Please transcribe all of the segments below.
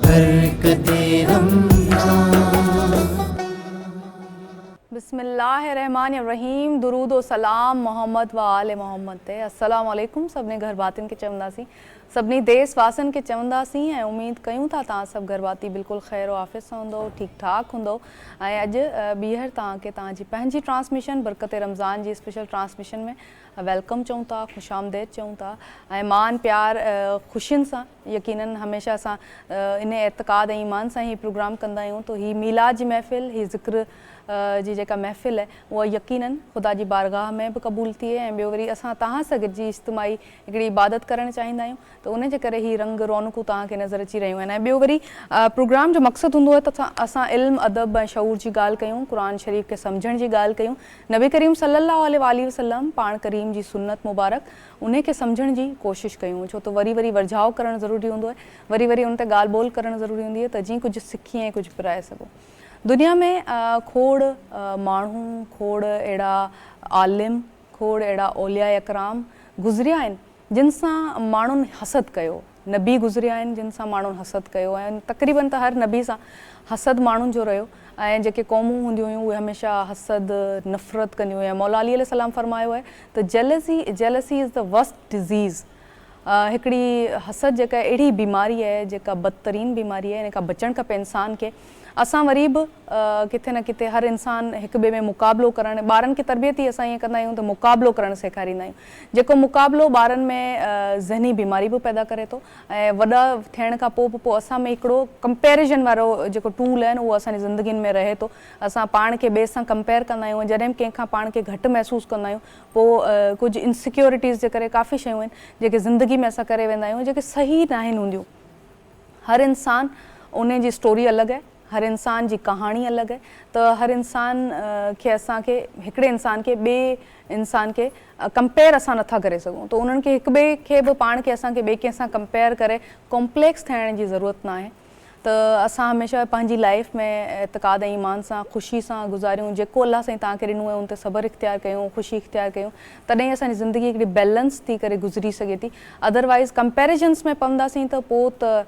बरकते रमज़ान। बिस्मिल्लाहिर्रहमानिर्रहीम। दुरूद व सलाम मोहम्मद व आले मोहम्मद ते। अस्सलाम वालेकुम। सभिनी घर भातियुनि खे चवंदासीं, सभिनी देशवासियुनि खे चवंदासीं ऐं उमेद कयूं था तव्हां सभु घर भाती बिल्कुलु ख़ैर आफ़ियत सां हूंदो, ठीकु ठाक हूंदो। ऐं अॼु ॿीहर तव्हांखे तव्हांजी पंहिंजी ट्रांसमिशन बरकते रमज़ान जी स्पेशल ट्रांसमिशन में वेलकम चऊं था, ख़ुशि आमदेद चऊं था ऐं मान प्यार ख़ुशियुनि सां यकीनन हमेशह असां इन एतक़ाद ऐं ईमान सां ही प्रोग्राम कंदा आहियूं। तो ही मीलाद जी महफ़िल, ही ज़िक्र जी जेका महफ़िल आहे उहा यकीनन ख़ुदा जी बारगाह में बि क़बूल थिए ऐं ॿियो वरी असां तव्हां सां गॾिजी इज्तिमाही हिकिड़ी इबादत करणु चाहींदा आहियूं। त उन जे करे ही रंग रौनकूं तव्हांखे नज़र अची रहियूं आहिनि। ऐं ॿियो वरी प्रोग्राम जो मक़सदु हूंदो आहे त असां इल्मु अदब ऐं शऊर जी ॻाल्हि कयूं, क़ुर शरीफ़ खे सम्झण जी ॻाल्हि कयूं, नबी करीम सल्लल्लाहु अलैहि वसल्लम पाण करीम जी सुन्नत मुबारक उन खे सम्झण जी कोशिशि कयूं। छो त वरी वरी वर्झाव करणु ज़रूरी हूंदो आहे, वरी वरी उन ते ॻाल्हि ॿोल करणु ज़रूरी हूंदी आहे त जीअं कुझु सिखी ऐं कुझु पिराए सघूं। दुनिया में खोड़ माण्हू, खोड़ अहिड़ा आलिम, खोड़ अहिड़ा औलिया अकराम गुज़रिया आहिनि जिन सां माण्हुनि हसद कयो, नबी गुज़रिया आहिनि जिन सां माण्हुनि हसद कयो ऐं तक़रीबन त हर नबी सां हसद माण्हुनि जो रहियो। ऐं जेके क़ौमूं हूंदियूं हुयूं उहे हमेशह हसद नफ़रत कंदियूं हुयूं। मौला अली अलैहिस्सलाम फरमायो आहे त jealousy is the worst disease. हिकिड़ी हसद जेका अहिड़ी बीमारी आहे जेका बदतरीन बीमारी आहे, इन खां बचणु खपे इंसान खे। असां वरी बि किथे न किथे हर इंसान हिक ॿिए में मुक़ाबिलो करणु, ॿारनि खे तरबियत ई असां ईअं कंदा आहियूं त मुक़ाबिलो करणु सेखारींदा आहियूं। जेको मुक़ाबिलो ॿारनि में ज़हनी बीमारी बि पैदा करे थो ऐं वॾा थियण खां पोइ असां में हिकिड़ो कंपेरिजन वारो जेको टूल आहे न उहो असांजी ज़िंदगियुनि में रहे थो। असां पाण खे ॿिए सां कंपेयर कंदा आहियूं। जॾहिं बि कंहिंखां पाण खे घटि महसूसु कंदा आहियूं पोइ कुझु इनसिक्योरिटीज़ जे करे काफ़ी शयूं आहिनि जेके ज़िंदगी में असां करे वेंदा आहियूं जेके सही न आहिनि हूंदियूं। हर इंसान उन जी स्टोरी अलॻि आहे, हर इंसान जी कहाणी अलॻि आहे। त हर इंसान खे असांखे हिकिड़े इंसान खे ॿिए इंसान खे कंपेयर असां नथा करे सघूं। त उन्हनि खे हिक ॿिए खे बि पाण खे असांखे ॿिए कंहिं सां कंपेयर करे कॉम्प्लेक्स थियण जी ज़रूरत न आहे। त असां हमेशह पंहिंजी लाइफ में एतक़ाद ऐं ईमान सां ख़ुशी सां गुज़ारियूं। जेको अलाह साईं तव्हांखे ॾिनो आहे उन ते सब्र इख़्तियार कयूं, ख़ुशी इख़्तियार कयूं, तॾहिं असांजी ज़िंदगी हिकिड़ी बैलेंस थी करे गुज़री सघे थी। अदरवाइज़ कंपेरिजन्स में पवंदासीं त पोइ त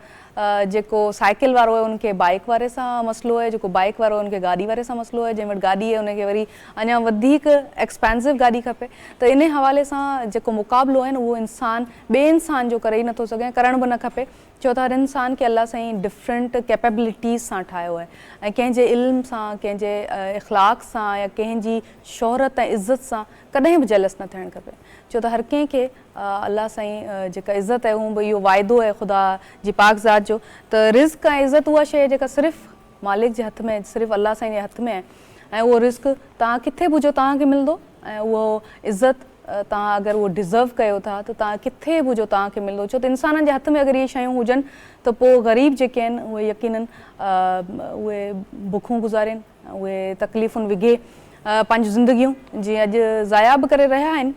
जेको साइकिल वारो आहे उनखे बाइक वारे सां मसइलो आहे, जेको बाइक वारो आहे उनखे गाॾी वारे सां मसइलो आहे, जंहिं वटि गाॾी आहे उनखे वरी अञा वधीक एक्सपेंसिव गाॾी खपे। त इन हवाले सां जेको मुक़ाबिलो आहे न उहो इंसान ॿिए इंसान जो करे ई नथो सघे, करणु बि न खपे। छो त हर इंसान खे अलाह साईं डिफरेंट कैपेबिलिटीज़ सां ठाहियो आहे ऐं कंहिंजे इल्म सां, कंहिंजे इख़लाक़ सां या कंहिंजी शोहरत ऐं इज़त सां कॾहिं बि जेलस न थियणु खपे। छो त हर कंहिंखे अलाह साईं जेका इज़त आहे उहो बि इहो वाइदो आहे ख़ुदा जी पाक ज़ात जो त रिज़्क़ ऐं इज़त उहा शइ जेका सिर्फ़ु मालिक जे हथ में, सिर्फ़ु अलाह साईं जे हथ में आहे। ऐं उहो रिज़्क़ तव्हां किथे बि हुजो तव्हांखे मिलंदो ऐं उहो इज़त तव्हां अगरि उहो डिज़र्व कयो था त तव्हां किथे बि हुजो तव्हांखे मिलंदो। छो त इंसाननि जे हथ में अगरि इहे शयूं हुजनि त पोइ ग़रीब जेके आहिनि उहे यकीनन उहे बुखूं गुज़ारनि, उहे तकलीफ़ुनि विघे पंहिंजूं ज़िंदगियूं जीअं अॼु ज़ाया बि करे रहिया आहिनि।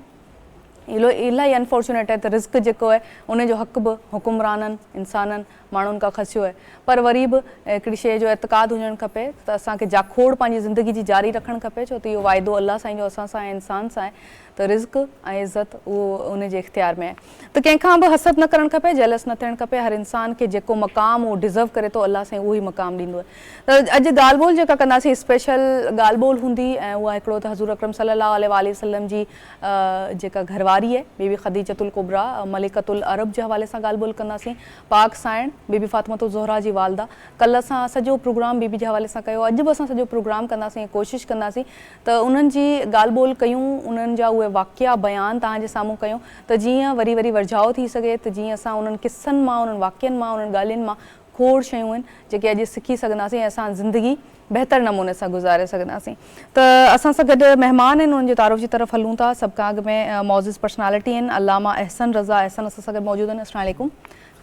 इलाही अनफॉर्चुनेट आहे त रिज़्क़ जेको आहे उनजो हक़ बि हुकुमराननि, इंसाननि, माण्हुनि खां खसियो आहे। पर वरी बि हिकिड़ी शइ जो एतक़ाद हुजणु खपे त असांखे जाखोड़ पंहिंजी ज़िंदगी जी जारी रखणु खपे। छो त इहो वाइदो अलाह साईं जो असां सां ऐं इंसान सां आहे त रिज़्क़ ऐं इज़त उहो उनजे इख़्तियार में आहे। त कंहिंखां बि हसद न करणु खपे, जेलस न थियणु खपे। हर इंसान खे जेको मक़ाम उहो डिज़र्व करे थो अलाह साईं उहो ई मक़ाम ॾींदो आहे। त अॼु ॻाल्हि ॿोल जेका कंदासीं स्पेशल ॻाल्हि ॿोल हूंदी ऐं उहा हिकिड़ो त हज़ूर अकरम सल्लल्लाहु अलैहि वसल्लम जी जेका घरवारी आहे बीबी ख़दीजतुल कुबरा मलिकतुल अरब जे हवाले सां ॻाल्हि ॿोल कंदासीं। पाक साइण बीबी फातिमतुल ज़ोहरा जी वालदा। कल्ह असां सॼो प्रोग्राम बीबी जे हवाले सां कयो, अॼु बि असां सॼो प्रोग्राम कंदासीं, कोशिशि कंदासीं त उन्हनि जी ॻाल्हि ॿोल कयूं, उन्हनि जा उहे वाक़िया बयान तव्हांजे साम्हूं कयूं त जीअं वरी वरी वर्झाव थी सघे, त जीअं असां उन्हनि किस्सनि मां, उन्हनि वाक़ियनि मां, उन्हनि ॻाल्हियुनि मां खोड़ शयूं आहिनि जेके अॼु सिखी सघंदासीं ऐं असां ज़िंदगी बहितर नमूने सां गुज़ारे सघंदासीं। त असां सां गॾु महिमान आहिनि, उन्हनि जे तारुफ़ जी तरफ़ हलूं था। सभु खां अॻु में मौज़िज़ पर्सनालिटी आहिनि अल्लामा अहसन रज़ा अहसन असां सां गॾु मौजूदु आहिनि। अस्सलाम वालेकुम,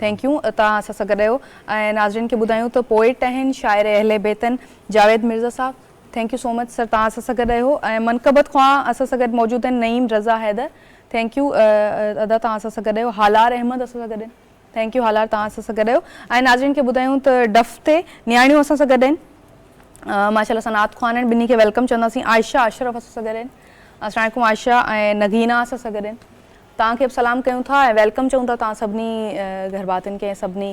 थैंक यू तव्हां असां सां गॾु आहियो। ऐं नाज़रीन खे ॿुधायूं त पोइट आहिनि, शाइर अहले बैत आहिनि जावेद मिर्ज़ा साहब, thank you so much sir तव्हां असां सां गॾु आहियो। ऐं मनक़बत ख़्वां असां सां गॾु मौजूदु आहिनि नईम रज़ा हैदर, थैंक यू अदा तव्हां असां सां गॾु आहियो। हालार अहमद असां सां गॾु आहिनि, थैंक यू हालार तव्हां असां सां गॾु आहियो। ऐं नाज़रीन खे ॿुधायूं त डफ़ ते नियाणियूं असां सां गॾु आहिनि, माशाल्लाह सनात ख़्वान आहिनि, ॿिन्ही खे वेलकम चवंदासीं। आयशा अशरफ असां सां गॾु आहिनि, अस्सलाम वालेकुम आयशा। ऐं नगीना असां सां गॾु आहिनि, तव्हांखे बि सलाम कयूं था ऐं वेलकम चऊं था तव्हां सभिनी घरबातियुनि खे, सभिनी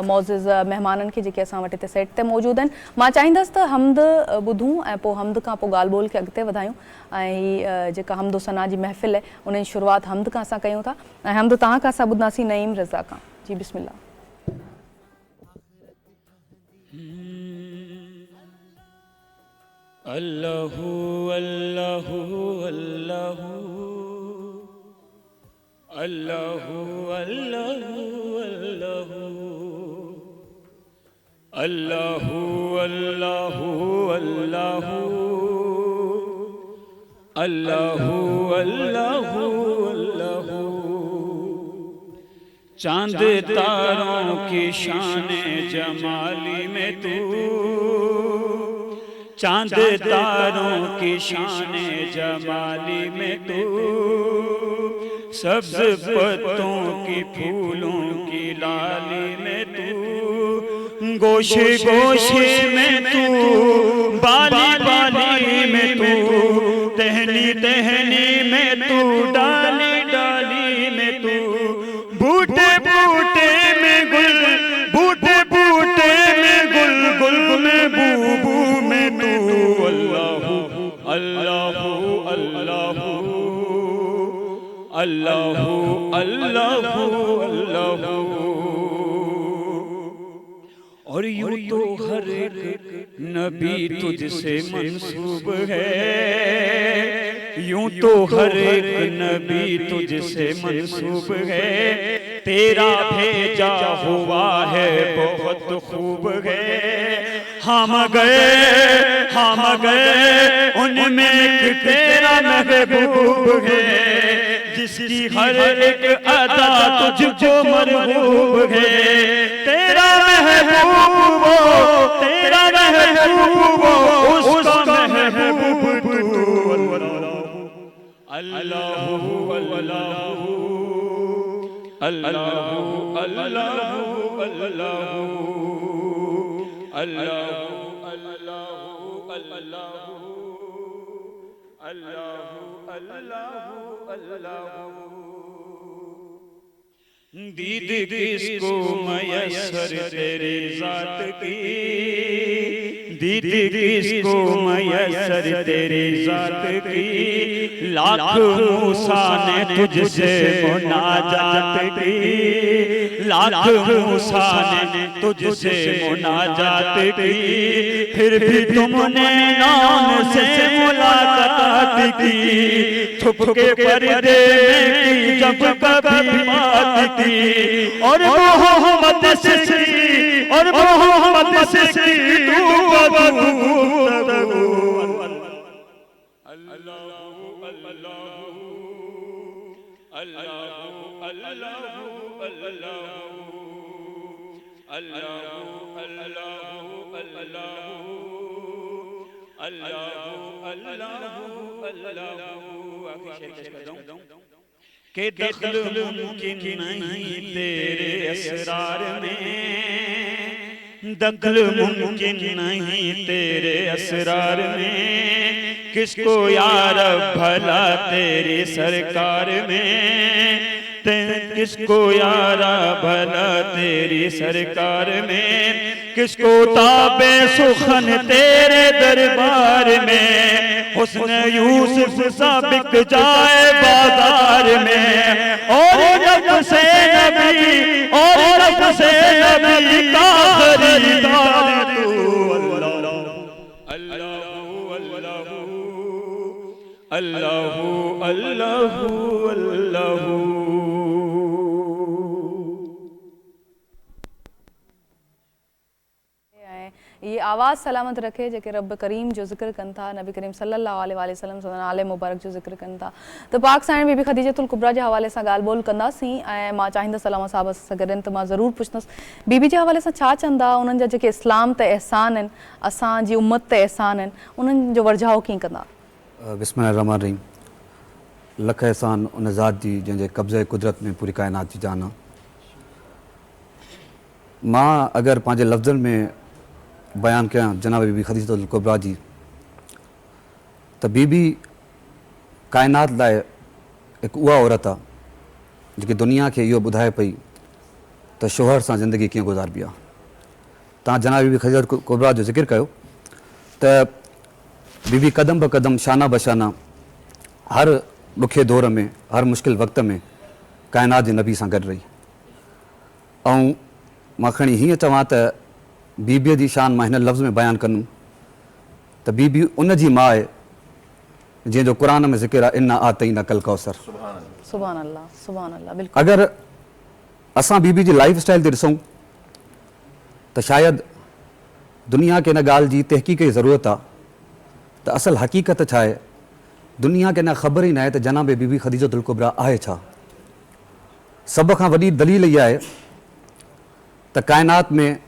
मौज़िज़ महिमाननि खे जेके असां वटि हिते सेट ते मौजूदु आहिनि। मां चाहींदसि त हमद ॿुधूं ऐं पोइ हमद खां पोइ ॻाल्हि ॿोल खे अॻिते वधायूं ऐं हीअ जेका हमदो सना जी महफ़िल आहे उन जी शुरूआति हमद खां असां कयूं था ऐं हमद तव्हां खां असां ॿुधंदासीं नईम रज़ा खां। जी बिस्मिल्लाह। अल्लाहु अल्लाहु अल्लाहु अल्लाहु अल्लाहु अल्लाहु अल्लाहु अल्लाहु अल्लाहु अल्लाहु अल्लाहु चांद तारों की शान जमाली में तू, चांद तारों की शान जमाली में तू, सब्ज पत्तों की फूलों की लाली में तू, गोशे गोशे में तू, बाली बाली में तू, टहनी टहनी में तू, डाली डाली में तू, बूटे बूटे में गुल, बूटे बूटे में गुल, गुल में बूबू में तू, अल्लाहु अल्लाहु अल्लाहु अल्लाहु अल्लाहु अल्लाहु। और यूं तो हर एक नबी तुझसे मंसूब है, यूं तो हर एक नबी तुझसे मंसूब है, तेरा भेजा हुआ है बहुत खूब है। हम गए उनमें एक तेरा महबूब है, जिसकी हर एक अदा तुझको मरहूब है, तेरा महबूब वो, तेरा महबूब वो, उसका महबूब तू, अल्लाहु अल्लाहु अल्लाहु अल्लाहु अल्लाहु अल्लाहु अल्लाहु अल्लाहु अल्लाहु अल्लाहु। दीद किसको मयसर तेरी जात की, दीद किसको मयसर तेरी जात की, लाख मूसा ने तुझसे मुनाजात की, लाख मूसा ने तुझसे मुनाजात की, फिर भी तुमने नाम से मुलाकात की, छुप के पर्दे में की जब कभी बात की, और मोहम्मद से की, और मोहम्मद से की तू अल्लाहु अल्लाहु अल्लाहु अल्लाहु अल्लाहु अल्लाहु अल्लाहु के दखल मुमकिन नहीं तेरे असरार में, दखल मुमकिन नहीं तेरे असरार में, किसको यार भला तेरी सरकार में, किसको यारा भला तेरी सरकार में, किसको ताबे सुखन तेरे दरबार में, हुस्न यूसुफ सा बिक जाए बाजार में, और जब से नबी, और जब से नबी का खरीदार तू, अल्लाहु अल्लाहु अल्लाहु अल्लाहु। ये आवाज़ सलामत रखे जेके रब करीम जो ज़िक्र कनि था, नबी करीम सल्लल्लाहु अलैहि वसल्लम नाले मुबारक जो ज़िक्र कनि था। त पाक साईं बीबी ख़दीजतुल कुबरा जे हवाले सां ॻाल्हि ॿोल कंदासीं ऐं मां चाहींदसि सलामा साहब सां गॾु त मां ज़रूरु पुछंदसि बीबी जे हवाले सां छा चवंदा उन्हनि जा जेके इस्लाम ते एहसान आहिनि, असांजी उम्मत ते एहसान आहिनि, उन्हनि जो वर्झाओ कीअं कंदा? बिस्मिल्लाह रहमान रहीम। लख एहसान उन ज़ात जी जंहिंजे कब्ज़े कुदरत में पूरी काइनात जी जान आहे। मां अगरि पंहिंजे लफ़्ज़नि में बयान कयां जनाब बीबी ख़दीजतुल कुबरा जी, त बीबी काइनात लाइ हिकु उहा औरत आहे जेकी दुनिया खे इहो ॿुधाए पई त शोहर सां ज़िंदगी कीअं गुज़ारबी आहे। तव्हां जनाब बीबी ख़दीजा कुबरा जो ज़िक्र कयो त बीबी क़दम ब क़दम शाना बशाना हर ॾुखे दौर में हर मुश्किल वक़्त में काइनात जे नबी सां गॾु रही। ऐं मां खणी हीअं चवां त बीबीअ जी शान मां हिन लफ़्ज़ में बयानु कंदुमि त बीबी उन जी माउ आहे जंहिंजो क़ुर में ज़िक्र आहे इन्ना आतईना कल कौसर। सुभान अल्लाह बिल्कुलु। अगरि असां बीबी जी लाइफ स्टाइल ते ॾिसूं त शायदि दुनिया खे हिन ॻाल्हि जी तहक़ीक़ जी ज़रूरत आहे त असल हक़ीक़त छा आहे। दुनिया खे अञा ख़बर ई न आहे त जनाब बीबी ख़दीजतुल कुबरा आहे छा। सभ खां वॾी दलील इहा आहे त काइनात में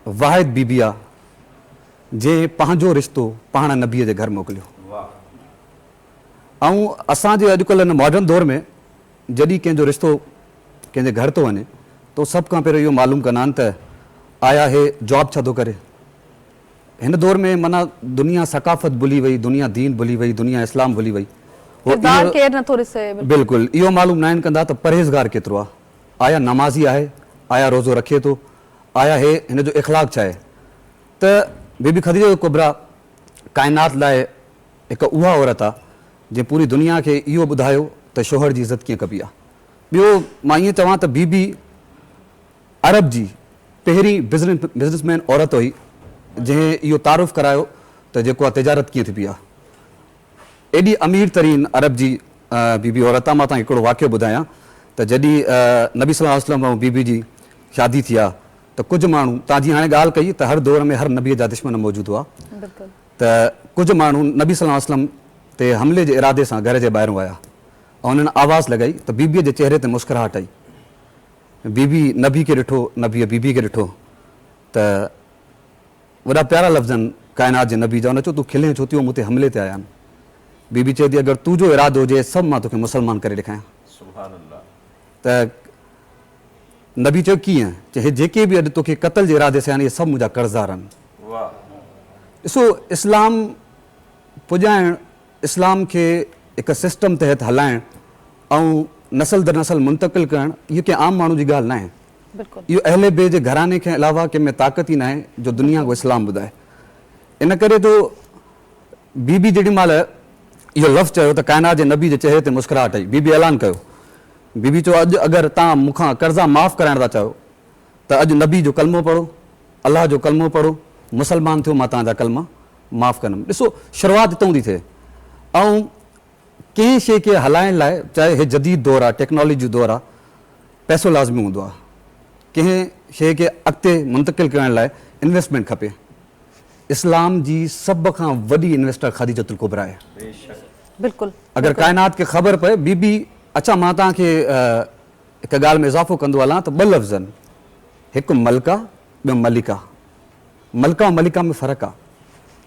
वाहिद बीबी आहे जंहिं पंहिंजो रिश्तो पाण नबीअ जे घर मोकिलियो। ऐं असांजे अॼुकल्ह हिन मॉडर्न दौर में जॾहिं कंहिंजो रिश्तो कंहिंजे घर थो वञे त सभ खां पहिरियों इहो मालूम कंदा आहिनि त आया हे जॉब छा थो करे। हिन दौर में माना दुनिया सकाफ़त भुली वई, दुनिया दीन भुली वई, दुनिया इस्लाम भुली वई। बिल्कुलु इहो मालूम न आहिनि कंदा त परहेज़गार केतिरो आहे, आया नमाज़ी आहे, आया रोज़ो रखे थो, आया हे हिन जो इख़लाक़ छा आहे। त बीबी ख़दीजा कुबरा काइनात लाइ हिकु उहा औरत आहे जंहिं पूरी दुनिया खे इहो ॿुधायो त शोहर जी इज़त कीअं कबी आहे। ॿियो मां ईअं चवां त बीबी अरब जी पहिरीं बिज़नेसमैन औरत हुई जंहिं इहो तारुफ़ करायो त जेको आहे तिजारत कीअं थी आहे। एॾी अमीर तरीन अरब जी बीबी औरत आहे। मां तव्हांखे हिकिड़ो वाक़ियो ॿुधायां त जॾहिं नबी सल्लल्लाहु अलैहि वसल्लम ऐं बीबी जी शादी थी आहे त कुझु माण्हू, तव्हां जीअं हाणे ॻाल्हि कई त हर दौर में हर नबीअ जा दुश्मन मौजूदु हुआ, त कुझु माण्हू नबी सल्लल्लाहु अलैहि वसल्लम ते हमले जे इरादे सां घर जे ॿाहिरों आया ऐं उन्हनि आवाज़ लॻाई त बीबीअ जे चहिरे ते मुस्कुराहट आई। बीबी नबी खे ॾिठो, नबीअ बीबी खे ॾिठो त वॾा प्यारा लफ़्ज़ आहिनि काइनात जे नबी जा। उन चयो तूं खिले छो थी, मूं ते हमले ते आया आहिनि। बीबी चए थी अगरि तुंहिंजो इरादो हुजे सभु मां तोखे मुस्लमान करे ॾेखारियां। त नबी चयो कीअं, चए जेके बि अॼु तोखे क़तल जे इरादे सां आहिनि इहे सभु मुंहिंजा कर्ज़दार आहिनि। ॾिसो इस्लाम पुॼाइणु, इस्लाम खे हिकु सिस्टम तहत हलाइणु ऐं नसल दर नसल मुंतक़िल करणु इहो कंहिं आम माण्हू जी ॻाल्हि न आहे। इहो अहले बे जे घराने खे अलावा कंहिं में ताक़त ई न आहे जो दुनिया को इस्लाम ॿुधाए। इन करे तो बीबी जेॾी महिल इहो लफ़्ज़ चयो त काइनात जे नबी जे चहिरे ते मुस्कुराहट आई, बीबी ऐलान कयो। बीबी चयो अॼु अगरि तव्हां मूंखां कर्ज़ा माफ़ु कराइण था चाहियो त अॼु नबी जो कलमो पढ़ो, अलाह जो कलमो पढ़ो, मुसलमान थियो, मां तव्हांजा कलमा माफ़ु कंदुमि। ॾिसो शुरूआति हितां थी थिए। ऐं कंहिं शइ खे हलाइण लाइ, चाहे हे जदीद दौरु आहे, टेक्नोलॉजी जो दौरु आहे, पैसो लाज़मी हूंदो आहे। कंहिं शइ खे अॻिते मुंतक़िल करण लाइ इन्वेस्टमेंट खपे। इस्लाम जी सभ खां वॾी इन्वेस्टर ख़दीजतुल कुबरा आहे। बिल्कुलु अगरि काइनात खे ख़बर पए बीबी, अच्छा मां तव्हांखे हिकु ॻाल्हि में इज़ाफ़ो कंदो हलां त ॿ लफ़्ज़ आहिनि, हिकु मलका, ॿियो मलिका। मलका ऐं मलिका में फ़र्क़ु आहे।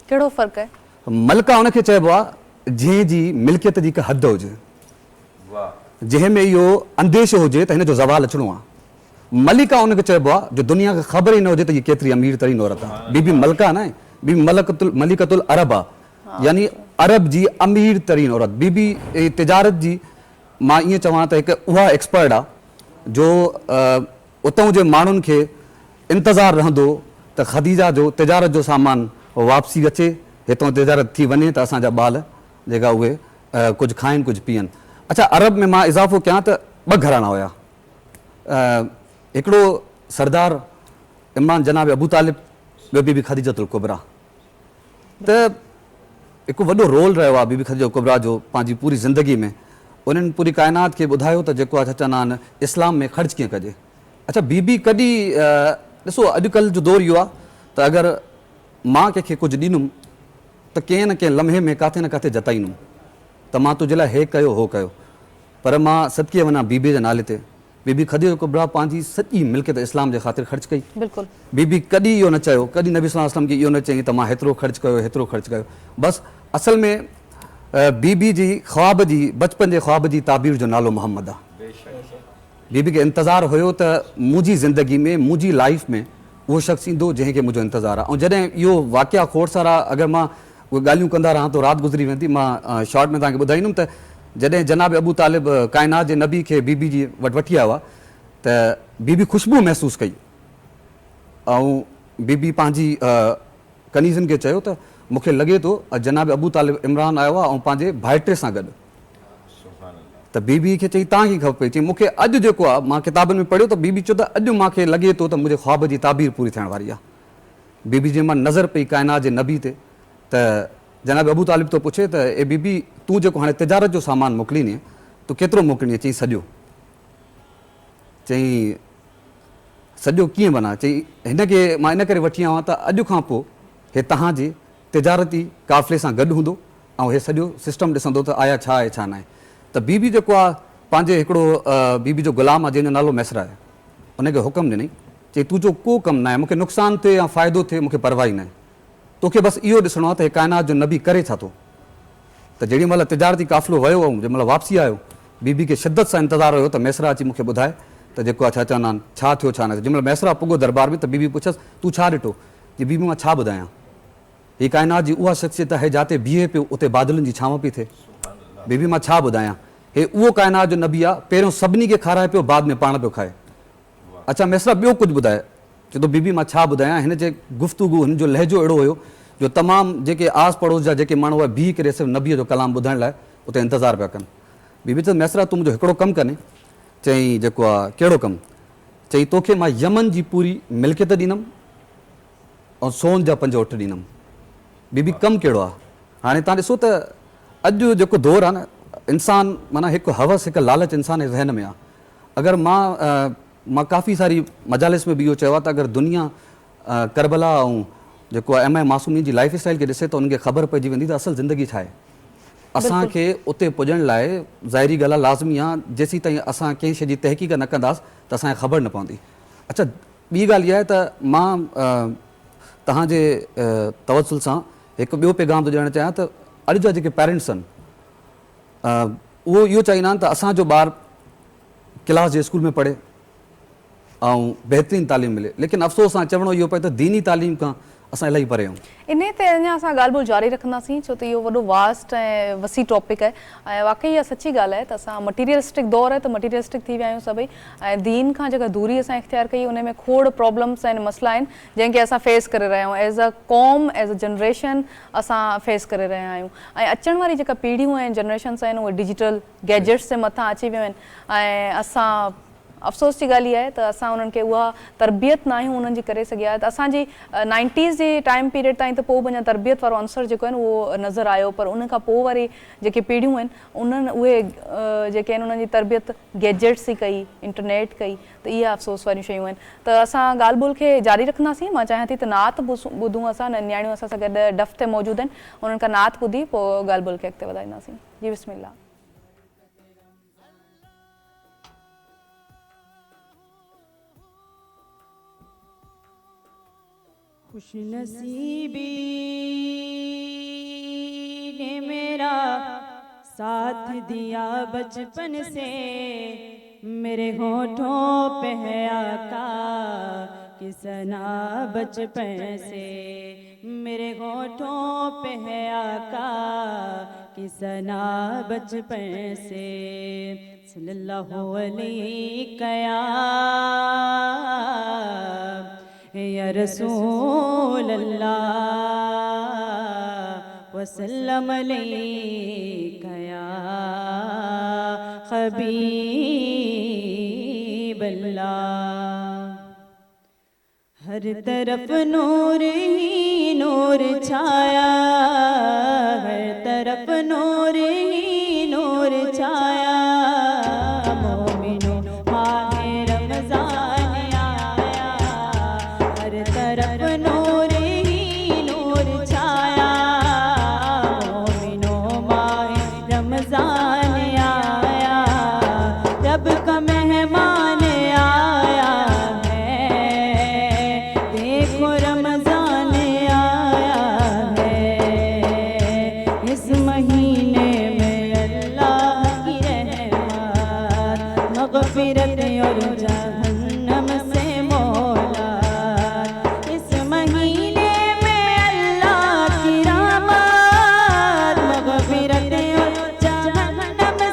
कहिड़ो फ़र्क़ु आहे? मलका उनखे चइबो आहे जंहिंजी मिल्कियत जी हिकु हद हुजे, जंहिं में इहो अंदेशो हुजे त हिन जो ज़वाल अचिणो आहे। मलिका उनखे चइबो आहे जो दुनिया खे ख़बर ई न हुजे त हीअ केतिरी अमीर तरीन औरत आहे। बीबी मलका न आहे, बीबी मलिकतुल अरब आहे, यानी अरब जी अमीर तरीन औरत। बीबी तिजारत जी मां ईअं चवां त हिकु उहा एक्सपर्ट आहे जो उतां जे माण्हुनि खे इंतज़ारु रहंदो त ख़दीजा जो तिजारत जो सामान वापसी अचे, हितां तिजारत थी वञे त असांजा ॿाल जेका उहे कुझु खाइनि कुझु पीअनि। अच्छा अरब में मां इज़ाफ़ो कयां त ॿ घराना हुया। हिकिड़ो सरदार इमरान जनाब अबू तालिब, ॿियो बीबी ख़दीजतुल कुबरा। त हिकु वॾो रोल रहियो आहे बीबी ख़दीजा कुबरा जो पंहिंजी पूरी ज़िंदगी में। उन्हनि पूरी काइनात खे ॿुधायो त जेको आहे छा चवंदा आहिनि इस्लाम में ख़र्च कीअं कजे। अच्छा बीबी कॾहिं ॾिसो अॼुकल्ह जो दौरु इहो आहे त अगरि मां कंहिंखे कुझु ॾींदुमि त कंहिं न कंहिं लम्हे में किथे न किथे जताईंदुमि त मां तुंहिंजे लाइ हे कयो हो कयो। पर मां सदके वञा बीबी जे नाले ते, बीबी ख़दीजा कुबरा पंहिंजी सॼी मिल्कियत इस्लाम जे ख़ातिर ख़र्च कई। बिल्कुलु बीबी कॾहिं इहो न चयो, कॾहिं नबी सल्लल्लाहु अलैहि वसल्लम खे इहो न चई त मां हेतिरो ख़र्च कयो हेतिरो ख़र्च कयो। बसि असल में बीबी जी ख़्वाब जी, बचपन जे ख़्वाब जी ताबीर जो नालो मोहम्मद आहे। बीबी खे इंतज़ारु हुयो त मुंहिंजी ज़िंदगी में, मुंहिंजी लाइफ में उहो शख़्स ईंदो जंहिंखे मुंहिंजो इंतज़ारु आहे। ऐं जॾहिं इहो वाक़िया खोड़ सारा अगरि मां उहे ॻाल्हियूं कंदा रहां त राति गुज़री वेंदी। मां शॉर्ट में तव्हांखे ॿुधाईंदुमि त जॾहिं जनाब अबू तालिब काइनात जे नबी खे बीबी जी वटि वठी आया हुआ त बीबी ख़ुशबू महसूसु कई ऐं बीबी पंहिंजी कनीज़नि खे चयो त मूंखे लॻे थो जनाब अबू तालिब इमरान आयो आहे ऐं पंहिंजे भाइटे सां गॾु। त बीबी खे चई तव्हांखे ख़बर पई, चई मूंखे अॼु जेको आहे मां किताबनि में पढ़ियो त बीबी चयो त अॼु मूंखे लॻे थो त मुंहिंजे ख़्वाब जी ताबीर पूरी थियण वारी आहे। बीबी जे मां नज़र पई काइनात जे नबी ते त जनाब अबू तालिब थो पुछे त ए बीबी तूं जेको हाणे तिजारत जो सामान मोकिलींदीअ तूं केतिरो मोकिलींदीअ? चई सॼो। चई सॼो कीअं माना? चई हिन खे मां इन करे वठी आयो आहियां त अॼु खां पोइ हे तव्हांजे तिजारती काफ़िले सां गॾु हूंदो ऐं हे सॼो सिस्टम ॾिसंदो त आया छा आहे छा न आहे। त बीबी जेको आहे पंहिंजे हिकिड़ो बीबी जो ग़ुलाम आहे जंहिंजो नालो मैसरा आहे, उनखे हुकुम ॾिनई, चई तुंहिंजो को कमु न आहे, मूंखे नुक़सानु थिए या फ़ाइदो थिए मूंखे परवाह ई न आहे, तोखे बसि इहो ॾिसणो आहे त हे काइनात जो नबी करे छा थो। त जेॾी महिल तिजारती काफ़िलो वियो ऐं जंहिं महिल वापसी आयो बीबी खे शिदत सां इंतज़ारु हुयो त मैसरा अची मूंखे ॿुधाए त जेको आहे छा चवंदा आहिनि छा थियो छा न थियो। जंहिं महिल मैसरा पुॻो दरबार में त बीबी पुछसि तूं छा ॾिठो? जी बीबी मां छा ॿुधायां, हीअ काइनात जी उहा शख़्सियत आहे जिते बीहे पियो उते बादलनि जी छांव पई थिए। बीबी मां छा ॿुधायां, हे उहो काइनात जो नबी आहे पहिरियों सभिनी खे खाराए पियो बाद में पाण पियो खाए। अच्छा मैसरा ॿियो कुझु ॿुधाए? चए थो बीबी मां छा ॿुधायां, हिन जे गुफ़्तगू हिन जो लहजो अहिड़ो हुयो जो तमामु जेके आस पड़ोस जा जेके माण्हू बीह करे सिर्फ़ु नबीअ जो कलाम ॿुधण लाइ उते इंतज़ारु पिया कनि। बीबी चयो मैसरा तूं मुंहिंजो हिकिड़ो कमु कनि। चई जेको आहे कहिड़ो कमु? चई तोखे मां यमन जी पूरी मिल्कियत ॾींदुमि ऐं सोन जा 5 ऊंट ॾींदुमि। बीबी कमु कहिड़ो आहे? हाणे तव्हां ॾिसो त अॼु जेको दौरु आहे न, इंसान माना हिकु हवस हिकु लालच इंसान जे ज़हन में आहे। अगरि मां काफ़ी सारी मजालिस में बि इहो चयो आहे त अगरि दुनिया करबला ऐं जेको आहे एम मासूमी जी लाइफ स्टाइल खे ॾिसे त उनखे ख़बर पइजी वेंदी त असल ज़िंदगी छा आहे। असांखे उते पुॼण लाइ ज़ाहिरी ॻाल्हि आहे लाज़मी आहे जेसीं ताईं असां कंहिं शइ जी तहक़ीक़ न कंदासीं त असांखे ख़बर न पवंदी। अच्छा ॿी ॻाल्हि इहा आहे त मां तव्हांजे तवसुल सां हिकु ॿियो पैगाम थो ॾियणु चाहियां त अॼु जा जेके पेरेंट्स आहिनि उहो इहो चाहींदा आहिनि त असांजो ॿारु क्लास जे स्कूल में पढ़े ऐं बहितरीनु तालीम मिले, लेकिन अफ़सोस सां चवणो इहो पए त दीनी तालीम खां असां इलाही परे आहियूं। इन ते अञा असां ॻाल्हि ॿोल जारी रखंदासीं छो त इहो वॾो वास्ट ऐं वसी टॉपिक आहे ऐं वाक़ई इहा सची ॻाल्हि आहे त असां मटीरियलिस्टिक दौर आहे त मटीरियलिस्टिक थी विया आहियूं सभई ऐं दीन खां जेका दूरी असां इख़्तियार कई उन में खोड़ प्रॉब्लम्स आहिनि, मसला आहिनि जंहिंखे असां फेस करे रहिया आहियूं as a com as a generation असां फेस करे रहिया आहियूं। ऐं अचण वारी जेका पीढ़ियूं आहिनि जनरेशन्स आहिनि उहे डिजिटल गैजेट्स जे मथां अची वियूं आहिनि ऐं असां अफ़सोस जी ॻाल्हि इहा आहे त असां उन्हनि खे उहा तरबियत न आहियूं उन्हनि जी करे सघिया। त असांजी 90s जे टाइम पीरियड ताईं त पोइ अञा तरबियत वारो अंसर जेको आहे न उहो नज़र आयो, पर उन खां पोइ वारी जेके पीढ़ियूं आहिनि उन्हनि उहे जेके आहिनि उन्हनि जी तरबियत गैजेट्स ई कई, इंटरनेट कई, त इहा अफ़सोस वारियूं शयूं आहिनि। त असां ॻाल्हि ॿोल खे जारी रखंदासीं। मां चाहियां थी त नात ॿुधूं असां, नियाणियूं असां सां गॾु डफ ते मौजूदु आहिनि, उन्हनि खां नात ॿुधी पोइ ॻाल्हि ॿोल खे अॻिते वधाईंदासीं। जी बिस्मिल्लाह। खुश नसीबी ने मेरा साथ दिया बचपन से, मेरे होठों पे है आका की सना बचपन से, मेरे होठों पे है आका की सना बचपन से। सल्लल्लाहु अलैहि या रसूल अल्लाह वसल्लम अलैका या हबीब अल्लाह। हर तरफ नूर ही नूर छाया, हर तरफ नूर ही नूर छाया, जहन्नम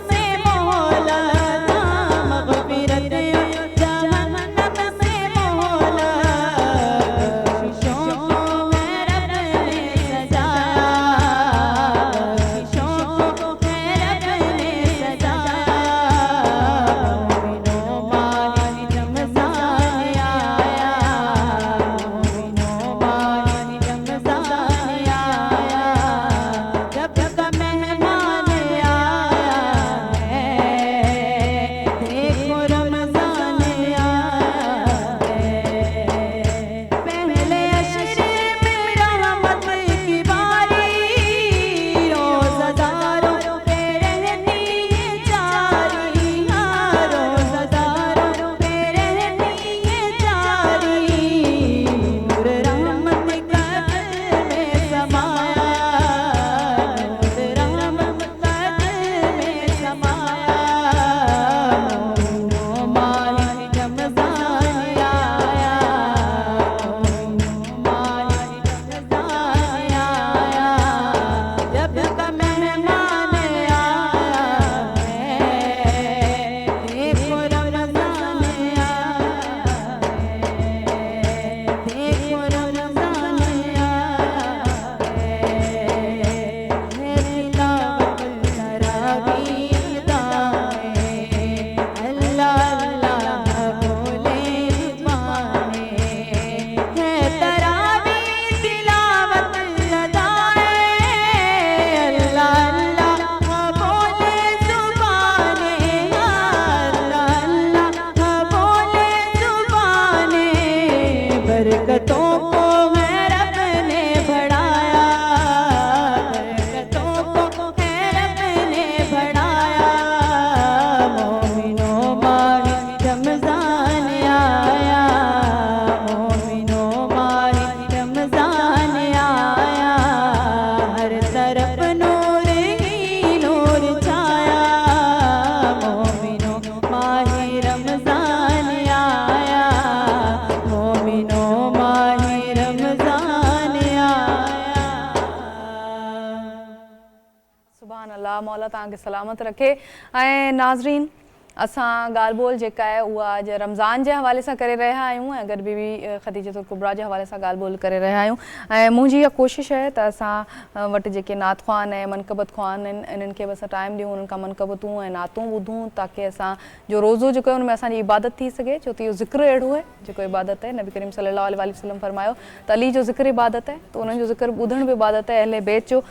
अल्लाह मौला तव्हांखे सलामत रखे। ऐं नाज़रीन असां ॻाल्हि ॿोल जेका आहे उहा अॼु रमज़ान जे हवाले सां करे रहिया आहियूं ऐं गॾु बीबी ख़दीजतुल कुबरा जे हवाले सां ॻाल्हि ॿोल करे रहिया आहियूं। ऐं मुंहिंजी इहा कोशिशि आहे त असां वटि जेके नात ख़्वान ऐं मनक़बत ख़्वान आहिनि इन्हनि खे बि असां टाइम ॾियूं, उन्हनि खां मनक़बतूं ऐं नातूं ॿुधूं ताकी असां जो रोज़ो जेको आहे उन में असांजी इबादत थी सघे। छो त इहो ज़िक्र अहिड़ो आहे जेको इबादत आहे। नबी करीम सल्लल्लाहु अलैहि वसल्लम फरमायो त अली जो ज़िक्र इबादत आहे, त उन्हनि जो ज़िक्र ॿुधण बि इबादत आहे। अहले बैत जो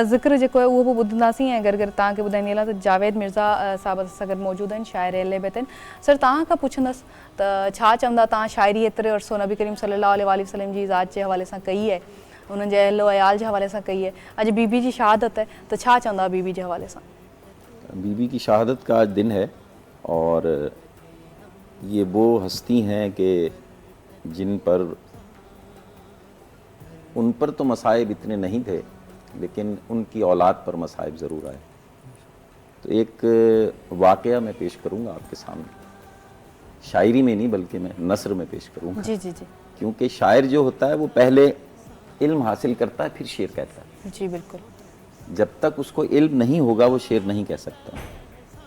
ज़िक्र जेको आहे उहो बि ॿुधंदासीं। ऐं गॾु गॾु तव्हांखे ॿुधाईंदी हलां त जावेद मिर्ज़ा साहिब सां गॾु मौजूदु आहिनि, शाइर अहले बैत आहिनि। सर तव्हां खां पुछंदसि त छा चवंदा तव्हां शाइरी एतिरे अरसो नबी करीम सल्लल्लाहु अलैहि वसल्लम जी ज़ात जे हवाले सां कई आहे, उन्हनि जे अहलो अयाल जे हवाले सां कई आहे, अॼु बीबी जी शहादत है तो छा चवंदा बीबी जे हवाले सां? बीबी की शहादत का आज दिन है और ये वो हस्ती हैं कि जिन पर उन पर तो मसाइब इतने नहीं थे लेकिन उनकी औलाद पर मसाइब ज़रूर आए। तो एक वाक़या मैं पेश करूँगा आपके सामने, शायरी में नहीं बल्कि मैं नस्र में पेश करूँगा। जी जी जी। क्योंकि शायर जो होता है वो पहले इल्म हासिल करता है फिर शेर कहता है। जी बिल्कुल। जब तक उसको इल्म नहीं होगा वो शेर नहीं कह सकता।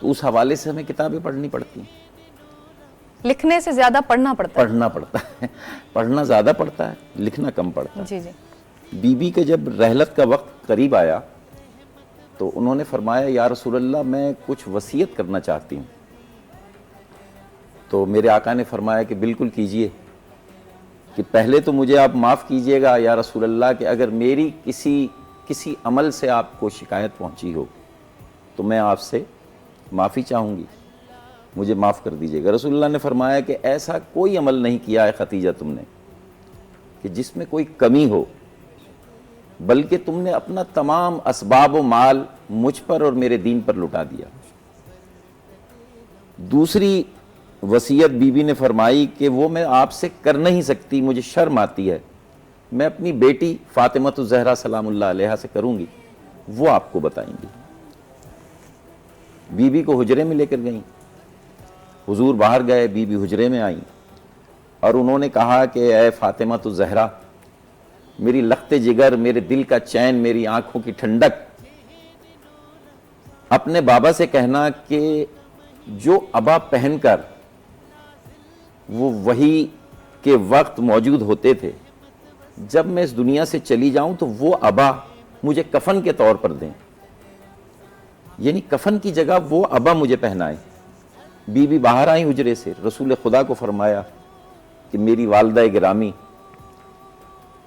तो उस हवाले से हमें किताबें पढ़नी पड़ती हैं। लिखने से ज़्यादा पढ़ना पड़ता है। पढ़ना पड़ता है, पढ़ना ज़्यादा पड़ता है, लिखना कम पड़ता है। जी जी। बीबी के जब रहलत का वक्त करीब आया तो उन्होंने फरमाया या रसूल अल्लाह मैं कुछ वसीयत करना चाहती हूँ। तो मेरे आका ने फरमाया कि बिल्कुल कीजिए, कि पहले तो मुझे आप माफ़ कीजिएगा या रसूल अल्लाह कि अगर मेरी किसी अमल से आपको शिकायत पहुँची हो तो मैं आपसे माफ़ी चाहूँगी, मुझे माफ़ कर दीजिएगा। रसूलुल्लाह ने फरमाया कि ऐसा कोई अमल नहीं किया है खतीजा तुमने कि जिसमें कोई कमी हो, बल्कि तुमने अपना तमाम असबाब व माल मुझ पर और मेरे दीन पर लुटा दिया। दूसरी वसीयत बीबी ने फरमाई कि वो मैं आपसे कर नहीं सकती, मुझे शर्म आती है, मैं अपनी बेटी फातिमा ज़हरा सलामुल्लाह अलैहा से करूँगी, वो आपको बताएंगी। बीबी को हुजरे में लेकर गई, हुजूर बाहर गए, बीबी हुजरे में आई और उन्होंने कहा कि ऐ फातिमा ज़हरा, मेरी लख्ते जिगर, मेरे दिल का चैन, मेरी आंखों की ठंडक, अपने बाबा से कहना कि जो अबा पहनकर वो वही के वक्त मौजूद होते थे, जब मैं इस दुनिया से चली जाऊं तो वो अबा मुझे कफन के तौर पर दें, यानी कफन की जगह वो अबा मुझे पहनाए। बीबी बाहर आई हुजरे से, रसूल खुदा को फरमाया कि मेरी वालदा गिरामी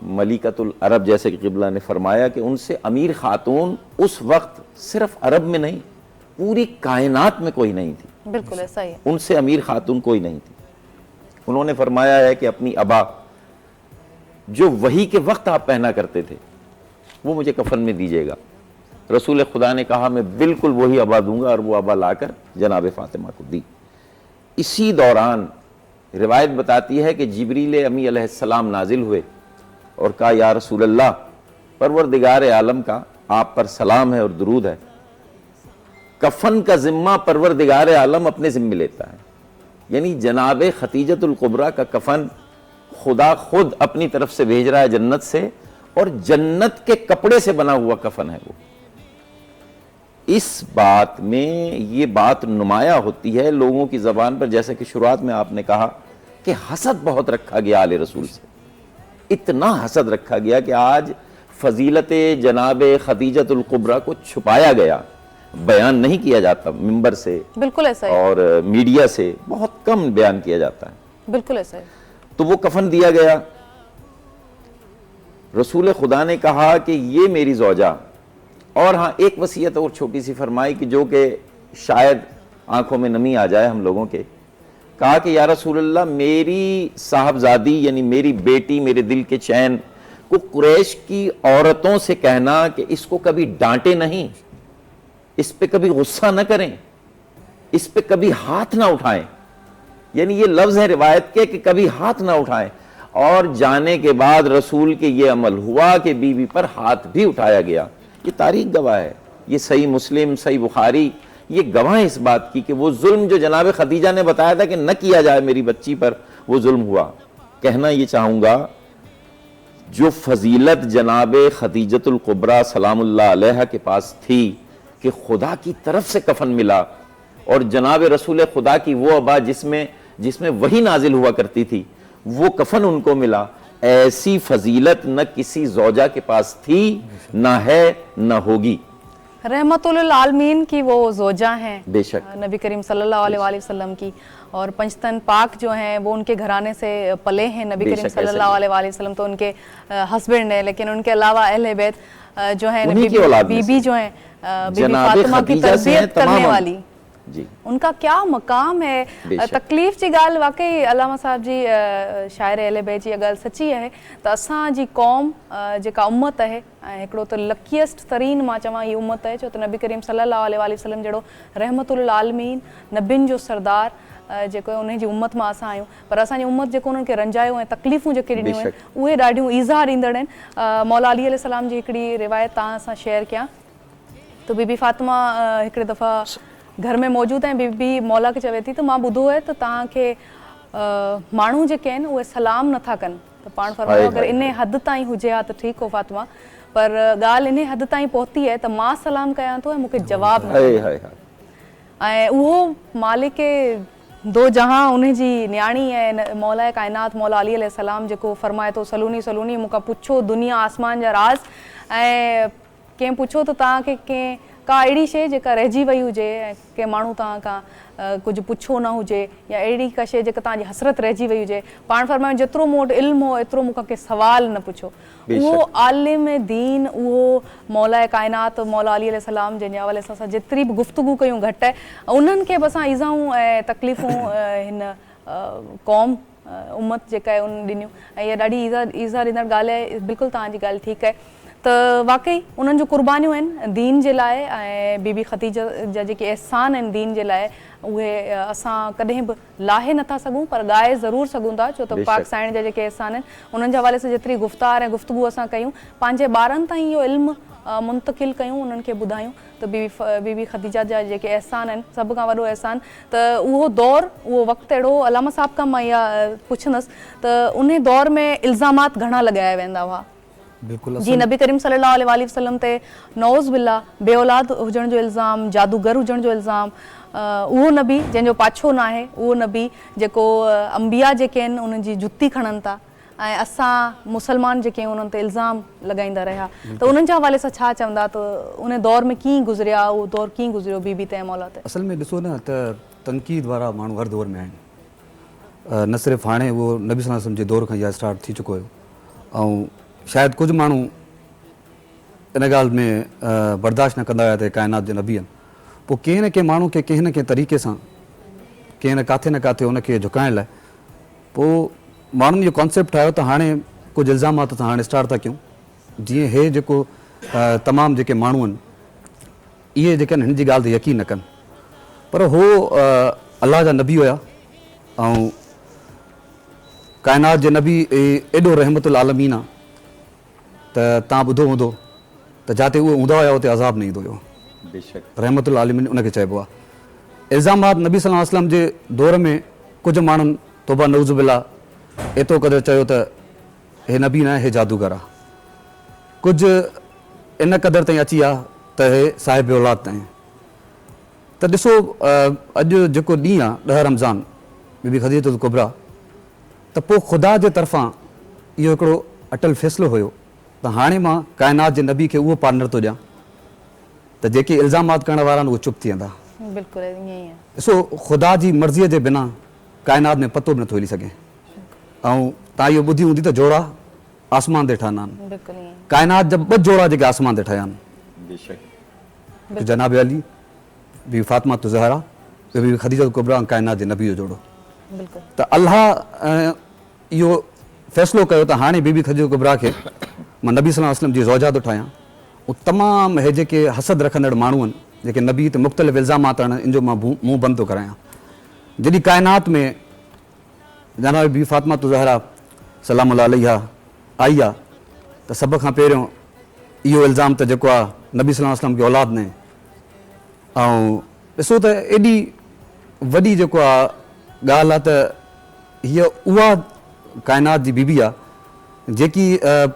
मलिकतुल अरब जैसे कि क़िबला ने फरमाया कि उनसे अमीर खातून उस वक्त सिर्फ अरब में नहीं पूरी कायनात में कोई नहीं थी। बिल्कुल ऐसा ही है। उनसे अमीर खातून कोई नहीं थी। उन्होंने फरमाया है कि अपनी अबा जो वही के वक्त आप पहना करते थे वो मुझे कफन में दीजिएगा। रसूल खुदा ने कहा मैं बिल्कुल वही अबा दूंगा और वो अबा लाकर जनाब फातिमा को दी। इसी दौरान रिवायत बताती है कि जिब्रील अमी अलैहिस्सलाम नाजिल हुए और कहा या रसूल अल्लाह, परवरदिगार आलम का आप पर सलाम है और दुरूद है, कफन का जिम्मा परवरदिगार आलम अपने जिम्मे लेता है। यानी जनाब खतीजतुल कुबरा का कफन खुदा खुद अपनी तरफ से भेज रहा है जन्नत से, और जन्नत के कपड़े से बना हुआ कफन है वो। इस बात में ये बात नुमाया होती है लोगों की ज़बान पर, जैसे कि शुरुआत में आपने कहा कि हसद बहुत रखा गया आले रसूल से, इतना हसद रखा गया कि आज फजीलत जनाब खतीजतुल कुबरा को छुपाया गया, बयान नहीं किया जाता मिंबर से, बिल्कुल ऐसा है, और मीडिया से बहुत कम बयान किया जाता है। बिल्कुल ऐसा है। तो वो कफन दिया गया। रसूल खुदा ने कहा कि ये मेरी ज़ौजा, और हाँ एक वसीयत और छोटी सी फरमाई कि जो कि शायद आंखों में नमी आ जाए हम लोगों के, कहा कि या रसूल अल्लाह, मेरी साहबजादी यानी मेरी बेटी, मेरे दिल के चैन को कुरैश की औरतों से कहना कि इसको कभी डांटे नहीं, इस पे कभी गुस्सा न करें, इस पे कभी हाथ ना उठाएं। यानी ये लफ्ज है रिवायत के कि कभी हाथ ना उठाएं। और जाने के बाद रसूल के ये अमल हुआ कि बीवी पर हाथ भी उठाया गया। ये तारीख गवाह है, ये सही मुस्लिम, सही बुखारी, ये गवाह है इस बात की कि वो जुल्म जो जनाब खदीजा ने बताया था कि न किया जाए मेरी बच्ची पर, वो जुल्म हुआ। कहना ये चाहूँगा, जो फजीलत जनाब खदीजतुल कुबरा सलामुल्लाह अलैहा के पास थी कि खुदा की तरफ से कफन मिला और जनाब रसूल खुदा की वो अबा जिसमें वही नाजिल हुआ करती थी, वो कफन उनको मिला। ऐसी फजीलत न किसी ज़ौजा के पास थी, ना है, न होगी। रहमतुल आलमीन की वो ज़ौजा हैं बेशक। नबी करीम सल्लल्लाहु अलैहि वसल्लम की, और पंचतन पाक जो हैं वो उनके घराने से पले हैं। नबी करीम बेशक, सल्लल्लाहु अलैहि वसल्लम तो उनके हस्बैंड हैं, लेकिन उनके अलावा अहले बैत जो हैं, उन्हीं की औलाद में बीबी से। जो हैं बीबी जनाब फातिमा की खदीजा से हैं तरबियत करने तमाम। वाली, जी उनका क्या मकाम है। बेशक। तकलीफ़ जी ॻाल्हि वाकई अलामा साहब जी शाइर अहले बैत जी ॻाल्हि सची आहे त असांजी क़ौम जेका उम्मत आहे, ऐं हिकिड़ो त लकीएस्ट तरीन मां चवां हीअ उम्मत आहे, छो त नबी करीम सल्लल्लाहु अलैहि वसल्लम जहिड़ो रहमतुल आलमीन नबियुनि जो सरदार जेको उन जी उम्मत मां असां आहियूं, पर असांजी उम्मत जेको उन्हनि खे रंजायो ऐं तकलीफ़ूं जेके ॾिनियूं आहिनि उहे ॾाढियूं ईज़ार ईंदड़ आहिनि। मौला अली अलैहिस्सलाम जी हिकिड़ी रिवायत तव्हां सां शेयर कयां तो बीबी फातिमा हिकिड़े दफ़ा घर में मौजूदु ऐं बीबी मौला खे चवे थी त मां ॿुधो आहे त तव्हांखे माण्हू जेके आहिनि उहे सलाम नथा कनि, त पाण फरमायो अगरि इन हद ताईं हुजे हा त ठीकु हो फातिमा, पर ॻाल्हि इन हद ताईं पहुती आहे त मां सलाम कयां थो ऐं मूंखे जवाबु न हाय हाय हाय। ऐं उहो मालिक दो जहां उन जी न्याणी ऐं मौला काइनात मौला अली अलैहिस्सलाम जेको फरमाए थो सलूनी सलूनी मूंखां पुछो दुनिया आसमान जा राज़, ऐं कंहिं पुछो त तव्हांखे कंहिं का अहिड़ी शइ जेका रहिजी वई हुजे ऐं कंहिं माण्हू तव्हां खां कुझु पुछो न हुजे, या अहिड़ी का शइ जेका तव्हांजी हसरत रहिजी वई हुजे, पाण फरमायो जेतिरो मूं वटि इल्मु हो एतिरो मूंखां कंहिं सवाल न पुछो। उहो आलिम दीन, उहो मौला काइनात मौला अली अलैहिस्सलाम जंहिंजे हवाले सां असां जेतिरी बि गुफ़्तगू कयूं घटि आहे, उन्हनि खे बि असां ईज़ाऊं ऐं तकलीफ़ूं हिन क़ौम उम्मत जेका आहे उन ॾिनियूं, ऐं इहा ॾाढी ईज़ार ईंदड़ ॻाल्हि आहे। बिल्कुलु तव्हांजी ॻाल्हि ठीकु आहे त वाकई उन्हनि जूं क़ुर्बानियूं आहिनि दीन जे लाइ, ऐं बीबी ख़दीजा जा जेके एहसान आहिनि दीन जे लाइ उहे असां कॾहिं बि लाहे नथा सघूं, पर ॻाए ज़रूरु सघूं था, छो त पाक साइण जा जेके एहसान आहिनि उन्हनि जे हवाले सां जेतिरी गुफ़्तार ऐं गुफ़्तगू असां कयूं, पंहिंजे ॿारनि ताईं इहो इल्मु मुंतक़िल कयूं, उन्हनि खे ॿुधायूं त बीबी ख़दीजा जा जेके एहसान आहिनि सभ खां वॾो एहसान त उहो दौरु, उहो वक़्तु अहिड़ो, अलामा साहब खां मां इहा पुछंदसि त उन दौर में इल्ज़ामात घणा लॻाया वेंदा हुआ। बिल्कुलु जी नबी करीम सल्लल्लाहु अलैहि वसल्लम ते नौज़ बिल्ला बे औलाद हुजण जो इल्ज़ाम, जादूगर हुजण जो इल्ज़ाम, उहो नबी जंहिंजो पाछो न आहे, उहो नबी जेको अंबिया जेके आहिनि उन्हनि जी जुती खणनि था, ऐं असां मुसलमान जेके उन्हनि ते इल्ज़ाम लॻाईंदा रहिया, त उन्हनि जे हवाले सां छा चवंदा त उन दौर में कीअं गुज़रिया, उहो दौर कीअं गुज़रियो बीबी ते ऐं मौला ते? असल में ॾिसो न त तनक़ीद वारा माण्हू हर दौर में आहिनि, न सिर्फ़ु हाणे उहो नबी सल्लल्लाहु अलैहि वसल्लम जे दौर खां इहा स्टार्ट थी चुको हुयो, ऐं शायदि कुझु माण्हू इन ॻाल्हि में बर्दाश्त न कंदा हुया त काइनात जे नबी आहिनि, पोइ कंहिं न कंहिं माण्हू खे कंहिं न कंहिं तरीक़े सां कंहिं न काथे उनखे झुकाइण लाइ पोइ माण्हुनि जो कॉन्सेप्ट ठाहियो त हाणे कुझु इल्ज़ामात असां हाणे स्टार्ट था कयूं, जीअं हे जेको तमामु जेके माण्हू आहिनि इहे जेके आहिनि हिन जी ॻाल्हि ते यकीन न कनि, पर हो अलाह जा नबी हुया, ऐं काइनात जे नबी एॾो रहमतुल आलमीन आहे त तव्हां ॿुधो हूंदो त जिते उहे हूंदा हुया उते अज़ाब न ईंदो हुयो, रहमतुल आलमीन उनखे चइबो आहे। इल्ज़ामात नबी सल्लल्लाहु अलैहि वसल्लम जे दौर में कुझु माण्हुनि तौबा नऊज़ बिल्ला एतिरो क़दुरु चयो त हे नबी न आहे, हे जादूगर आहे, कुझु इन क़दुरु ताईं अची आहे त हे साहिब औलाद ताईं। त ॾिसो अॼु जेको ॾींहुं आहे 10 रमज़ान बीबी ख़दीजतुल कुबरा, त पोइ ख़ुदा जे तरफ़ां इहो हिकिड़ो अटल फ़ैसिलो हुयो त हाणे मां काइनात जे नबी खे उहो पार्टनर थो ॾियां त जेके इल्ज़ामात करण वारा आहिनि उहे चुप थी वेंदा। बिल्कुलु ईअं ई आहे। ॾिसो ख़ुदा जी मर्ज़ीअ जे बिना काइनात में पतो बि नथो हिली सघे, ऐं तव्हां इहो ॿुधी हूंदी त जोड़ा आसमान ते ठहंदा आहिनि, काइनात जा 2 जोड़ा जेके आसमान ते ठहिया आहिनि, जनाब अली बीबी फातिमा ज़हरा, बीबी ख़दीजा कुबरा ऐं काइनात जे नबी जो जोड़ो। त अल्लाह इहो फ़ैसिलो कयो त हाणे बीबी ख़दीजा कुबरा खे मां नबी सल्लल्लाहु अलैहि वसल्लम जी ज़ौजा थो ठाहियां। उहे तमामु हे जेके हसद रखंदड़ माण्हू आहिनि जेके नबी ते मुख़्तलिफ़ इल्ज़ामात आणनि, इन जो मां मुंहुं बंदि थो करायां। जॾहिं काइनात में जनाब बीबी फातिमा ज़हरा सलामुल्लाह अलैहा आई आहे त सभ खां पहिरियों इहो इल्ज़ाम त जेको आहे नबी सल्लल्लाहु अलैहि वसल्लम खे औलाद न आहे, ऐं ॾिसो त एॾी वॾी जेको आहे ॻाल्हि आहे त हीअ उहा काइनात जी बीबी आहे जेकी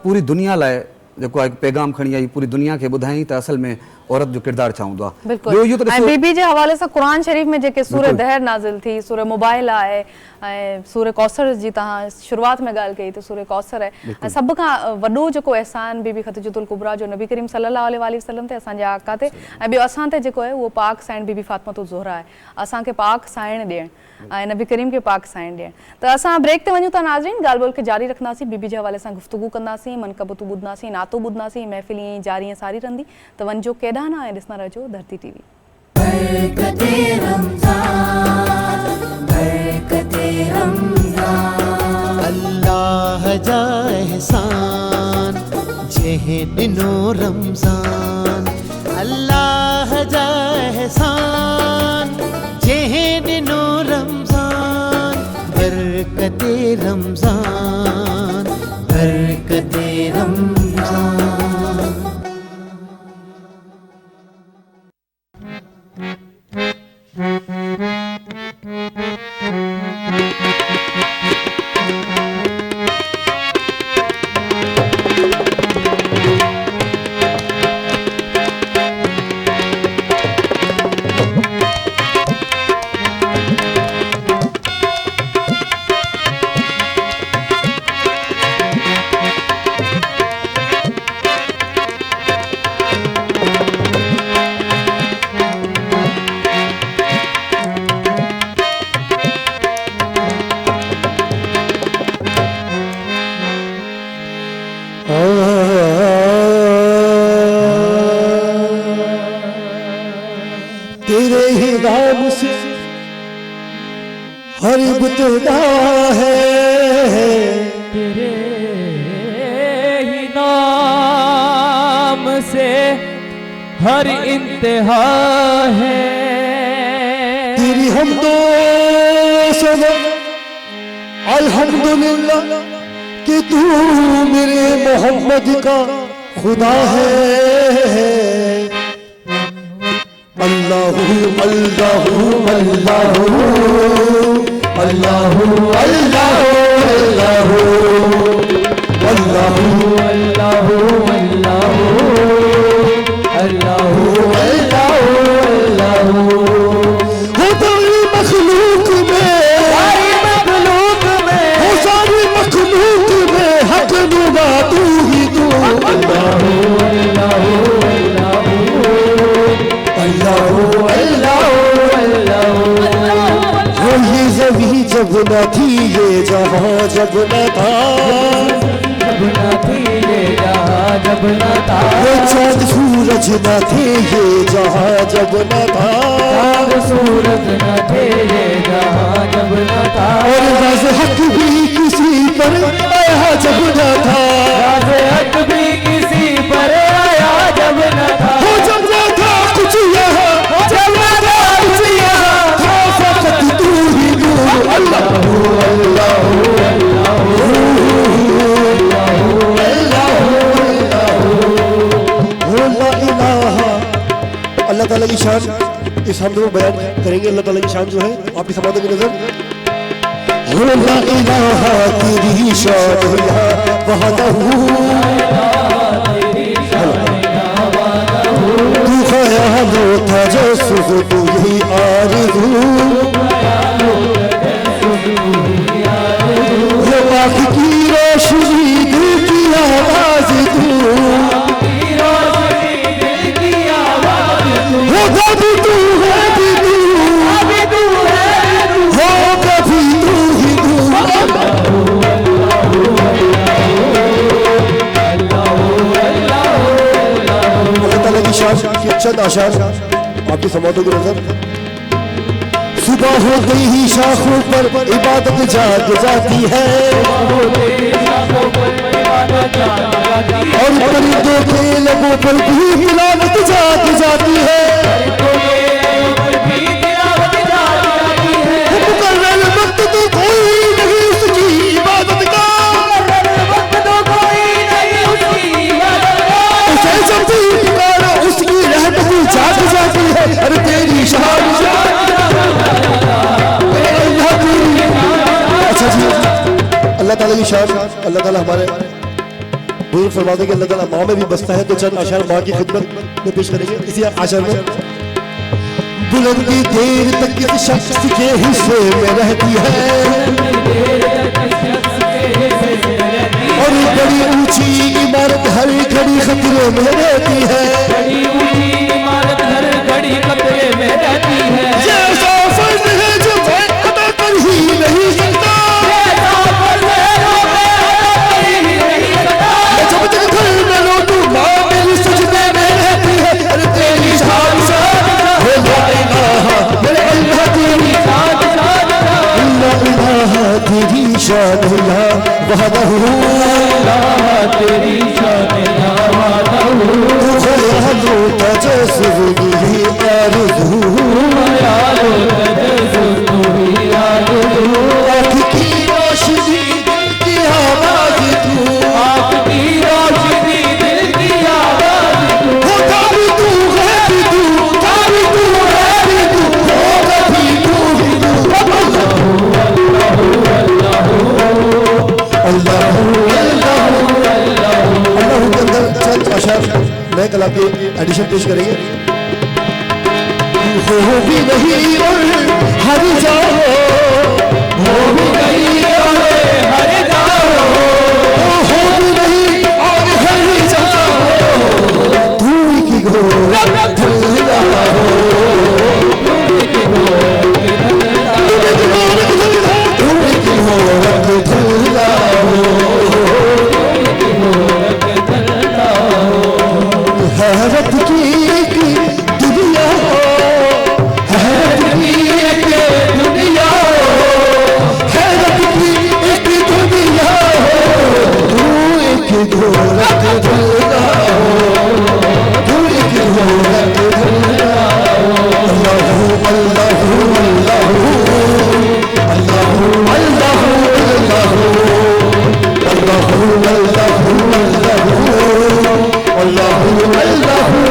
पूरी दुनिया लाइ जेको आहे पैगाम खणी आई पूरी दुनिया खे ॿुधाई त असल में औरत जो किरदार छा हूंदो आहे। बिल्कुलु। इहो त ऐं ॾिसो बीबी जे हवाले सां क़ुरान शरीफ़ में जेके सूर बिल्कुलु। दहर नाज़िल थी, सूर मोबाइल आहे ऐं सूर कौसर जी तव्हां शुरूआत में ॻाल्हि कई त सूर कौसर आहे ऐं सभ खां वॾो जेको एहसान बीबी ख़दीजतुल कुबरा जो नबी करीम सल्लल्लाहु अलैहि वसल्लम ते असांजे आका ते ऐं ॿियो असां ते जेको आहे उहो पाक साइण बीबी फातिमतुल ज़ोहरा आहे, असांखे पाक साइण ॾियणु ऐं नबी करीम खे पाक साइण ॾियणु। त असां ब्रेक ते वञूं था नाज़रीन, ॻाल्हि ॿोल खे जारी रखंदासीं, बीबी जे हवाले सां गुफ़्तगू कंदासीं, मनक़बतूं ॿुधंदासीं, नातो ॿुधंदासीं, महफ़िल ईअं ई जारी ऐं सारी रहंदी। त वञिजो केॾांहुं न ऐं ॾिसंदा रहिजो धरती टीवी। बरकते रमज़ान, बरकते रमज़ान। अल्लाह जा एहसान जंहिं ॾिनो रमज़ान, अल्लाह जा एहसान जंहिं ॾिनो रमज़ान। बरकते रमज़ान, बरकते रमज़ान। तेरे ही नाम से हर इब्तिदा है, तेरे ही नाम से हर इंतहा है। तेरी हमदो सना अल्हम्दुलिल्लाह कि तू मेरे मोहम्मद का खुदा है। अल्लाहु अल्लाहु अल्लाहु अल्लाहु अल्लाहु अल्लाहु अल्लाहु अल्लाहु अल्लाहु अल्लाहु अल्लाहु हो सारी मखलूक में, हो सारी मखलूक में हक नुमा तू ही तू। अल्लाहु अल्लाहु अल्लाहु। ये ज़मीं जब न थी, ये जहां जब न था, जब न थी ये जहां जब न था। वो चाँद सूरज न थे, ये जहां जब न था, चाँद सूरज न थे ये जहां जब न था। और राज़ हक भी किसी पर आया जब न था, राज़ हक भी किसी पर आया जब न था। हो जब न था कुछ यहाँ, जब न था कुछ यहाँ, था फकत तू ही तू। अल्लाहु अल्लाहु अल्लाह ताला की शान इस हमद में बयान करेंगे। अल्लाह ताला की शान जो है आपकी समातों की नजर, हो ला इलाहा तेरी शान है वहदहू, तू ख्याल तजस्सुस तू ही आरज़ू, ये पाक की रोशनी दिल की आवाज़ तू, हो कभी तू है भी तू, हो कभी तू ही तू। अल्लाह ताला की शान की चंद आशार आपकी समातों की नजर। सुबह हो गई ही शाखों पर इबादत जाग जाती है, और परिंदों के लबों पर भी तिलावत जाग जाती है। मुकर्रर वक्त तो कोई नहीं उसकी इबादत का, उसे जब भी पुकारा उसकी रहमत जाग जाती है। अरे तेरी शान अच्छा जी, अल्लाह ताला की शान, अल्लाह ताला हमारे बुजुर्ग फरमाते कि अल्लाह ताला माँ में भी बसता है, तो चंद अशार माँ की खिदमत में पेश करेंगे। इसी अशार में बुलंदी देर तक किसी शख्स के हिस्से में रहती है और बड़ी ऊंची इमारत हर घड़ी खतरे में रहती है। जैसा फर्ज है जो मैं अदा कर ही नहीं सकता, जब तक घर में लौटूं माँ मेरी सजदे में रहती है। अरे तेरी शान ला इलाहा मेरे अल्लाह तेरी ला इलाहा तेरी शान ला वहदहू तेरी शान खुयालो तजस्सुबी आरज़ू आँख की रोशनी दिल की आवाज़ तू, होता भी तू है भी तू, था भी तू है भी तू, होगा भी तू भी तू। अल्लाह के अंदर चंद अशर नए कला के एडिशन पेश करेंगे। हो भी नहीं और हर जाओ, हो भी नहीं और हर जाओ, हो भी नहीं और हर जाओ, तू की घोर धुला हो, तू की घोर धुला हो। हैरत की एक दुनिया हो, हैरत की एक दुनिया हो, हैरत की एक दुनिया हो, तू एक ढोलक धुला हो, तू एक ढोलक धुला हो। अल्लाहू अल्लाहू अल्लाहू अल्लाहू अल्लाहू अल्लाहू अल्लाहू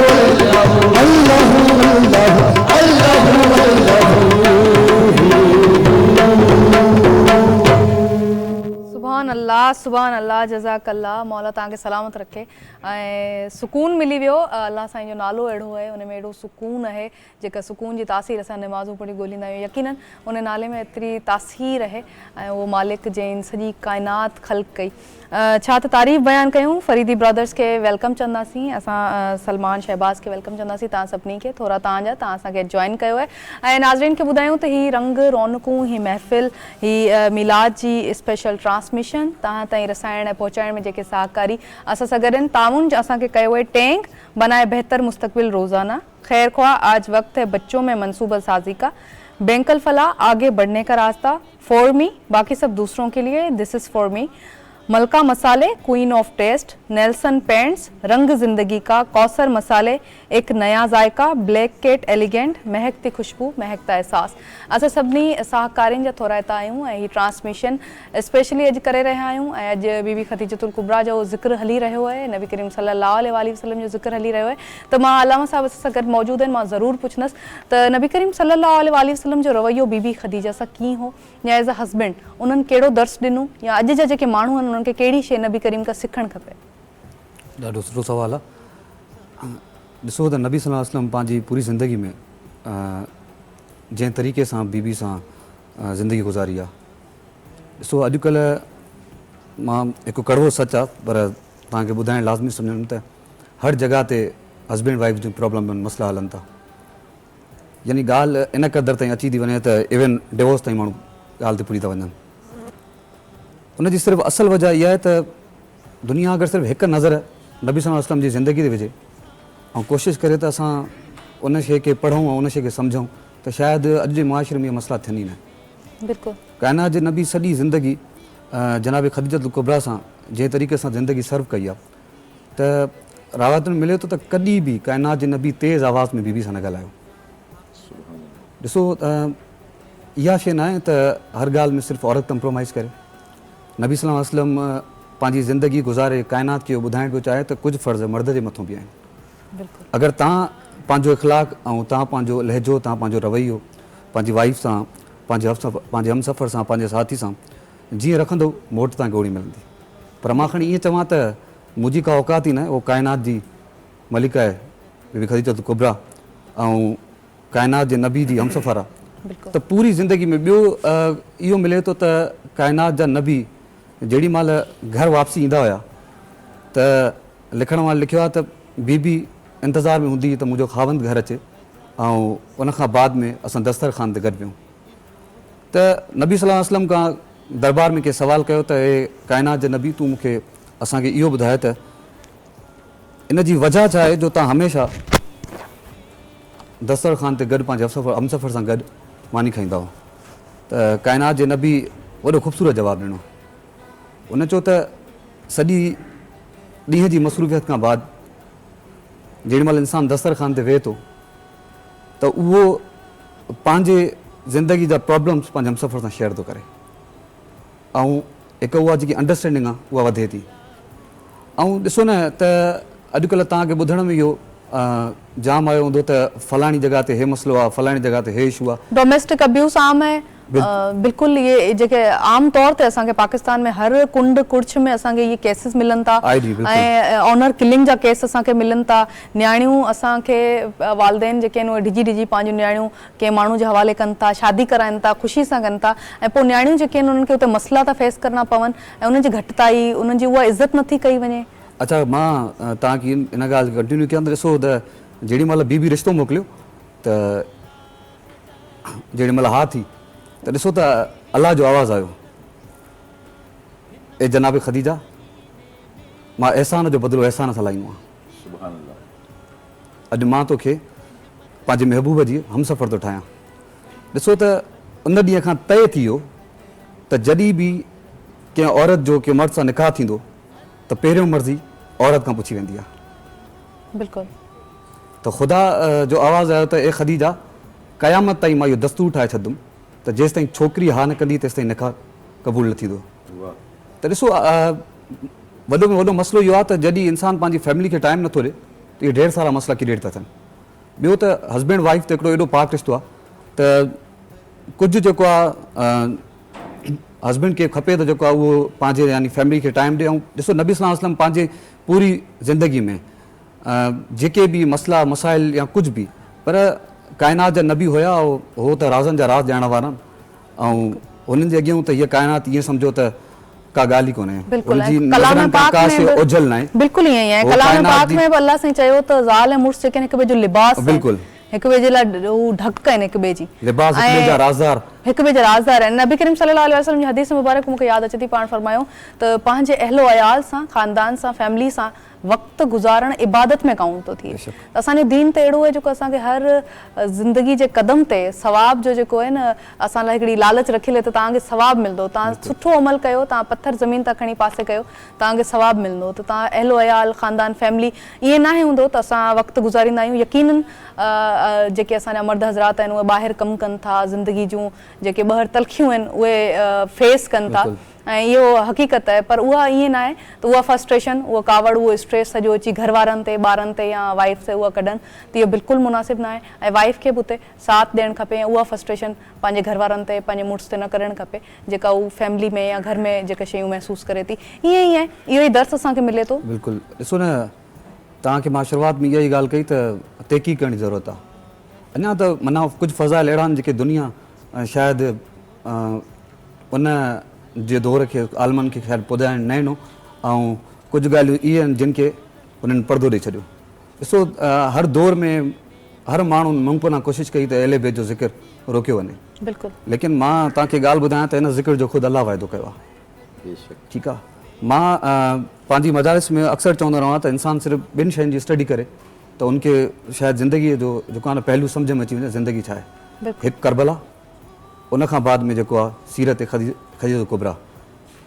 अल्लाहू अल्लाहू सुभान अल्लाह जज़ाकल्लाह। मौला तव्हांखे सलामत रखे ऐं सुकून मिली वियो। अल्लाह साईं जो नालो अहिड़ो आहे, उन में एॾो सुकून आहे, जेका सुकून जी तासीर असां नमाज़ूं पढ़ी ॻोल्हींदा आहियूं। यकीनन उन नाले में एतिरी तासीर आहे ऐं उहो मालिक जंहिं सॼी काइनात ख़ल्क़ कई। छा त तारीफ़ बयानु कयूं। फरीदी ब्रदर्स खे वेलकम चवंदासीं, असां सलमान शहबाज़ खे वेलकम चवंदासीं, तव्हां सभिनी खे थोरा तव्हां असांखे जॉइन कयो आहे। ऐं नाज़रीन खे ॿुधायूं त हीअ रंग रौनकूं, हीअ महफ़िल, हीअ मिलाद जी स्पेशल ट्रांसमिशन तव्हां ताईं रसाइण ऐं पहुचाइण में जेके सहकारी असां सां गॾु आहिनि, ताउन असांखे कयो आहे टेंग बनाए बेहतर मुस्तकबिल रोज़ाना, खैर ख्वाह आज वक्त है बच्चों में मनसूबा साजी का, बैंकल फलाह आगे बढ़ने का रास्ता, फॉर मी बाकी सब दूसरों के लिए, this is for me, Malka मसाले queen of taste, Nelson Paints रंग जिंदगी का, कौसर मसाले एक नया जायका, ब्लैक केट एलिगेंट महकती खुशबू महकता एहसास। असां सभिनी सहकारियुनि जा थोरा हितां आहियूं ऐं हीअ ट्रांसमिशन स्पेशली अॼु करे रहिया आहियूं ऐं अॼु बीबी ख़दीजतुल कुबरा जो ज़िक्र हली रहियो आहे, नबी करीम सल्लल्लाहु अलैहि वसल्लम जो ज़िक्र हली रहियो आहे। त मां अलामा साहिब सां गॾु मौजूदु आहिनि, मां ज़रूरु पुछंदसि त नबी करीम सल्लल्लाहु अलैहि वसल्लम जो रवैयो बीबी ख़दीजा सां कीअं हो, या एज़ अ हस्बैंड उन्हनि कहिड़ो दर्स ॾिनो, या अॼु जा जेके माण्हू आहिनि उन्हनि खे कहिड़ी शइ नबी करीम खां सिखणु खपे? ॾाढो सुठो सुवाल आहे। ॾिसो त नबी सल्लल्लाहु अलैहि वसल्लम पंहिंजी पूरी ज़िंदगी में जंहिं तरीक़े सां बीबी सां ज़िंदगी गुज़ारी आहे, ॾिसो अॼुकल्ह मां हिकु कड़वो सच आहे पर तव्हांखे ॿुधाइणु लाज़मी सम्झंदुमि त हर जॻह ते हस्बैंड वाइफ जूं प्रॉब्लम आहिनि, मसइला हलनि था। यानी ॻाल्हि इन क़दुरु ताईं अची थी वञे त इवन डिवोर्स ताईं माण्हू ॻाल्हि ते पूरी था वञनि। उनजी सिर्फ़ु असल वजह इहा आहे त दुनिया अगरि सिर्फ़ु हिकु नज़र नबी सल्लल्लाहु अलैहि वसल्लम जी ज़िंदगी ते विझे ऐं कोशिशि करे त असां उन शइ खे पढ़ूं ऐं उन शइ खे सम्झूं त शायदि अॼु जे मुआशिरे में इहे मसइला थियनि ई न। बिल्कुलु काइनात जे नबी सॼी ज़िंदगी जनाब ख़दीजतुल कुबरा सां जंहिं तरीक़े सां ज़िंदगी सर्व कई आहे त रावत में मिले थो त कॾहिं बि काइनात जे नबी तेज़ आवाज़ में बीबी सां न ॻाल्हायो। ॾिसो इहा शइ न आहे त हर ॻाल्हि में सिर्फ़ु औरत कंप्रोमाइज़ करे। नबी सल्लल्लाहु अलैहि वसल्लम पंहिंजी ज़िंदगी गुज़ारे काइनात खे ॿुधाइण पियो चाहे त कुझु फ़र्ज़ मर्द जे मथां बि आहिनि। अगरि तव्हां पंहिंजो इख़लाक़ ऐं तव्हां पंहिंजो लहजो, तव्हां पंहिंजो रवैयो पंहिंजी वाइफ सां, पंहिंजे हमसफ़र सां, पंहिंजे साथी सां जीअं रखंदो, मोट तव्हांखे ओड़ी मिलंदी। पर मां खणी ईअं चवां त मुझी का औकात ही न आहे, वो कायनात जी मलिका आहे बीबी खदीजतुल कुबरा ऐं कायनात जे नबी जी हमसफ़र आहे। त पूरी ज़िंदगी में ॿियो इहो मिले थो त कायनात जा नबी जेॾी महिल घर वापसी ईंदा हुया त लिखण महिल लिखियो आहे त बीबी इंतज़ार में हूंदी त मुंहिंजो ख़ावंद घर अचे ऐं उन खां बाद में असां दस्तरखान ते गॾु वियूं। त नबी सल्लल्लाहु अलैहि वसल्लम खां दरबार में कंहिं सवाल कयो त हे कायनात जे नबी तूं मूंखे असांखे इहो ॿुधाए त इन जी वजह छा आहे जो तव्हां हमेशह दस्तरखान ते गॾु पंहिंजे हमसफ़र सां गॾु मानी खाईंदा हुआ। त कायनात जे नबी वॾो ख़ूबसूरत जवाबु ॾिनो। उन चयो त सॼी ॾींहं जी मसरूफ़ियत खां बाद जेॾी महिल इंसानु दस्तरखान ते वेहे थो त उहो पंहिंजे ज़िंदगी जा प्रॉब्लम्स पंहिंजे हमसफ़र सां शेयर थो करे ऐं हिकु उहा जेकी अंडरस्टैंडिंग आहे उहा वधे थी। ऐं ॾिसो न त अॼुकल्ह तव्हांखे ॿुधण में इहो जाम आयो हूंदो त फलाणी जॻह ते हे मसलो आहे, फलाणी जॻह ते हे इशू आहे। डोमेस्टिक अब्यूज़ आम है, बिल्कुल ये जेके आम तौर ते असांखे पाकिस्तान में हर कुंड कुड़छ में असांखे ये केसिस मिलन था ऐं ऑनर किलिंग जा केस असांखे मिलन था। न्याणियूं असांखे वालदेन जेके आहिनि उहे डिजी डिजी पंहिंजूं न्याणियूं कंहिं माण्हू जे हवाले कनि था, शादी कराइनि था, ख़ुशी सां कनि था ऐं पोइ न्याणियूं जेके आहिनि उन्हनि खे उते मसला था फेस करणा पवनि ऐं उन्हनि जी घटिताई, उन्हनि जी उहा इज़त नथी कई वञे। अच्छा, मां तव्हांखे इन ॻाल्हि खे कंटिन्यू कयां त ॾिसो त जेॾी महिल बीबी रिश्तो मोकिलियो त जेॾी महिल हा थी त ॾिसो त अलाह जो आवाज़ु आयो, ए जनाब ख़दीजा मां अहसान जो बदिलो अहसान सां लाहींदो आहियां। अॼु मां तोखे पंहिंजे महबूब जी हमसफ़र थो ठाहियां। ॾिसो त उन ॾींहं खां तय थी वियो त जॾहिं बि कंहिं औरत जो कंहिं मर्द सां निकाह थींदो त पहिरियों मर्ज़ी औरत खां पुछी वेंदी आहे। बिल्कुलु। त ख़ुदा जो आवाज़ु आयो त ए ख़दीजा क़यामत ताईं मां इहो दस्तूर ठाहे छॾंदुमि त जेसि ताईं छोकिरी हा न कंदी तेसि ताईं निकाह क़बूल न थींदो। त ॾिसो वॾो में वॾो मसइलो इहो आहे त जॾहिं इंसानु पंहिंजी फैमिली खे टाइम नथो ॾिए त इहे ढेर सारा मसइला क्रिएट था थियनि। ॿियो त हस्बैंड वाइफ त हिकिड़ो एॾो पाक रिश्तो आहे त कुझु जेको आहे हस्बैंड खे खपे त जेको आहे उहो पंहिंजे यानी फैमिली खे टाइम ॾिए। ऐं ॾिसो नबी सल्लल्लाहु अलैहि वसल्लम पंहिंजे पूरी ज़िंदगी में जेके बि मसइला मसाइल या कुझु बि पर कायनात जा नबी हुया हो त राज़नि जा राज़ ॼाणण वारा ऐं हुननि जे अॻियां त हीअ कायनात ईअं सम्झो त का ॻाल्हि ई कोन्हे। ओझल न आहे। बिल्कुलु ईअं ई आहे। कलाम पाक में बि अल्लाह साईं चयो त ज़ाल ऐं मुड़ुस जेके आहिनि हिक ॿिए जो लिबास, बिल्कुलु हिक ॿिए जे लाइ ढक आहिनि, हिक ॿिए जी लिबास, हिक ॿिए जा राज़दार, हिक ॿिए जा राज़दार आहिनि। नबी करीम सल्लल्लाहु अलैहि वसल्लम जी हदीस मुबारक मूंखे यादि अचे थी, पाण फरमायो त पंहिंजे अहलो अयाल सां, ख़ानदान सां, फैमिली सां वक़्तु गुज़ारण इबादत में काउंट थो थिए। त असांजो दीन त अहिड़ो आहे जेको असांखे हर ज़िंदगी जे क़दम ते सवाब जो जेको आहे न असां लाइ हिकिड़ी लालच रखी ले त तव्हांखे सवाबु मिलंदो। तव्हां सुठो अमल कयो, तव्हां पथर ज़मीन तां खणी पासे कयो, तव्हांखे सवाबु मिलंदो। त तव्हां अहलो अयाल, ख़ानदान, फैमिली ईअं न हूंदो त असां वक़्तु गुज़ारींदा आहियूं। यकीनन जेके असांजा मर्द हज़रात आहिनि उहे ॿाहिरि कमु कनि था, ज़िंदगी जूं जेके ॿाहिरि तलखियूं आहिनि उहे फेस कनि था ऐं इहो हक़ीक़त आहे। पर उहा ईअं न आहे त उहा फ्रस्ट्रेशन, उहा कावड़, उहो स्ट्रेस सॼो अची घर वारनि ते, ॿारनि ते या वाइफ ते उहा कढनि त इहो बिल्कुलु मुनासिबु न आहे। ऐं वाइफ खे बि उते साथ ॾियणु खपे ऐं उहा फ्रस्ट्रेशन पंहिंजे घर वारनि ते, पंहिंजे मुड़ुस ते न करणु खपे जेका उहा फैमिली में या घर में जेका शयूं महसूसु करे थी। ईअं ई आहे, इहो ई दर्स असांखे मिले थो। बिल्कुलु। ॾिसो न, तव्हांखे मां शुरूआति में इहा ई ॻाल्हि कई त तहक़ीक़ करण जी ज़रूरत आहे। अञा त माना कुझु फ़ज़ाइल अहिड़ा आहिनि जेके दुनिया शायदि उन जे दौर खे, आलमनि खे ख़ैर पुॼाइण न ॾिनो ऐं कुझु ॻाल्हियूं इहे आहिनि जिन खे उन्हनि पर्दो ॾेई छॾियो। ॾिसो हर दौर में हर माण्हू मुमकिन कोशिशि कई त अहले बैत जो ज़िक्र रोकियो वञे। बिल्कुलु। लेकिन मां तव्हांखे ॻाल्हि ॿुधायां त हिन ज़िक्र जो ख़ुदि अलाह वाइदो कयो आहे। ठीकु आहे। मां पंहिंजी मजारिस में अक्सर चवंदो रहां त इंसानु सिर्फ़ु ॿिनि शयुनि जी स्टडी करे त उनखे शायदि ज़िंदगीअ जो जेको आहे न पहलू सम्झ में अची वञे ज़िंदगी छा आहे। हिकु करबला, उन खां बाद में जेको आहे सीरत खदीजतुल कुबरा।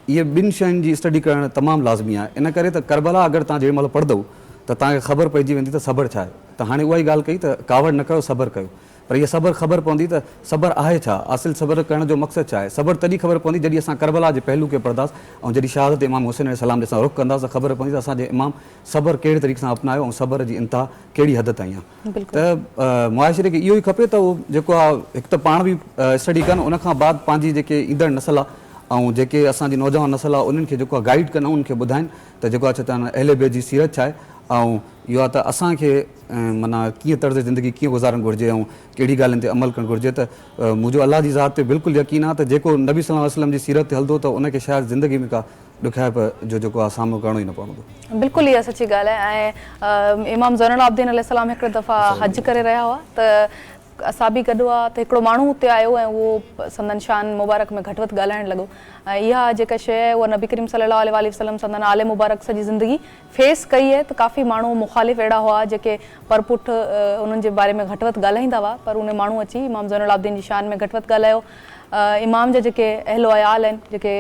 इहे ॿिनि शयुनि जी स्टडी करणु तमामु लाज़मी आहे। इन करे त करबला अगरि तव्हां जेॾी महिल पढ़ंदव त तव्हांखे ख़बर पइजी वेंदी त सब्र छा आहे। त हाणे उहा ई ॻाल्हि कई त कावड़ न कयो, सब्र कयो। पर इहा सब्र ख़बर पवंदी त सब्र आहे छा, आसिल सब्र करण जो मक़सदु छा आहे। सब्र तॾहिं ख़बर पवंदी जॾहिं असां करबला जे पहलू खे पढ़ंदासीं ऐं जॾहिं शहादत इमाम हुसैन अलैहिस्सलाम ॾिसां रुख़ कंदासीं त ख़बर पवंदी त असांजे इमाम सब्र कहिड़े तरीक़े सां अपनायो ऐं सब्र जी इंतिहा कहिड़ी हद ताईं आहे। त मुआशिरे खे इहो ई खपे त उहो जेको आहे हिकु त पाण बि स्टडी कनि, उन खां बाद पंहिंजी जेके ईंदड़ नसल आहे ऐं जेके असांजी नौजवान नस्ल आहे उन्हनि खे जेको आहे गाइड कनि उन्हनि खे ॿुधाइनि त जेको आहे छा चवंदा आहिनि अहले बैत जी सीरत छा आहे ऐं इहो आहे त असांखे माना कीअं तर्ज़ ज़िंदगी कीअं गुज़ारणु घुरिजे ऐं कहिड़ी ॻाल्हियुनि ते अमल करणु घुरिजे। त मुंहिंजो अलाह जी ज़ात ते बिल्कुलु यकीन आहे त जेको नबी सल्लल्लाहु अलैहि वसल्लम जी सीरत ते हलंदो त उनखे शायदि ज़िंदगी में का ॾुखियाप जो जेको आहे सामनो करणो ई न पवंदो। बिल्कुलु इहा सची ॻाल्हि आहे। ऐं इमाम ज़ैनुल आबिदीन अलैहिस्सलाम हिकिड़े दफ़ा हज करे रहिया हुआ त असां बि गॾु हुआ त हिकिड़ो माण्हू हुते आयो ऐं उहो संदन शान मुबारक में घटि वधि ॻाल्हाइणु लॻो। ऐं इहा जेका शइ आहे उहा नबी करीम सल्लल्लाहु अलैहि वसल्लम संदन आले मुबारक सॼी ज़िंदगी फेस कई आहे। त काफ़ी माण्हू मुख़ालिफ़ अहिड़ा हुआ जेके परपुठ उन्हनि जे बारे में घटि वधि ॻाल्हाईंदा हुआ, पर उन माण्हू अची इमाम ज़ैनुल आबिदीन जी शान में घटि वधि ॻाल्हायो। इमाम जा जेके अहलो अयाल आहिनि, जेके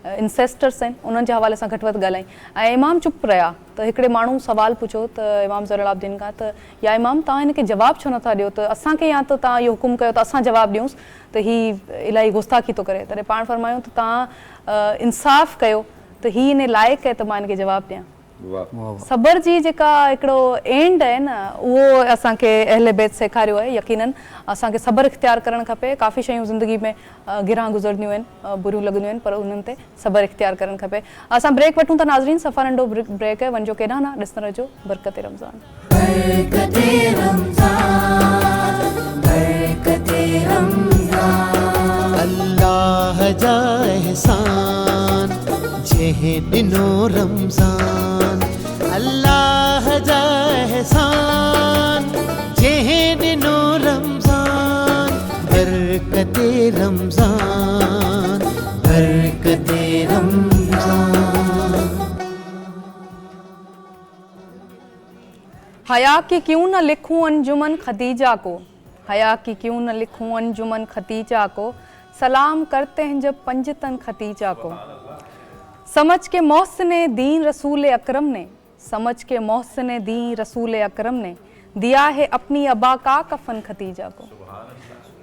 इंसेस्टर्स आहिनि, उन्हनि जे हवाले सां घटि वधि ॻाल्हाई ऐं इमाम चुप रहिया। त हिकिड़े माण्हू सुवाल पुछो त इमाम ज़ैनुल आबिदीन खां त या इमाम तव्हां हिनखे जवाबु छो नथा ॾियो, त असांखे या त तव्हां इहो हुकुम कयो त असां जवाबु ॾियूंसि त हीअ इलाही गुस्ताखी थो करे। तॾहिं पाण फरमायूं त तव्हां इंसाफ़ कयो त हीअ इन लाइक़ु आहे त मां हिनखे जवाबु ॾियां। सबर जी जेका हिकिड़ो एंड आहे न उहो असांखे अहले बैत सेखारियो आहे। यकीनन असांखे सबर इख़्तियार करणु खपे। काफ़ी शयूं ज़िंदगी में गिरां गुज़रंदियूं आहिनि, बुरियूं लॻंदियूं आहिनि, पर उन्हनि ते सबर इख़्तियार करणु खपे। असां ब्रेक वठूं था नाज़रीन, सफ़ा नंढो ब्रेक आहे, वञो केॾांहुं न, ॾिसंदा रहिजो बरकत रमज़ान। अल्लाह जा एहसान जेहे दिनो रमज़ान, अल्लाह जा एहसान जेहे दिनो रमज़ान, बरकते रमज़ान बरकते रमज़ान। हया की क्यों न लिखूं अंजुमन खदीजा को, हया की क्यों न लिखूं अंजुमन खदीजा को, सलाम करते हैं जब पंजतन खतीजा को। समझ के मोहसिने दीन रसूल अकरम ने, समझ के मोहसिने दीन रसूल अकरम ने दिया है अपनी अबा का कफन खतीजा को।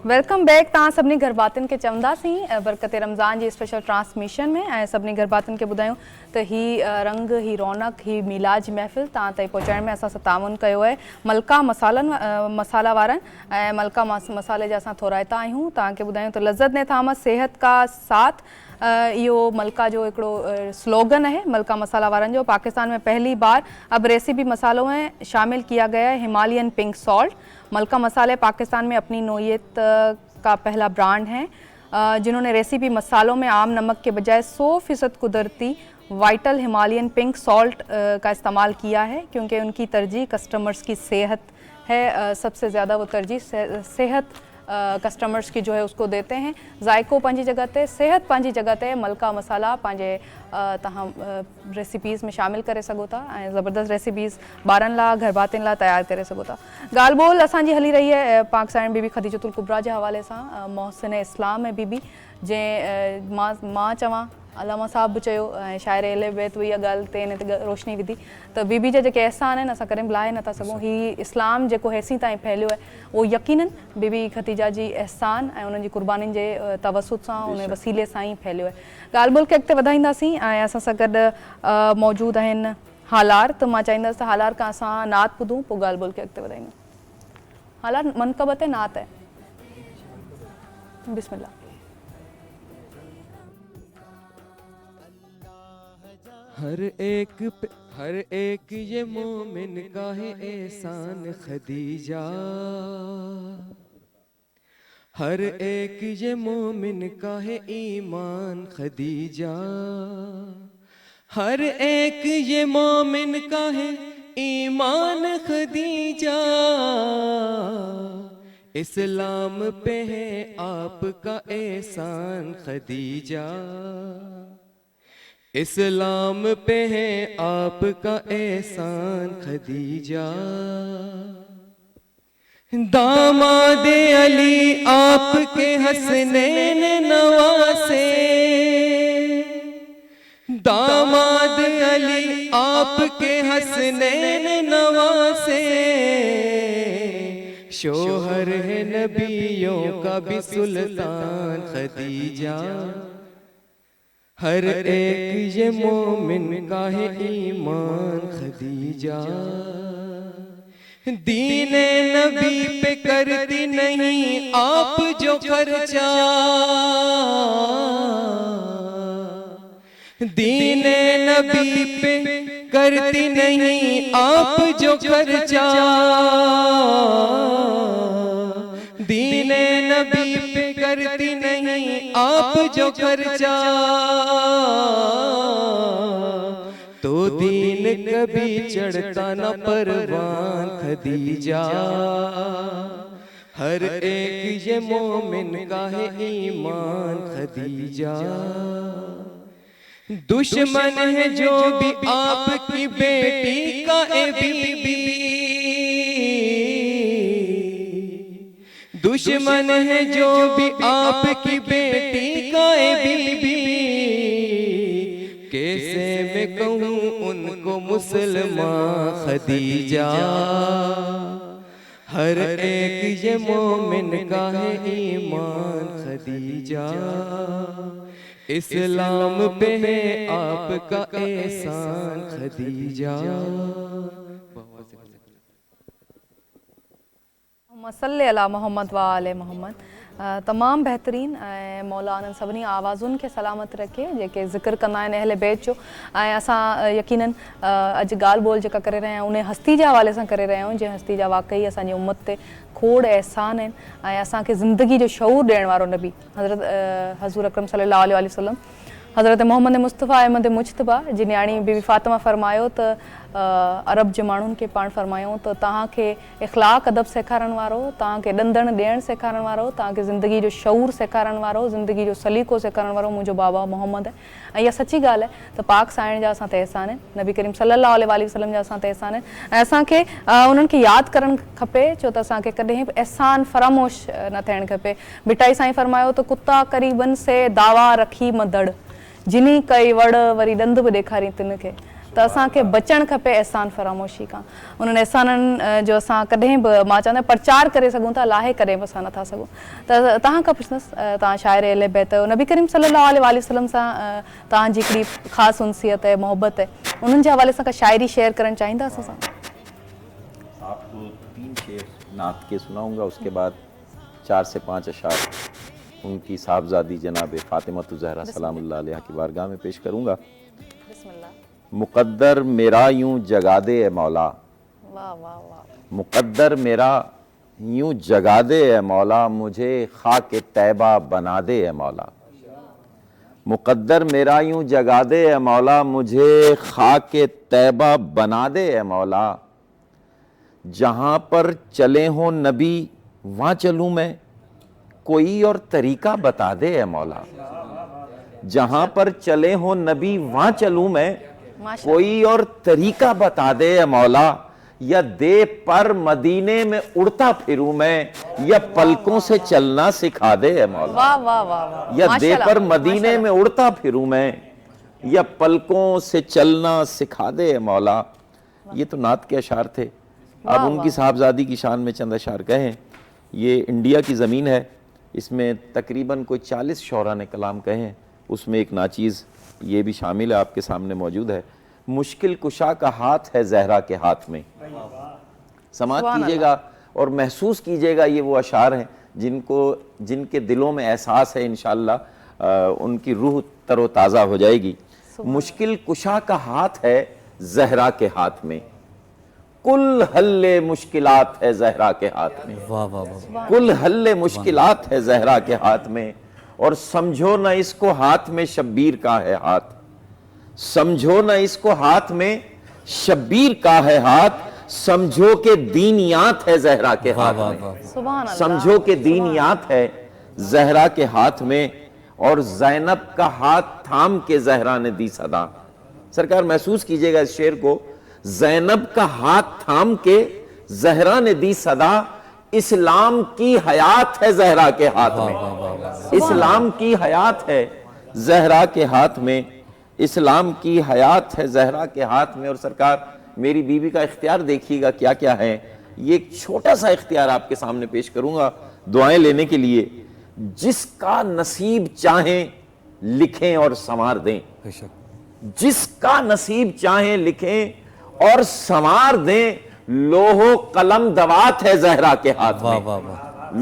Welcome back. तव्हां सभिनी घर बातिन खे चवंदासीं बरकत रमज़ान जी स्पेशल ट्रांसमिशन में ऐं सभिनी घर बातिन खे ॿुधायूं त ही रंग, ही रौनक, ही मीलाद जी महफ़िल तव्हां ताईं पहुचाइण में असां सां ताउन कयो आहे मलका मसाला वारनि ऐं मलका मसाले जा असां थोराइता आहियूं। तव्हांखे ॿुधायूं त लज़्ज़त ने थामस सेहत का साथ, इहो मलका जो हिकिड़ो स्लोगन है मलका मसाला वारनि जो। पाकिस्तान में पहली बार अब रेसिपी मसालों में शामिल किया गया है हिमालयन पिंक सॉल्ट। मलका मसाले पाकिस्तान में अपनी नोयत का पहला ब्रांड हैं जिन्होंने रेसिपी मसालों में आम नमक के बजाय 100% कुदरती वाइटल हिमालयन पिंक सॉल्ट का इस्तेमाल किया है, क्योंकि उनकी तरजीह कस्टमर्स की सेहत है। सबसे ज़्यादा वो तरजीह सेहत कस्टमर्स की जो है उसको देते हैं। जायको पंहिंजी जगह ते, सेहत पंहिंजी जगह ते, मलका मसाला पंहिंजे तव्हां रेसिपीज़ में शामिल करे सघो था ऐं ज़बरदस्त रेसिपीज़ ॿारनि लाइ, घर भातियुनि लाइ तयारु करे सघो था। ॻाल्हि ॿोल असांजी हली रही आहे पाक साइण बीबी खदीजतुल कुबरा जे हवाले सां। मोहसिन इस्लाम ऐं बीबी जंहिं मां चवां, अलामा साहब बि चयो ऐं शाइर अहले बैत इहा ॻाल्हि ते इन ते रोशनी विधी त बीबी जा जेके एहसान आहिनि असां कॾहिं भुलाए नथा सघूं। हीउ इस्लाम जेको हेसीं ताईं फैलियो आहे उहो यकीनन बीबी खदीजा जी एहसान ऐं उन्हनि जी कुर्बानीनि जे तवसुत सां, उन वसीले सां ई फैलियो आहे। ॻाल्हि ॿोल खे अॻिते वधाईंदासीं ऐं असां सां गॾु मौजूदु आहिनि हालार। त मां चाहींदसि त हालार खां असां नात ॿुधूं, पोइ ॻाल्हि ॿोल खे अॻिते वधाईंदूं। हालार मनक़बत नात आहे, बिस्मिल्लाह। हर एक ये मोमिन का है एहसान खदीजा, हर एक ये मोमिन का है ईमान खदीजा, हर एक ये मोमिन का है ईमान खदीजा, इस्लाम पे है आपका एहसान खदीजा, इस्लाम पे है आपका एहसान खदीजा, दामादे अली आपके हसनैन नवासे, दामाद अली आपके हसनैन नवासे, शोहर है नबियों का भी सुल्तान खदीजा, हर एक ये मोमिन का है ईमान खदीजा, दीने नबी पे करती नहीं आप जो खर्चा, दीने नबी पे करती नहीं आप जो खर्चा, दीने नबी पे करती नहीं आप जो खर्चा, तो दीन कभी चढ़ता न परवान खदीजा। हर एक ये मोमिन का है ईमान खदीजा। दुश्मन है जो भी आपकी बेटी का ए बीबी, दुश्मन है जो भी आपकी बेटी का ए बीबी, कैसे मैं कहूँ उनको मुसलमान खदीजा। हर एक ये मोमिन का है ईमान खदीजा। इस्लाम पे है आपका एहसान खदीजा। सल्ले अला मोहम्मद व आले मोहम्मद। तमाम बेहतरीन मौला आनंद सभिनी आवाज़ुनि खे सलामत रखे जेके ज़िक्र कंदा आहिनि अहले बैत जो। असां यकीनन अॼु ॻाल्हि ॿोल जेका करे रहिया आहियूं उन हस्ती जे हवाले सां करे रहिया आहियूं जंहिं हस्ती जा वाक़ई असांजी उम्मत ते खोड़ एहसान आहिनि ऐं असांखे ज़िंदगी जो शऊर ॾियण वारो नबी हज़ूर अकरम सल्लल्लाहु अलैहि वसल्लम हज़रत मोहम्मद मुस्तफ़ा अहमद मुजतबा जी न्याणी बीबी फातिमा फरमायो त अरब जे माण्हुनि खे पाण फरमायूं त तव्हांखे इख़लाक़ अदब सेखारण वारो, तव्हांखे ॾंदण ॾियण सेखारण वारो, तव्हांखे ज़िंदगी जो शऊर सेखारण वारो, ज़िंदगी जो सलीक़ो सेखारण वारो मुंहिंजो बाबा मोहम्मद आहे। ऐं इहा सची ॻाल्हि आहे त पाक साइण जा असां ते एहसान आहिनि, नबी करीम सल्लल्लाहु अलैहि वसल्लम जा असां ते एहसान आहिनि ऐं असांखे उन्हनि खे यादि करणु खपे छो त असांखे कॾहिं बि एहसान फरामोश न थियणु खपे। मिठाई साईं फरमायो त कुता क़रीबन से दावा रखी मदड़, जिनी कई वड़ वरी ॾंद बि ॾेखारी तिन खे। त असांखे बचणु खपे एहसान फरामोशी खां। उन्हनि एहसाननि जो असां कॾहिं बि मां चवंदा प्रचार करे सघूं था, लाहे कॾहिं बि असां नथा सघूं। त तव्हां खां पुछंदसि, तव्हां शाइर अहले बैत आहियो, नबी करीम सल्लल्लाहु अलैहि वसल्लम सां तव्हांजी हिकिड़ी ख़ासि उनसियत आहे, मोहबत आहे, उन्हनि जे हवाले सां का शाइरी शेयर करणु चाहींदा असां सां? आपको 3 शेर नात के सुनाऊंगा, उसके बाद 4 से 5 अशार उनकी साहबजादी जनाब फातिमा ज़हरा सलामुल्लाह अलैहा की बारगाह में पेश करूंगा। मुक़द्दर मेरा यूं जगा दे ए मौला, वाह वाह वाह। मुक़द्दर मेरा यूं जगा दे ए मौला, मुझे खाक तैबा बना दे ए मौला। मुक़द्दर मेरा यूं जगा दे ए मौला, मुझे खाक तैबा बना दे ए मौला। जहाँ पर चले हों नबी वहाँ चलूँ मैं, कोई और तरीका बता दे ए मौला। जहाँ पर चले हों नबी वहाँ चलूँ मैं, कोई और तरीका बता दे ए मौला। या दे पर मदीने में उड़ता फिरूं मैं, या पलकों से चलना सिखा दे ए मौला। वाह वाह वाह। या दे पर मदीने में उड़ता फिरूं मैं, या पलकों से चलना सिखा दे ए मौला। ये तो नात के अशार थे। अब उनकी साहबजादी की शान में चंद अशार कहें। ये इंडिया की ज़मीन है, इसमें तकरीबन कोई 40 शौरा ने कलाम कहे हैं, उसमें एक नाचीज़ ये भी शामिल है, आपके सामने मौजूद है। मुश्किल कुशा का हाथ है जहरा के हाथ में। समात कीजिएगा और महसूस कीजिएगा, ये वो अशार हैं जिनके दिलों में एहसास है, इंशाअल्लाह उनकी रूह तरोताज़ा हो जाएगी। मुश्किल कुशा का हाथ है जहरा के हाथ में, कुल हल्ले मुश्किलात है जहरा के हाथ में। वाह वाह वाह। कुल हल्ले मुश्किलात है जहरा के हाथ में, और समझो ना इसको हाथ में शब्बीर का है हाथ। समझो ना इसको हाथ में शब्बीर का है हाथ, समझो के दीनियात है जहरा के हाथ में। समझो के दीनियात है जहरा के हाथ में, और जैनब का हाथ थाम के जहरा ने दी सदा। सरकार महसूस कीजिएगा इस शेर को। जैनब का हाथ थाम के जहरा ने दी सदा, इस्लाम की हयात है जहरा के हाथ में। इस्लाम की हयात है जहरा के हाथ में, इस्लाम की हयात है जहरा के हाथ में। और सरकार मेरी बीवी का इख्तियार देखिएगा क्या क्या है। ये एक छोटा सा इख्तियार आपके सामने पेश करूंगा दुआएं लेने के लिए। जिसका नसीब चाहे लिखें और संवार दें, जिसका नसीब चाहे लिखें और संवार दें, लोहो कलम दवात है जहरा के हाथ में।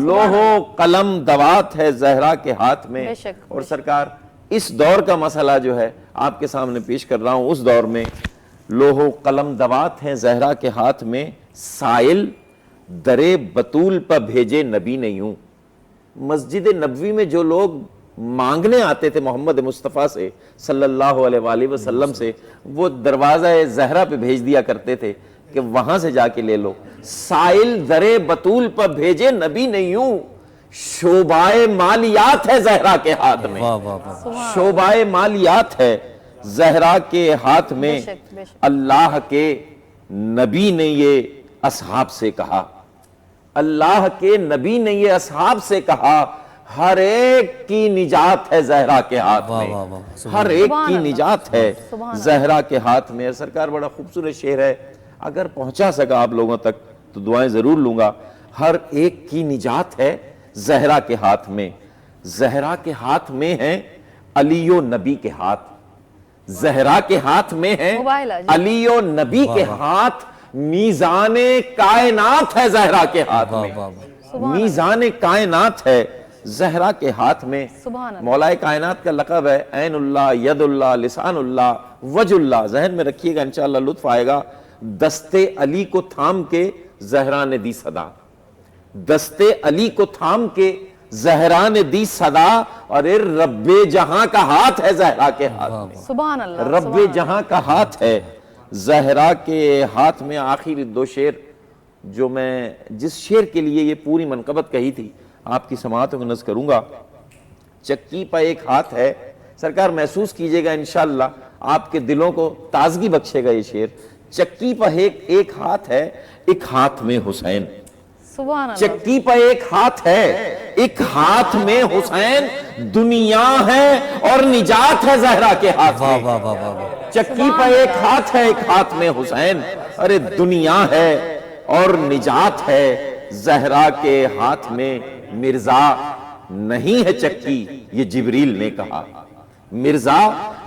लोहो कलम दवात है जहरा के हाथ में। और सरकार इस दौर का मसला जो है आपके सामने पेश कर रहा हूं। उस दौर में लोहो कलम दवात हैं जहरा के हाथ में, साइल दरे बतूल पर भेजे नबी नहीं हूं। मस्जिद नबवी में जो लोग मांगने आते थे मोहम्मद मुस्तफ़ा से सल्लल्लाहु अलैहि वसल्लम से, वो दरवाज़ा जहरा पे भेज दिया करते थे कि वहां से जाके ले लो। साइल दरे बतूल पर भेजे नबी नहीं हूं, शोबाए मालियात है जहरा के हाथ में। वाह वाह वाह। शोबाए मालियात है जहरा के हाथ में। बेशक, बेशक। अल्लाह के नबी ने ये असहाब से कहा, अल्लाह के नबी ने ये असहाब से कहा, हर एक की निजात है जहरा के हाथ वाह, में। वाह, वाह। हर एक सुभान की अल्लाह। निजात है सुभान जहरा के हाथ में। सरकार बड़ा खूबसूरत शेर है, अगर पहुंचा सका आप लोगों तक तो दुआएं जरूर लूंगा। हर एक की निजात है जहरा के हाथ में। जहरा के हाथ में है अलियो नबी के हाथ, जहरा के हाथ में है मोबाइल है जी। अलियो नबी के हाथ। मीज़ाने कायनात है जहरा के हाथ वाह में। वाह वाह। मीज़ाने कायनात है जहरा के हाथ में। सुभान अल्लाह। मौलाए कायनात का लक़ब है ऐनुल्लाह, यदुल्लाह, लिसानुल्लाह, वजुल्लाह। जहन में रखिएगा, इंशाअल्लाह लुत्फ आएगा। दस्ते अली को थाम के जहरा ने दी सदा, दस्ते अली को थाम के जहरा ने दी सदा। और रब्बे जहां का हाथ है जहरा के हाथ में। सुभान अल्लाह। रब्बे जहां का हाथ है जहरा के हाथ में। आखिरी दो शेर जो मैं, जिस शेर के लिए ये पूरी मनकबत कही थी, आपकी समाअतों को नज़र करूंगा। चक्की पर एक हाथ है, सरकार महसूस कीजिएगा, इंशाअल्लाह आपके दिलों को ताजगी बख्शेगा ये शेर। चक्की पर एक हाथ है, एक हाथ में हुसैन। सुभान अल्लाह। चक्की पर एक हाथ है, एक हाथ में हुसैन। दुनिया है और निजात है जहरा के हाथ वाह में। वाह वाह वाह वाह। चक्की पर एक हाथ है, एक हाथ में हुसैन। अरे दुनिया है और निजात है जहरा के हाथ में। मिर्जा नहीं है चक्की, ये जिब्रील ने कहा। मिर्जा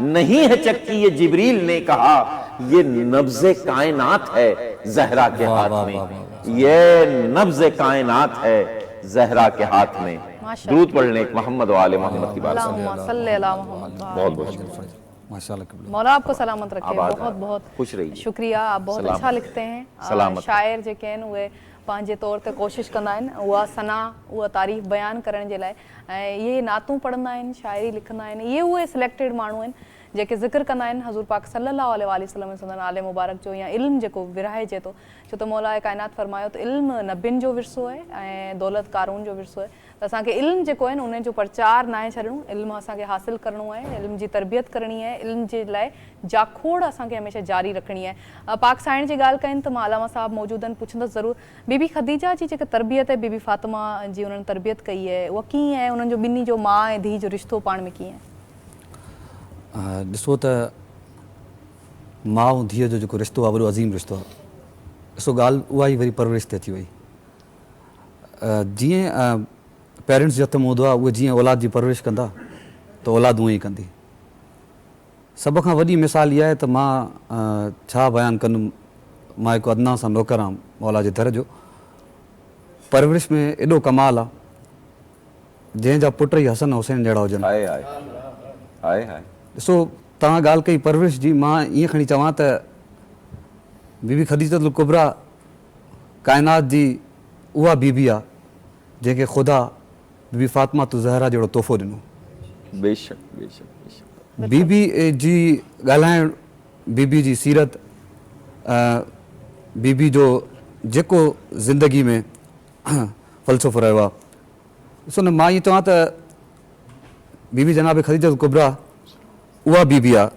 नहीं है चक्की, ये जिब्रील ने कहा। ये नब्ज़े कायनात है जहरा के वाह, हाथ वाह, में। वाह, वाह, ये नब्ज़े कायनात है जहरा के हाथ में। माशाअल्लाह। दूध पढ़ने एक मोहम्मद व आले मोहम्मद की बात सुनिए। अल्लाहुम्मा सल्ली अला मोहम्मद। बहुत बहुत शुक्रिया। माशाल्लाह कबूल। मौला आपको सलामत रखे। आबाद बहुत रहे। बहुत खुश रहिए। शुक्रिया। आप बहुत सलामत। अच्छा लिखते हैं। सलामत। शायर जेके आहिनि उहे पंहिंजे तौर ते कोशिशि कंदा आहिनि उहा सना, उहा तारीफ़ बयानु करण जे लाइ। ऐं इहे नातूं पढ़ंदा आहिनि, शाइरी लिखंदा आहिनि। इहे उहे सिलेक्टेड माण्हू आहिनि जेके ज़िक्र कंदा आहिनि हज़ूर पाक सल्लल्लाहु अलैहि वसल्लम आले मुबारक जो, या इल्मु जेको विरहाइजे थो। छो त मौला कायनात फरमायो त इल्मु नबियुनि जो विरसो आहे ऐं दौलत क़ारून जो विरसो आहे। त असांखे इल्मु जेको आहे न उन जो प्रचार न आहे छॾिणो, इल्मु असांखे हासिलु करिणो आहे, इल्म जी तरबियत करणी आहे, इल्म जे लाइ जाखोड़ असांखे हमेशह जारी रखणी आहे। पाक साइण जी ॻाल्हि कनि त मां अलामा साहब मौजूदु आहिनि, पुछंदसि ज़रूरु। बीबी ख़दीजा जी जेका तरबियत आहे, बीबी फातिमा जी उन्हनि तरबियत कई आहे, उहा कीअं आहे? उन्हनि जो ॿिन्ही जो माउ ऐं धीउ जो रिश्तो पाण में कीअं आहे? ॾिसो त माउ ऐं धीअ जो जेको रिश्तो आहे वॾो अज़ीम रिश्तो आहे। ॾिसो ॻाल्हि उहा ई वरी परवरिश ते अची वई। जीअं पेरेंट्स जे हथ में हूंदो आहे, उहे जीअं औलाद जी परवरिश कंदा त औलाद उअं ई कंदी। सभ खां वॾी मिसाल इहा आहे त मां छा बयानु कंदुमि, मां हिकु अदना सां नौकर आहियां मौला जे दर जो। परवरिश में एॾो कमाल आहे, जंहिंजा पुट ई हसन हुसैन जहिड़ा हुजनि। हाय हाय हाय हाय। ॾिसो तव्हां ॻाल्हि कई परवरिश जी, मां ईअं खणी चवां त बीबी ख़दीजतुल कुबरा काइनात जी उहा बीबी आहे जंहिंखे ख़ुदा बीबी फातिमा तुल ज़हरा जहिड़ो तोहफ़ो ॾिनो। बेशक बेशक बेशक। बीबी जी ॻाल्हाइण, बीबी जी सीरत, बीबी जो जेको ज़िंदगी में फ़लसफ़ो रहियो आहे। ॾिसो न, मां ईअं चवां त बीबी जनाब ख़दीजतुल कुबरा उहा बीबी आहे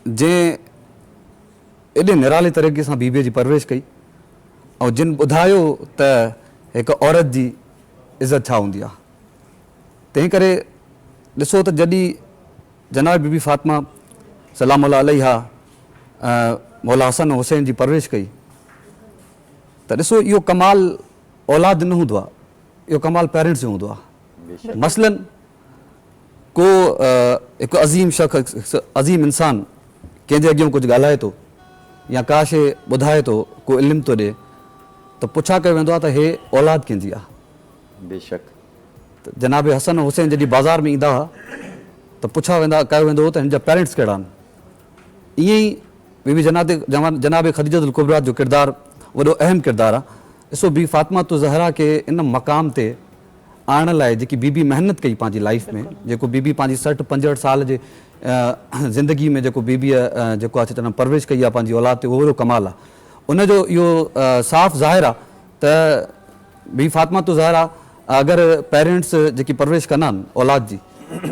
जंहिं एॾे निराले तरीक़े सां बीबीअ जी परवरिश कई ऐं जिन ॿुधायो त हिकु औरत जी इज़त छा हूंदी आहे। तंहिं करे ॾिसो त जॾहिं जनाब बीबी फातिमा सलाम अलैहा मौला हसन हुसैन जी परवरिश कई त ॾिसो इहो कमाल औलाद न हूंदो आहे, इहो कमाल पेरेंट्स जो हूंदो आहे। मसलन को हिकु अज़ीम शख़्स, अज़ीम इंसानु कंहिंजे अॻियां कुझु ॻाल्हाए थो या का शइ ॿुधाए थो, को इल्मु थो ॾिए, त पुछा कयो वेंदो आहे त हे औलाद कंहिंजी आहे। बेशक। त जनाब हसन हुसैन जॾहिं बाज़ार में ईंदा हुआ त पुछा वेंदा कयो वेंदो त हिन जा पेरेंट्स कहिड़ा आहिनि। ईअं ई बीबी जनाब ख़दीजतुल कुबरा जो किरदारु वॾो अहम किरदारु आहे। ॾिसो बी फ़ातिमा ज़हरा खे इन मक़ाम ते आणण लाइ जेकी बीबी महिनत कई पंहिंजी लाइफ में, जेको बीबी पंहिंजी 60-65 साल जे ज़िंदगी में जेको बीबीअ जेको आहे चवंदा परवरिश कई आहे पंहिंजी औलाद ते, उहो वॾो कमाल आहे। उनजो इहो साफ़ ज़ाहिर आहे त बी फ़ातिमा ज़हरा अगरि पेरेंट्स जेकी परवरिश कंदा आहिनि औलाद जी,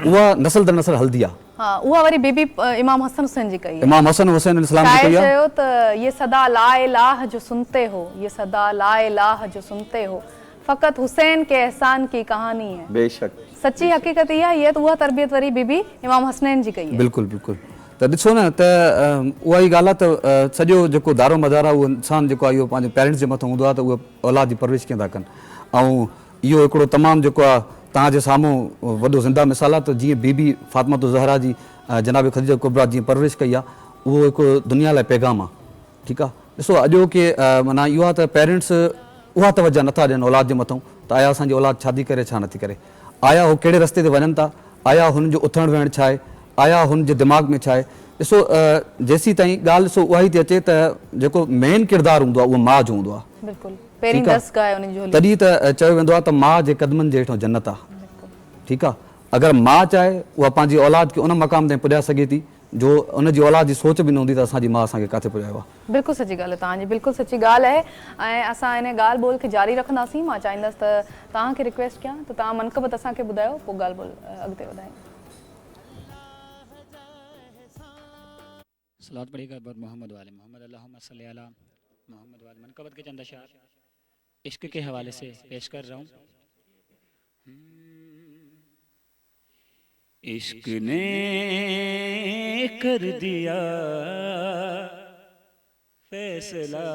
उहा नस्ल दर नस्ल हलंदी आहे। हाँ, उहा वरी बीबी इमाम हसन हुसैन जी कई है। इमाम हसन हुसैन इस्लाम जी शायर कई आहे। चयो त ये सदा ला इलाह जो सुनते हो, ये सदा ला इलाह जो सुनते हो, फ़क़त हुसैन के एहसान की कहानी है। बेशक सच्ची हकीकत इहा आहे त उहा तरबियत वरी बीबी इमाम हसनैन जी कई है। बिल्कुलु बिल्कुलु। त ॾिसो न त उहा ई ॻाल्हि आहे त सॼो जेको दारो मदार आहे उहो इंसानु जेको आहे इहो पंहिंजे पेरेंट्स जे मथां हूंदो आहे त उहे औलाद जी परवरिश कीअं था कनि। ऐं इहो हिकिड़ो तमामु जेको आहे तव्हांजे साम्हूं वॾो ज़िंदा मिसाल आहे त जीअं बीबी फ़ातिमा ज़हरा जी जनाब ख़दीजतुल कुबरा जीअं परवरिश कई आहे, उहो हिकिड़ो दुनिया लाइ पैगाम आहे। ठीकु आहे, ॾिसो अॼोके माना इहो आहे त पेरेंट्स उहा तवजह नथा ॾियनि औलाद जे मथां त आया असांजी औलाद शादी करे छा नथी करे, आया उहो कहिड़े रस्ते ते वञनि था, आया हुननि जो उथणु वेहणु छा आहे, आया हुन जे दिमाग़ में छा आहे। ॾिसो जेसीं ताईं ॻाल्हि ॾिसो उहा ई थी अचे त जेको मेन किरदारु हूंदो आहे उहो माउ जो हूंदो आहे। बिल्कुलु पहिरीं ठीकु आहे। दस गाए उन झोली। तॾहिं त चयो वेंदो आहे त माउ जे क़दमनि जे हेठां जन्नत आहे। ठीकु आहे, अगरि माउ चाहे उहा पंहिंजी औलाद खे उन मक़ाम ताईं पुॼाए सघे थी जो उनजी औलाद जी सोच बि न हूंदी त असांजी माउ असांखे किथे पुॼायो आहे। बिल्कुलु सची ॻाल्हि आहे तव्हांजी, बिल्कुलु सची ॻाल्हि आहे। ऐं असां इन ॻाल्हि ॿोल खे जारी रखंदासीं। मां चाहींदसि त तव्हांखे रिक्वेस्ट कयां त तव्हां मनक़बत असांखे ॿुधायो, पोइ ॻाल्हि ॿोल अॻिते वधायूं। सलावत पढ़िएगा बर मोहम्मद वाले मोहम्मद अल्लाहुम्मा सल्ली अला मोहम्मद वाले। मनक़बत के चंद अशार इश्क के हवाले से पेश कर रहा हूँ। इश्क ने कर दिया फैसला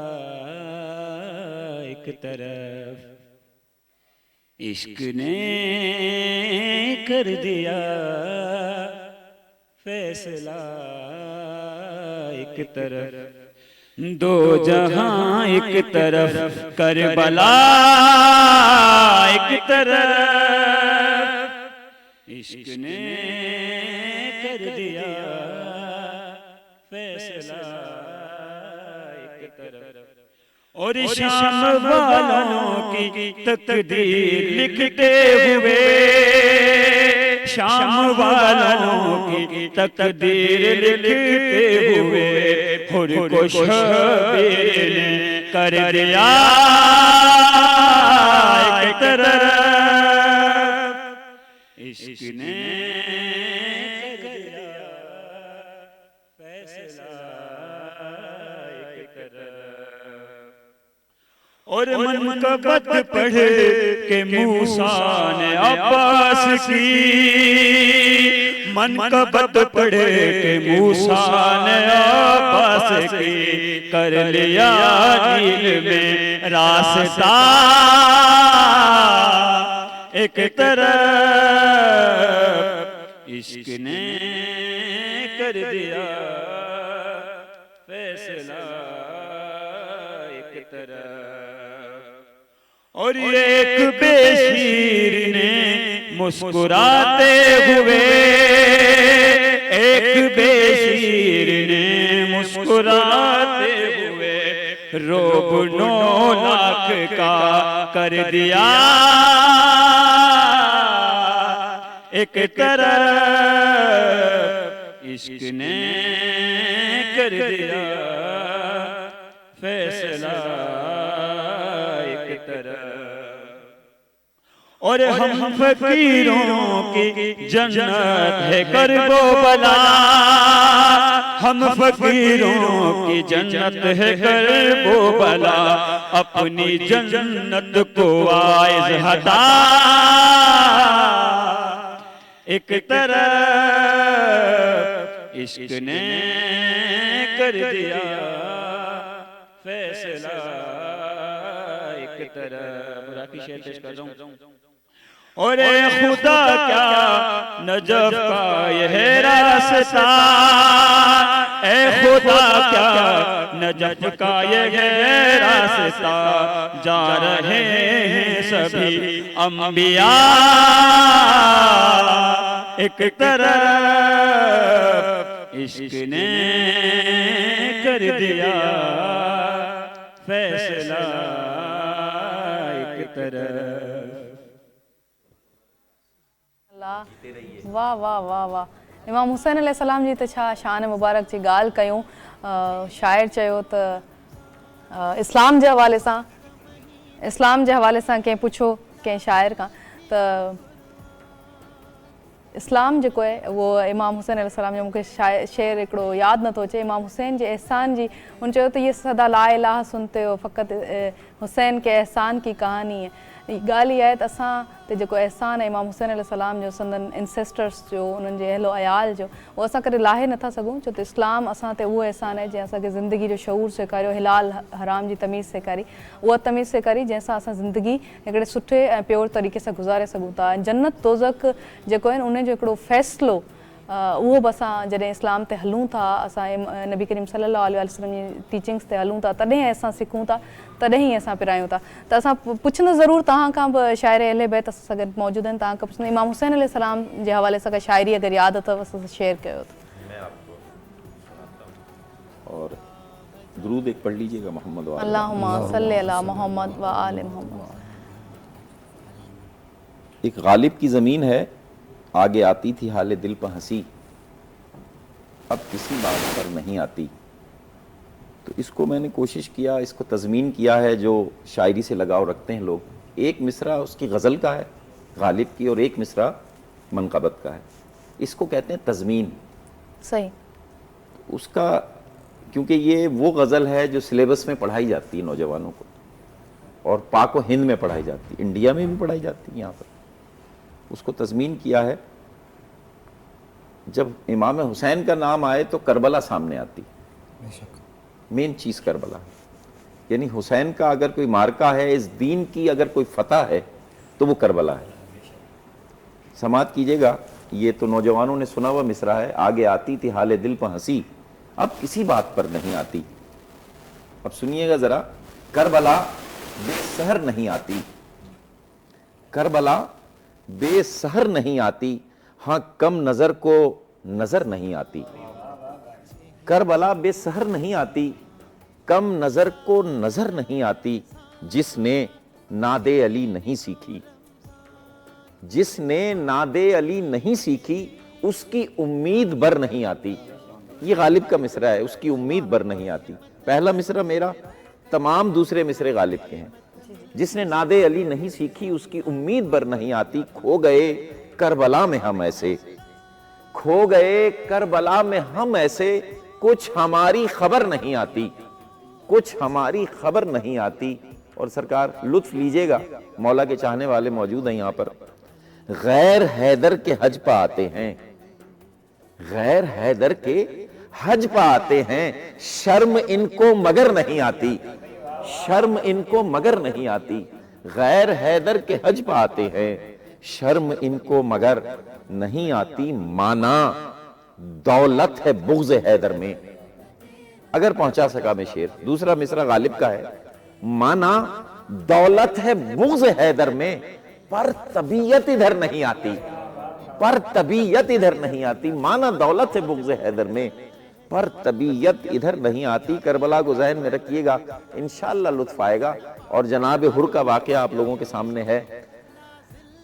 एक तरफ, इश्क ने कर दिया फैसला एक तरफ, दो जहां एक तरफ, करबला एक तरफ, इश्क ने कर दिया फैसला एक तरफ, और शाम वालों की तकदीर लिखते हुए, शाम वालों की तकदीर लिखते हुए, हुर को शबीर ने कर दिया एक तरफ, इश्क ने कर दिया फैसला एक तरफ, और मनक़बत पढ़ के मूसा ने अब्बास की, मनक़बत पढ़ के मूसा ने अब्बास की, कर लिया दिल में रास्ता एक तरफ, इश्क ने कर दिया फैसला एक तरफ, और एक बेशीर ने मुस्कुराते हुए, एक बेशीर ने मुस्कुराते हुए, रोब 9 लाख का कर दिया एक तरफ, इश्क ने कर दिया फैसला एक तरफ, और हम फकीरों की जन्नत है करबो बला, हम फकीरों की जन्नत है करबो बला, अपनी जन्नत को आइज़ हटा एक तरफ, इश्क ने कर दिया फैसला एक तरफ। राखी शेर पेश कर रहा हूँ। और खुदा क्या नजफ का यह रास्ता, ए खुदा क्या नजफ का यह रास्ता, जा रहे हैं सभी अंबिया एक तरफ इश्क ने कर दिया फैसला, एक तरफ। वाह वाह वाह वाह। इमाम हुसैन अलैहिस्सलाम जी त छा शान मुबारक जी ॻाल्हि कयूं। शाइर चयो त इस्लाम जे हवाले सां कंहिं पुछो कंहिं शाइर खां त इस्लाम जेको आहे उहो इमाम हुसैन अलैहिस्सलाम जो मूंखे शेर हिकिड़ो यादि नथो अचे। इमाम हुसैन जे एहसान जी हुन चयो त ये सदा ला इलाहा सुनते हो फ़क़त हुसैन के एहसान की कहानी है। ॻाल्हि इहा आहे त असां ते जेको एहसान आहे इमाम हुसैन अलैहिस्सलाम जो, संदन इंसेस्टर्स जो, उन्हनि जे अहलो अयाल जो, उहो असां कॾहिं लाहे नथा सघूं। छो त इस्लाम असां ते उहो एहसान आहे जंहिं असांखे ज़िंदगी जो शऊर सेखारियो, हिलाल हराम जी तमीज़ सेखारी, उहा तमीज़ सेखारी जंहिंसां असां ज़िंदगी हिकिड़े सुठे ऐं प्योर तरीक़े सां गुज़ारे सघूं था। जन्नत दोज़ख जेको आहे उन जो हिकिड़ो फ़ैसिलो उहो बि असां जॾहिं इस्लाम ते हलूं था, असां नबी करीम सल्लल्लाहु अलैहि वसल्लम जी टीचिंग्स ते हलूं था, तॾहिं असां सिखूं था, तॾहिं ई असां पिरायूं था। त असां पुछंदा ज़रूरु तव्हां खां बि शाइर अहले बैत असां सां गॾु मौजूदु आहिनि, तव्हां खां पुछंदा इमाम हुसैन अलैहिस्सलाम जे हवाले सां का शाइरी अगरि यादि अथव असां सां शेयर कयो त। और दुरूद एक पढ़ लीजिएगा मोहम्मद वाले। अल्लाहुम्मा सल्ली अला मोहम्मद व आले मोहम्मद। एक गालिब की ज़मीन है, आगे आती थी हाले दिल पर हंसी, अब किसी बात पर नहीं आती। तो इसको मैंने कोशिश किया, इसको तज़मीन किया है जो शायरी से लगाव रखते हैं लोग। एक मिसरा उसकी गज़ल का है गालिब की और एक मिसरा मनक़बत का है, इसको कहते हैं तज़मीन। सही। उसका क्योंकि ये वो गज़ल है जो सिलेबस में पढ़ाई जाती है नौजवानों को, और पाक व हिंद में पढ़ाई जाती है, इंडिया में भी पढ़ाई जाती है यहाँ पर। उसको तज़मीन किया है, जब इमाम हुसैन का नाम आए तो करबला सामने आती, मेन चीज़ करबला। यानी हुसैन का अगर कोई मार्का है, इस दीन की अगर कोई फतह है तो वो करबला है। समात कीजिएगा, ये तो नौजवानों ने सुना हुआ मिसरा है, आगे आती थी हाले दिल पर हंसी, अब किसी बात पर नहीं आती। अब सुनिएगा ज़रा, करबला बेसहर नहीं आती, करबला बेसहर नहीं आती, हाँ कम नज़र को नज़र नहीं आती। करबला बेसहर नहीं आती, कम नज़र को नज़र नहीं आती, जिसने नादे अली नहीं सीखी, जिसने नादे अली नहीं सीखी उसकी उम्मीद बर नहीं आती। ये गालिब का मिसरा है, उसकी उम्मीद बर नहीं आती। पहला मिसरा मेरा, तमाम दूसरे मिसरे गालिब के हैं। जिसने नादे अली नहीं सीखी उसकी उम्मीद बर नहीं आती, खो गए करबला में हम ऐसे, खो गए करबला में हम ऐसे, कुछ हमारी खबर नहीं आती, कुछ हमारी खबर नहीं आती। और सरकार लुत्फ लीजिएगा, मौला के चाहने वाले मौजूद हैं यहाँ पर। गैर हैदर के हज पर आते हैं, गैर हैदर के हज पर आते हैं, शर्म इनको मगर नहीं आती, शर्म इनको मगर नहीं आती। गैर हैदर के हज पर आते हैं, शर्म इनको मगर नहीं आती। माना दौलत है बुग़्ज़ हैदर में, अगर पहुंचा सका मैं शेर। दूसरा मिसरा गालिब का है, माना दौलत है बुग़्ज़ हैदर में, पर तबीयत इधर नहीं आती, पर तबीयत इधर नहीं आती। माना दौलत है बुग़्ज़ हैदर में, पर तबीयत इधर नहीं आती। करबला को ज़हन में रखिएगा, इंशाअल्लाह लुत्फ आएगा। और जनाब हुर का वाक़या आप लोगों के सामने है।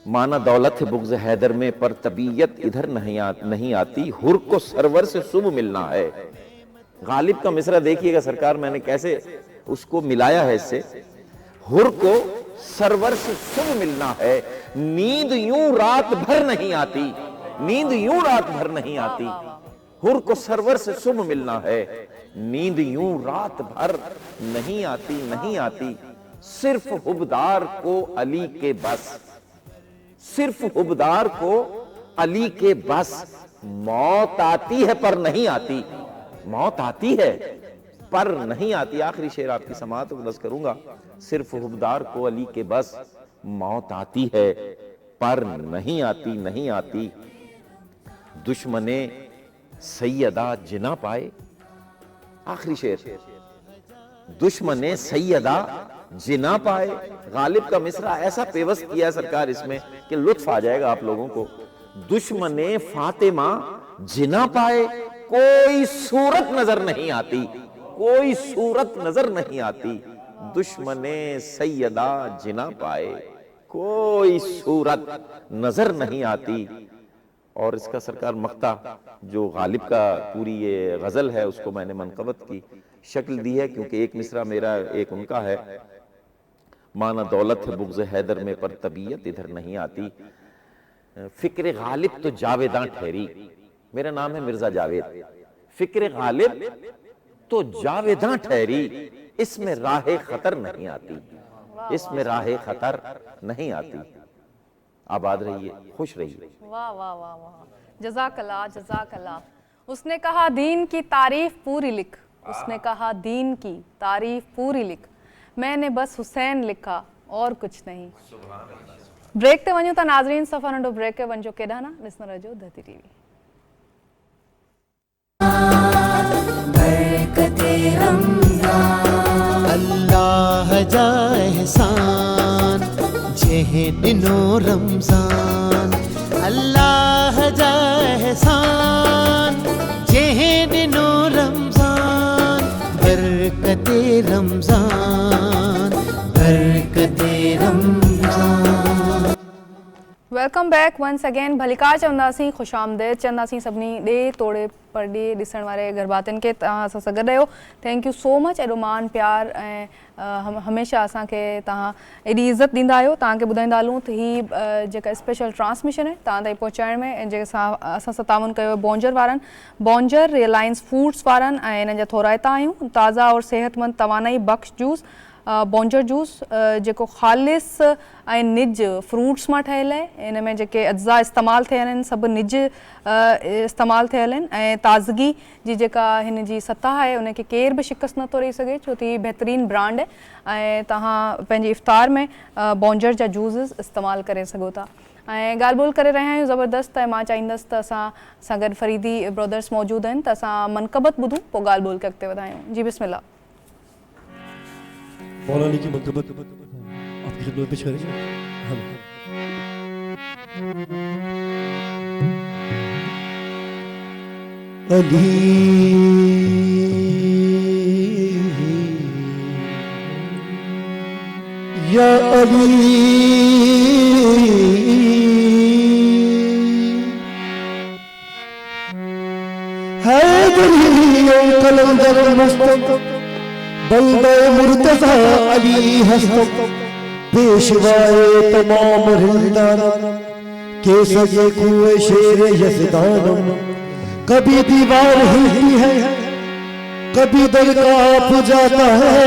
माना दौलत है बुग़्ज़ हैदर में, पर तबीयत इधर नहीं आती। हुर को सरवर से सुबह मिलना है। गालिब का मिसरा देखिएगा सरकार, मैंने कैसे उसको मिलाया है इससे। हुर को सरवर से सुबह मिलना है, नींद यूं रात भर नहीं आती, नींद यूं रात भर नहीं आती। हुर को सरवर से सुबह मिलना है, नींद यूं रात भर नहीं आती, नहीं आती। सिर्फ हुबदार को अली के बस, सिर्फ हुबदार को अली के बस। मौत आती है पर नहीं आती, मौत आती है पर नहीं आती। आखिरी शेर आपकी समाअत को दस करूंगा। सिर्फ हुबदार को अली के बस, मौत आती है पर नहीं आती, नहीं आती। दुश्मने सैयदा जिना पाए, आखिरी शेर, दुश्मने सैयदा जिना पाए। गालिब का मिसरा ऐसा पेवस्त किया सरकार इसमें कि लुत्फ आ जाएगा आप लोगों को। दुश्मने फातिमा जिना पाए, कोई सूरत नजर नहीं आती, कोई सूरत नजर नहीं आती। दुश्मने सैयदा जिना पाए, कोई सूरत नजर नहीं आती। और इसका सरकार मक्ता जो गालिब का पूरी ये गजल है उसको मैंने मनकबत की शक्ल दी है, क्योंकि एक मिसरा मेरा एक उनका है, माना दौलत है बुग़्ज़ हैदर में पर तबीयत इधर नहीं आती। फिक्र गालिब तो जावेदां ठहरी, मेरा नाम है मिर्जा जावेद। फिक्र गालिब तो जावेदां ठहरी, इसमें राहे खतर नहीं आती, इसमें राहे खतर नहीं आती। आबाद रहिए, खुश रहिए। वाह वाह वाह वाह, जज़ाकल्लाह जज़ाकल्लाह। उसने कहा दीन की तारीफ पूरी लिख, उसने कहा दीन की तारीफ पूरी लिख, मैंने बस हुसैन लिखा और कुछ नहीं। ब्रेक ते वञूं था नाज़रीन, सफ़ा नंढो ब्रेक के वञो केॾा न ॾिसंदा रहिजो धरती टीवी। अल्लाह जा एहसान जेहे दिनो रमजान, अल्लाह जा एहसान जेहे दिनो रमजान, बरकते रमजान बरकते Ramzan. Welcome back once again. भलिका चवंदासीं, ख़ुशि आमदेद चवंदासीं सभिनी ॾे तोड़े परॾे ॾिसण वारे घरबातियुनि खे। तव्हां असां सां गॾु आहियो, थैंक यू सो मच। एॾो मान प्यार ऐं हमेशह असांखे तव्हां एॾी इज़त ॾींदा आहियो। तव्हांखे ॿुधाईंदा हलूं त हीअ जेका स्पेशल ट्रांसमिशन आहे तव्हां ताईं पहुचाइण में, ऐं जंहिंसां असां सां ताउन कयो बॉन्जर वारनि, बॉन्जर रिलायंस फूड्स वारनि, ऐं हिननि जा थोराइता आहियूं ताज़ा और सेहतमंद तवानाई बख़्श जूस, बॉन्जर जूस जेको ख़ालिस ऐं निज फ्रूट्स मां ठहियलु आहे। हिन में जेके अज्जा इस्तेमालु थियल आहिनि सभु निज इस्तेमालु थियल आहिनि, ऐं ताज़गी जी जेका हिन जी सतह आहे उनखे केर बि शिकस्त नथो ॾेई सघे, छो त हीअ बहितरीनु ब्रांड आहे ऐं तव्हां पंहिंजे इफ़्तार में बॉन्जर जा जूस इस्तेमालु करे सघो था। ऐं ॻाल्हि ॿोल करे रहिया आहियूं ज़बरदस्त, ऐं मां चाहींदसि त असां सां गॾु फरीदी ब्रदर्स मौजूदु आहिनि, त असां मनक़बत ॿुधूं पोइ ॻाल्हि ॿोल खे अॻिते वधायूं। जी बिस्मिल्लाह। मौलाना की मनक़बत आपकी खिदमत पेश करेंगे। अली या अली हैदरी कलंदर मस्तक बंदे मुर्तज़ा अली हस्तक, पेशवाए तमाम रिंदान के सजे कुए शेर यज़दानम। कभी दीवार हिलती है कभी दर कांप जाता है,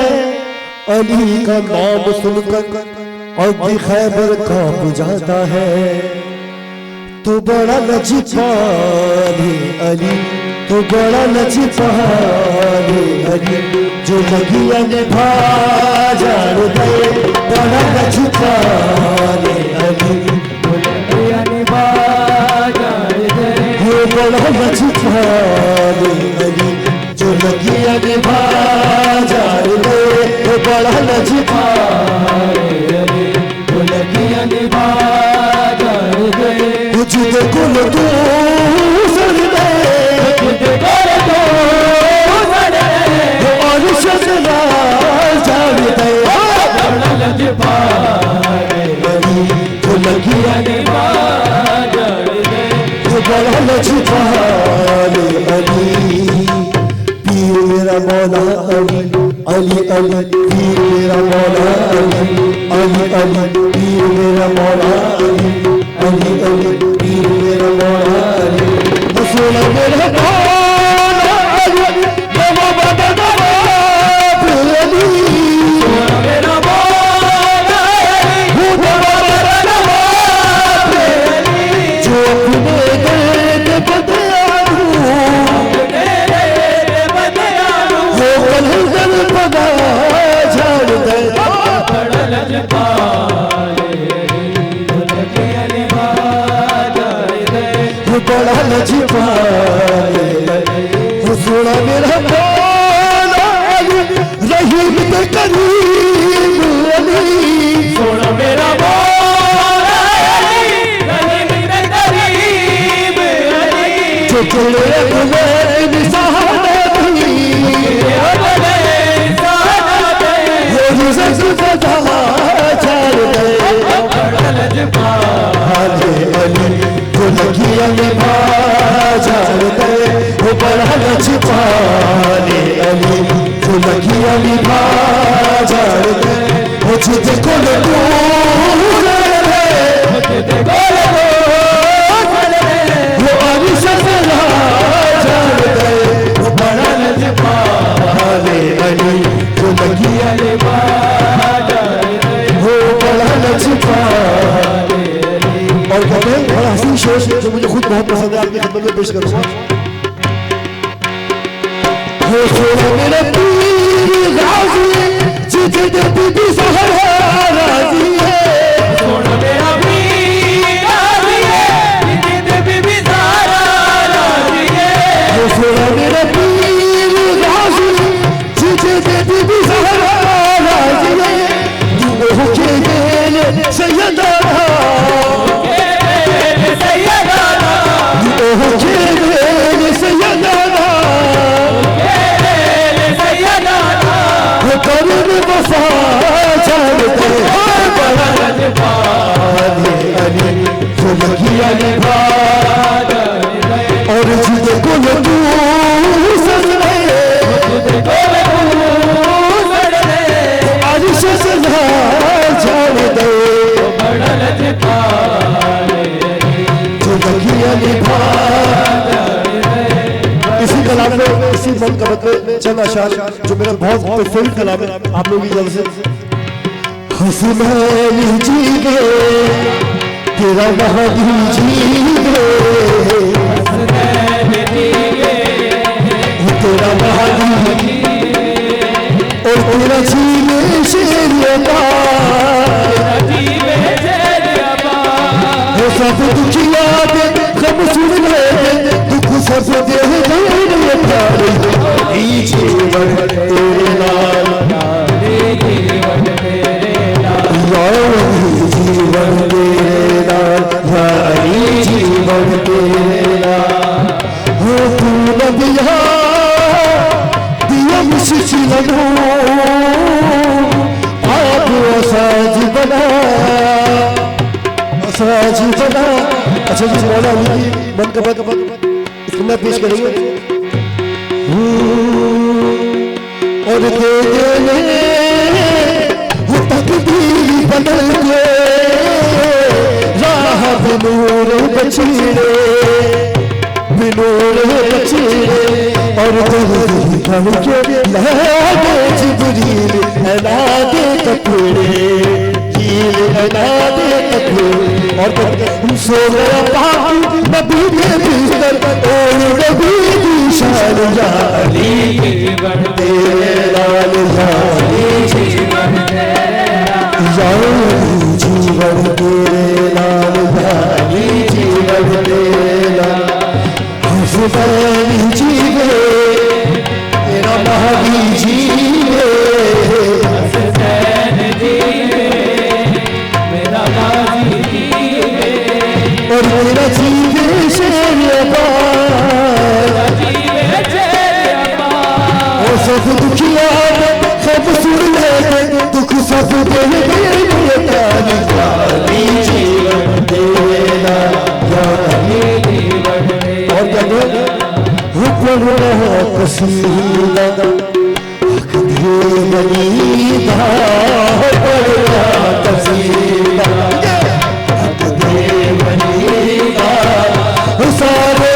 अली का नाम सुनकर अब खैबर कांप जाता है। तो बड़ा लजीफान अली, तो बड़ा लजीफान अली, जो लगिया निभा जान दे, बड़ा लजीफान अली, जो लगिया निभा जान दे, वो बड़ा लजीफान अली, जो लगिया निभा जान दे, वो बड़ा लजीफान अली, जो लगिया निभा जान दे। कुछ देखो न तू पीर मेरा मौला अली, अली अली पीर मेरा मौला अली, अली अली पीर मेरा मौला अली, अली अली पीर मेरा मौला अली, रसूल मेरा मौला अली, नवा बदन नवाब अली, मेरा मौला अली, नवा बदन नवाब अली, जो अपने दर्द बदयालू, वो कलंदर पदा झाड़ दे, बड़ा लजपाले, बड़ा लजपाले मुकरे अकबर निसाना थी हो रिज़्क़ बता चार गए हाले अली को लगी अली बाजार गए वो बड़ा लजपाले अली को लगी अली बाजार गए वो जिते को वो अली ससरा जार गए वो बड़ा लजपाले अली को लगी अली बाजार वो बड़ा लजपाले और कहते हैं बड़ा हसीन शेर जो मुझे खुद बहुत पसंद है आपकी खिदमत में पेश करूंगा हो छोड़ो मेरे पीर गाजी जिते दे बीबी ज़हरा राजी है छोड़ो मेरा पीर गाजी है जिते दे बीबी ज़हरा राजी है हो छोड़ो मेरे पीर गाजी जिते दे बीबी ज़हरा राजी है हो के गेले सैयदा हो खेले सैयदाना हो करुण वफा चार गए बड़ा लजपाले अली को लगी अली बाजार और जिते को लगू सजने आज सजना चार गए बड़ा लजपाले को लगी अली इसी कलाम में इसी मनकबत में चंद अशार जो मेरा बहुत फेवरेट कलाम है आप लोग की जल्द से हसनैन जी गए तेरा महादी जी गए तेरा महादी और तेरा जीवे शेर वो सब दुखिया दे गम सुन ले दुख सब दे जीवन तेरे नाल जीवन तेरे नाल जीवन तेरे नाल हो तू नबिया दिया मुश्किलों आप असाज बना असाज बना। अच्छा जी मौला अली मन का इतना पेश करेंगे और तेरे वो तकदीर बदल के राह बिनूर बचीरे और तेरे के लहदे जिब्रील अनादे कपड़े कील अनादे कपड़े और सो गया पाक नबी के बिस्तर और नबी की शान या अली तेरे लाल जीवन तेरे लाल जीवन तेरे लाल हसनैन जीवे तेरा महादी जीवे हसनैन जीवे मेरा महादी जीवे और मेरा जीवे शेर और सब दुखिया सब सुन ले दुख सब दे जीवन तेरा और कसीदा गनीदा कसीदा सारे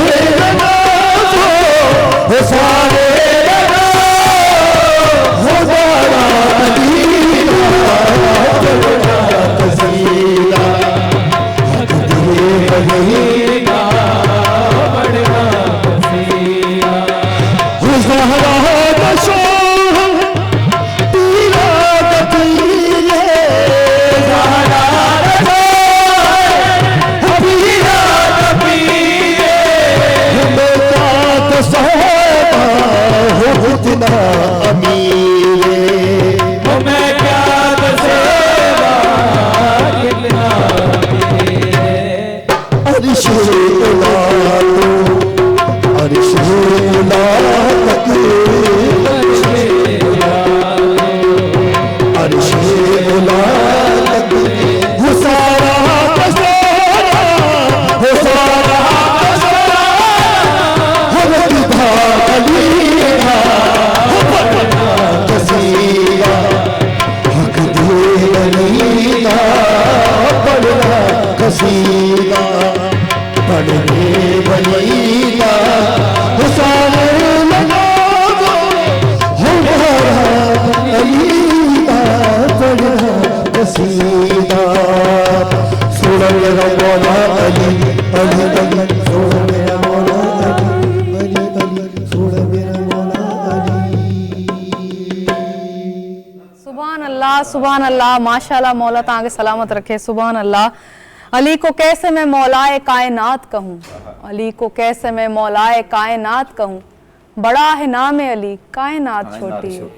सारे कसीदा पढ़ने बनीदा हुसाने लगाओ हमारा अलीदा पढ़ना कसीदा सुन मेरा मौला अली अली अली सुन मेरा मौला अली अली अली सुन मेरा मौला सुभान अल्लाह माशाल्लाह मौला तांगे सलामत रखे सुभान अल्लाह। अली को कैसे मैं मौलाए कायनात कहूँ, अली को कैसे मैं मौलाए कायनात कहूँ, बड़ा है नाम अली कायनात छोटी है।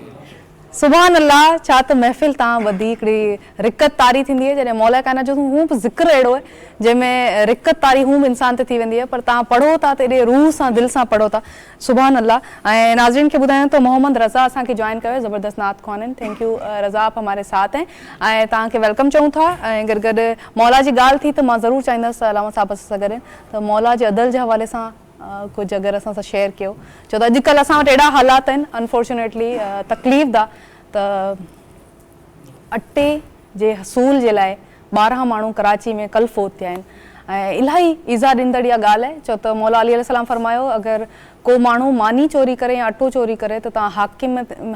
सुभान अल्लाह। छा त महफ़िल तां वधी हिकिड़ी रिकत तारी थींदी आहे जॾहिं मौला कायनात जो हूं बि ज़िक्र अहिड़ो आहे जंहिंमें रिकत तारी हूं बि इंसान ते थी वेंदी आहे, पर तव्हां पढ़ो था त एॾे रूह सां दिलि सां पढ़ो था सुभान अल्लाह। ऐं नाज़रीन खे ॿुधायां त मोहम्मद रज़ा असांखे जॉइन कयो ज़बरदस्त नात ख़्वान। थैंक यू रज़ा, आप हमारे साथ हैं ऐं तव्हांखे वेलकम चऊं था। ऐं गॾु गॾु मौला जी ॻाल्हि थी त मां ज़रूरु चाहींदसि अलामा साहिब सां गॾु त मौला जे अदल जे हवाले सां कुझु अगरि असां सां शेयर कयो। छो त अॼुकल्ह असां वटि एॾा हालात आहिनि अनफॉर्चुनेटली तकलीफ़ दा, त अटे जे हसूल जे लाइ 12 माण्हू कराची में कल फोत थिया आहिनि ऐं इलाही ईज़ा ॾींदड़ इहा ॻाल्हि आहे। छो त मौला अली अलैहिस्सलाम फरमायो अगरि को माण्हू मानी चोरी करे या अटो चोरी करे त तव्हां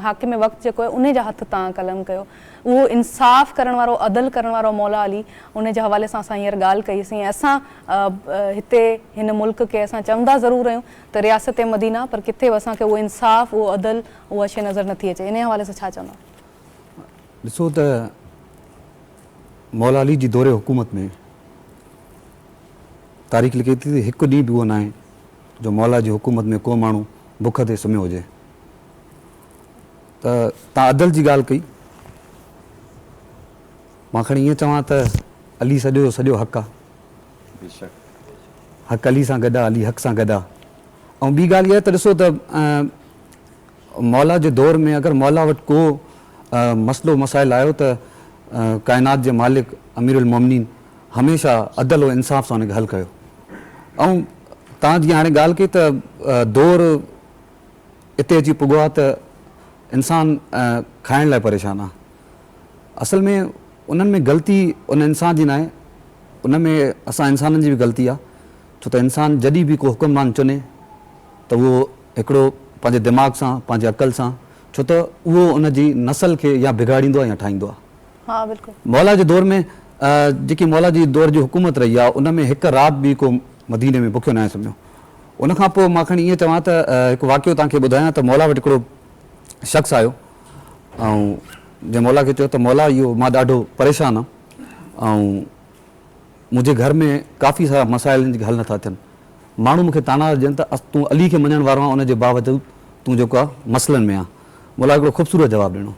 हाकिम वक़्तु जेको आहे उन जा हथ तव्हां कलम कयो। उहो इंसाफ़ करण वारो अदल करण वारो मौला अली उन जे हवाले सां असां हींअर ॻाल्हि कईसीं। असां हिते हिन मुल्क खे असां चवंदा ज़रूरु आहियूं त रियासत मदीना, पर किथे बि असांखे उहो इंसाफ़ उहो अदल उहा शइ नज़र नथी अचे। इन हवाले सां छा चवंदा? ॾिसो त मौला अली जी दौरे हुकूमत में तारीख़ लिखे थी त हिकु ॾींहुं बि उहो न आहे जो मौला जी हुकूमत में को माण्हू बुख ते सुम्हियो हुजे। त तव्हां अदल जी ॻाल्हि कई, मां खणी ईअं चवां त अली सॼो सॼो हक़ आहे, हक़ अली सां गॾु आहे, अली हक़ सां गॾु आहे। ऐं ॿी ॻाल्हि इहा आहे त ॾिसो त मौला जे दौर में अगरि मौला वटि को मसइलो मसाइल आयो त काइनात जे मालिक अमीरुल मोमिनीन हमेशह अदल ऐं इंसाफ़ सां हुनखे हल कयो। ऐं तव्हां जीअं हाणे ॻाल्हि कई त दौर हिते अची पुॻो आहे त इंसान खाइण लाइ परेशान आहे। असल में उन्हनि में ग़लती उन इंसान जी न आहे, उन में असां इंसाननि जी बि ग़लती आहे। छो त इंसान जॾहिं बि को हुकुमरान चुने त उहो हिकिड़ो पंहिंजे दिमाग़ सां पंहिंजे अक़ल सां, छो त उहो उन जी नसल खे या बिगाड़ींदो आहे या ठाहींदो आहे। हा बिल्कुलु। मौला जे दौर में जेकी मौला जी दौर जी हुकूमत रही आहे उन में हिकु राति बि को मदीने में बुखियो न आहे सुम्हियो। उनखां पोइ मां खणी ईअं चवां त हिकु वाक़ियो तव्हांखे ॿुधायां त मौला वटि हिकिड़ो शख़्स आयो ऐं जंहिं मौला खे चयो त मौला इहो मां ॾाढो परेशान आहियां ऐं मुंहिंजे घर में काफ़ी सारा मसाइलनि जी हल नथा थियनि। माण्हू मूंखे ताना ॾियनि त तूं अली खे मञण वारो आहे, उनजे बावजूदि तूं जेको आहे मसइलनि में आहे। मौला हिकिड़ो ख़ूबसूरत जवाबु ॾिनो।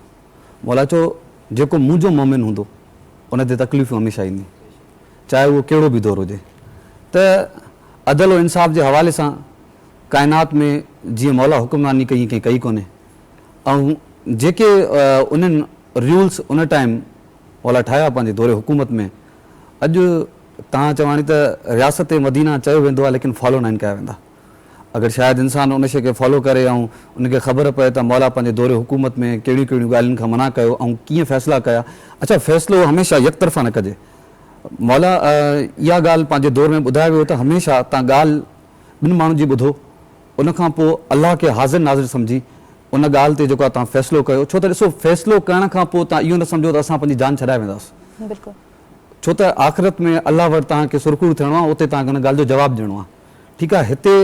मौला चयो जेको मुंहिंजो मोमिन हूंदो उन ते तकलीफ़ूं हमेशह ईंदी, चाहे उहो कहिड़ो बि दौर हुजे। त अदल ऐं इंसाफ़ जे हवाले सां काइनात में जीअं मौला हुकुमरानी कई कंहिं कई कोन्हे ऐं जेके उन्हनि रूल्स उन टाइम मौला ठाहिया पंहिंजे दौरे हुकूमत में, अॼु तव्हां चवानी त रियासत मदीना चयो वेंदो आहे लेकिन फॉलो न कया वेंदा। अगरि शायदि इंसान उन शइ खे फॉलो करे ऐं उनखे ख़बर पए त मौला पंहिंजे दौरे हुकूमत में कहिड़ियूं कहिड़ियूं ॻाल्हियुनि खां मना कयो ऐं कीअं फ़ैसिला कया। अच्छा, फ़ैसिलो हमेशह यकतरफ़ा न कजे। मौला इहा ॻाल्हि पंहिंजे दौर में ॿुधायो वियो त हमेशह तव्हां ॻाल्हि ॿिनि माण्हुनि जी ॿुधो, उनखां पोइ अलाह खे हाज़िर नाज़िर सम्झी उन ॻाल्हि ते जेको आहे तव्हां फ़ैसिलो कयो। छो त ॾिसो फ़ैसिलो करण खां पोइ तव्हां इहो न सम्झो त असां पंहिंजी जान छॾाए वेंदासीं। बिल्कुलु। छो त आख़िरत में अलाह वटि तव्हांखे सुरखुरू थियणो आहे, उते तव्हांखे हुन ॻाल्हि जो जवाबु ॾियणो आहे। ठीकु आहे, हिते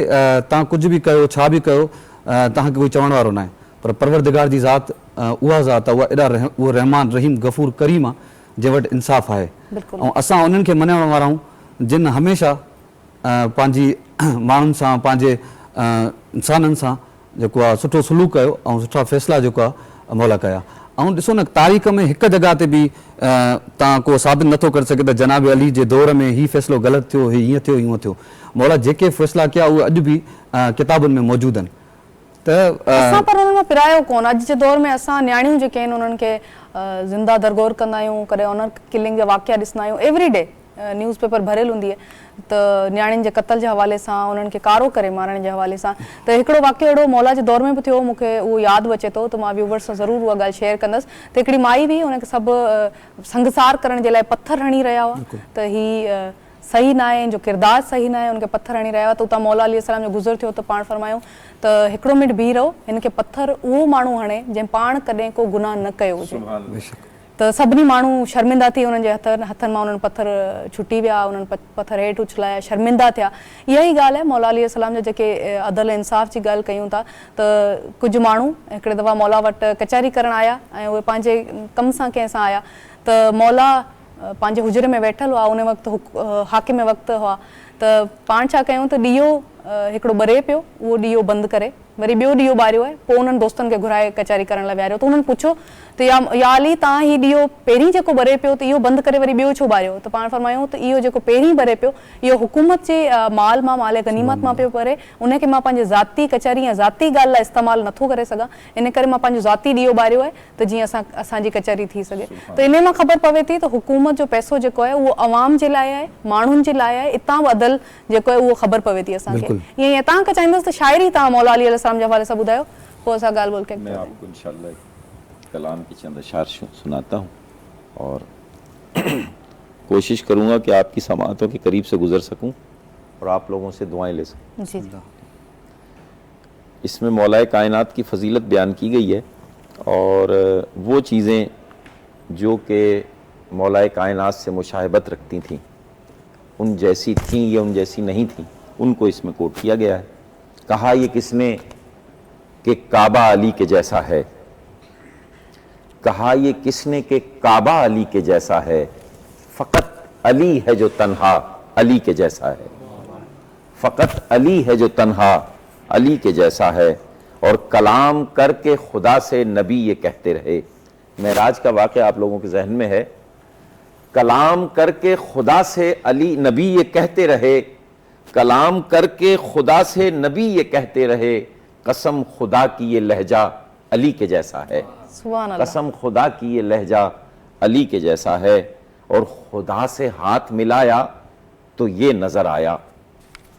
तव्हां कुझु बि कयो छा बि कयो तव्हांखे कोई चवण वारो न आहे, पर परवरदिगार जी ज़ात उहा ज़ात आहे, उहो रहमान रहीम गफ़ूर करीम आहे जंहिं वटि इंसाफ़ आहे। ऐं असां उन्हनि खे मञण वारा आहियूं जिन हमेशह पंहिंजी माण्हुनि सां पंहिंजे इंसाननि सां जेको आहे सुठो सलूक कयो ऐं सुठा फ़ैसिला जेको आहे मौला कया। ऐं ॾिसो न तारीख़ में हिकु जॻह ते बि तव्हां को साबित नथो करे सघे त जनाब अली जे दौर में हीउ फ़ैसिलो ग़लति थियो, हीउ हीअं थियो हीअं थियो। मौला जेके फ़ैसिला कया उहे अॼु बि किताबुनि में मौजूदु आहिनि। त असां पर हुन मां पिरायो कोन। अॼु जे दौर में असां न्याणियूं जेके आहिनि उन्हनि खे ज़िंदा दरगोर कंदा आहियूं, कॾहिं ऑनर किलिंग जा वाक़िया ॾिसंदा आहियूं। एवरी डे न्यूज़पेपर भरियलु हूंदी आहे त न्याणियुनि जे क़तल जे हवाले सां, उन्हनि खे कारो करे मारण जे हवाले सां। त हिकिड़ो वाक़ियो अहिड़ो मौला जे दौर में बि थियो, मूंखे उहो यादि बि अचे थो त मां व्यूवर्स सां ज़रूरु उहा ॻाल्हि शेयर कंदसि। त हिकिड़ी माई हुई, हुनखे सभु संगसार करण जे लाइ पथर हणी रहिया हुआ त ही सही ना आहे, जो किरदारु सही ना आहे, उनखे पथर हणी रहिया हुआ। त उतां मौला अली सलाम जो गुज़र थियो त पाण फरमायूं त हिकिड़ो मिंट बीह रहो, हिन खे पथर उहो माण्हू हणे जंहिं पाण कॾहिं को गुनाह न कयो हुजे। त सभिनी माण्हू शर्मिंदा थी, उन्हनि जे हथनि मां उन्हनि पथर छुटी विया, उन्हनि पथर हेठि उछलाया, शर्मिंदा थिया। इहा ई ॻाल्हि आहे मौला अली सलाम जा जेके अदल इंसाफ़ जी ॻाल्हि कयूं था त कुझु माण्हू हिकिड़े दफ़ा मौला वटि कचहरी करणु आया ऐं उहे पंहिंजे कम सां कंहिं सां आया त मौला पंहिंजे हुजरे में वेठल हुआ, उन वक़्तु हाकिम वक़्तु हुआ। त पाण छा कयूं त ॾीओ हिकिड़ो ॿरे पियो, उहो ॾीओ बंदि करे वरी ॿियो ॾीओ ॿारियो आहे, पोइ उन्हनि दोस्तनि खे घुराए कचहरी करण लाइ विहारियो। त उन्हनि पुछो त या अली तव्हां हीउ ॾीओ पहिरीं जेको ॿरे पियो त इहो बंदि करे वरी ॿियो छो ॿारियो? त पाण फरमायूं त इहो जेको पहिरीं ॿरे पियो इहो हुकूमत जे माल मां, माल गनीमत मां पियो परे, उनखे मां पंहिंजे ज़ाती कचहरी या ज़ाती ॻाल्हि लाइ इस्तेमालु नथो करे सघां, इन करे मां पंहिंजो ज़ाती ॾीओ ॿारियो आहे त जीअं असांजी कचहरी थी सघे। त इन मां ख़बर पवे थी त हुकूमत जो पैसो जेको आहे उहो अवाम जे लाइ आहे, माण्हुनि जे लाइ आहे। इतां बि अदल जेको आहे उहो ख़बर पवे थी असांखे। ईअं तव्हां खां चाहींदसि त शाइरी तव्हां मौला अली सलाम जे हवाले सां ॿुधायो, पोइ असां ॻाल्हि ॿोल मैं आपको इंशाल्लाह कलाम के चंद अशार सुनाता हूँ और कोशिश करूँगा कि आपकी समाअतों के करीब से गुजर सकूँ और आप लोगों से दुआएं ले सकूँ। जी। इसमें मौलाए कायनात की फजीलत बयान की गई है और वो चीज़ें जो कि मौलाए कायनात से मुशाहबत रखती थीं, उन जैसी थीं या उन जैसी नहीं थीं, उनको इसमें कोट किया गया है। कहा ये किसने कि काबा अली के जैसा है, कहा ये किसने कि काबा अली के जैसा है, फ़कत अली है जो तन्हा अली के जैसा है, फ़कत अली है जो तन्हा अली के जैसा है। और कलाम करके खुदा से नबी ये कहते रहे। मेराज का वाक़या आप लोगों के जहन में है। कलाम करके खुदा से अली नबी ये कहते रहे, कलाम करके खुदा से नबी ये कहते रहे, कसम खुदा की ये लहजा अली के जैसा है, कसम खुदा की ये लहजा अली के जैसा है। और खुदा से हाथ मिलाया तो ये नजर आया,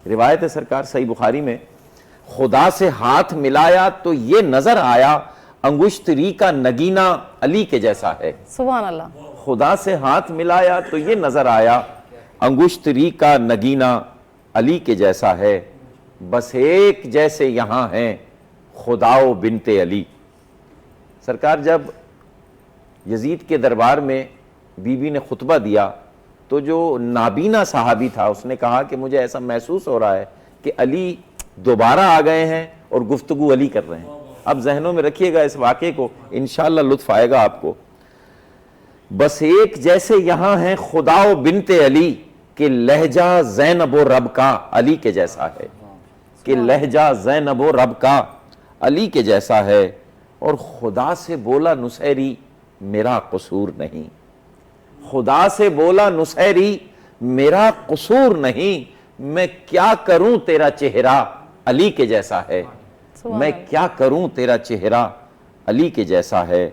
रिवायत है सरकार सही बुखारी में, खुदा से हाथ मिलाया तो ये नजर आया, अंगुश्तरी का नगीना अली के जैसा है। सुभान अल्लाह। खुदा से हाथ मिलाया तो ये नजर आया, अंगुश्तरी का नगीना अली के जैसा है। बस एक जैसे यहाँ हैं खुदाओ बिनते अली। सरकार जब यजीद के दरबार में बीबी ने खुतबा दिया तो जो नाबीना साहबी था उसने कहा कि मुझे ऐसा महसूस हो रहा है कि अली दोबारा आ गए हैं और गुफ्तगू अली कर रहे हैं। अब जहनों में रखिएगा इस वाक़े को, इंशाअल्लाह लुत्फ आएगा आपको। बस एक जैसे यहाँ हैं खुदाओ बिनते अली कि लहजा ज़ैनब व रब का अली के जैसा है, कि लहजा ज़ैनब व रब का अली के जैसा है। और खुदा से बोला नुसैरी मेरा कसूर नहीं, खुदा से बोला नुसैरी मेरा कसूर नहीं, मैं क्या करूं तेरा चेहरा अली के जैसा है, मैं क्या करूं तेरा चेहरा अली के जैसा है।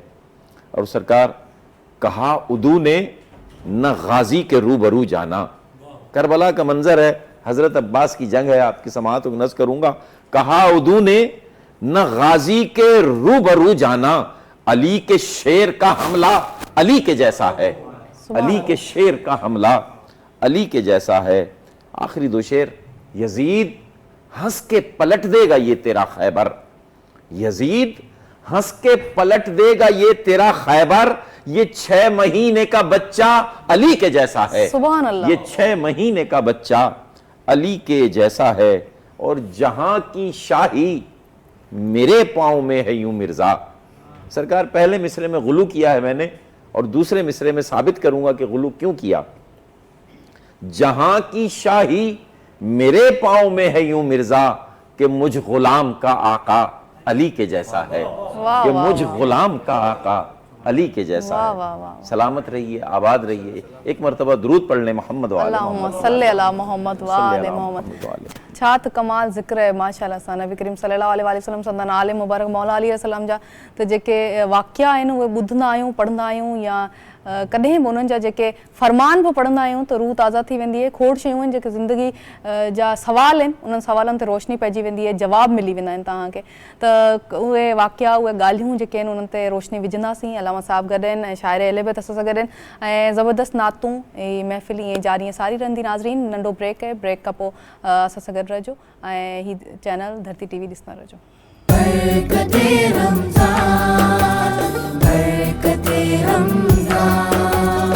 और सरकार कहा उदू ने न गाजी के रूबरू जाना। करबला का मंजर है, हजरत अब्बास की जंग है, आपकी समाअत को नज़ करूंगा। कहा उदू ने न गाजी के रूबरू जाना, अली के शेर का हमला अली के जैसा है, अली के शेर का हमला अली के जैसा है। आखिरी दो शेर, यजीद हंस के पलट देगा ये तेरा खैबर, यजीद हंस के पलट देगा ये तेरा खैबर, ये 6 महीने का बच्चा अली के जैसा है, सुभान अल्लाह। ये 6 महीने का बच्चा अली के जैसा है। और जहां की शाही मेरे पांव में है यूं मिर्जा। सरकार पहले मिसरे में गुलू किया है मैंने और दूसरे मिसरे में साबित करूंगा कि गुलू क्यों किया। जहां की शाही मेरे पांव में है यूं मिर्जा कि मुझ गुलाम का आका अली के जैसा है, कि मुझ गुलाम का आका अली के जैसा है। सलामत रहिए, आबाद रहिए। एक मरतबा दुरूद पढ़ ले मोहम्मद वाले मोहम्मद वाले मोहम्मद। छा त कमाल ज़िक्र है माशाअल्लाह सां नबी करीम सल्लल्लाहु अलैहि वसल्लम संदन आले मुबारक मौला अली सलाम जा। त जेके वाक़िया आहिनि उहे ॿुधंदा आहियूं, पढ़ंदा आहियूं या कॾहिं बि उन्हनि जा जेके फ़रमान बि पढ़ंदा आहियूं त रूह ताज़ा थी वेंदी आहे। खोड़ शयूं आहिनि जेके ज़िंदगी जा सवाल आहिनि, उन्हनि सवालनि ते रोशनी पइजी वेंदी आहे, जवाब मिली वेंदा आहिनि तव्हांखे। त उहे वाक़िया, उहे ॻाल्हियूं जेके आहिनि उन्हनि ते रोशनी विझंदासीं। अलामा साहब गॾु आहिनि ऐं शाइर अहले बैत असां सां गॾु आहिनि ऐं ज़बरदस्त नातूं ऐं महफ़िल ईअं जारी सारी रहंदी। नाज़रीन, नंढो ब्रेक आहे, ब्रेक खां पोइ असां सां गॾु रहजो ऐं हीउ चैनल धरती TV ॾिसंदा रहजो। बरकते रमज़ान, बरकते रमज़ान,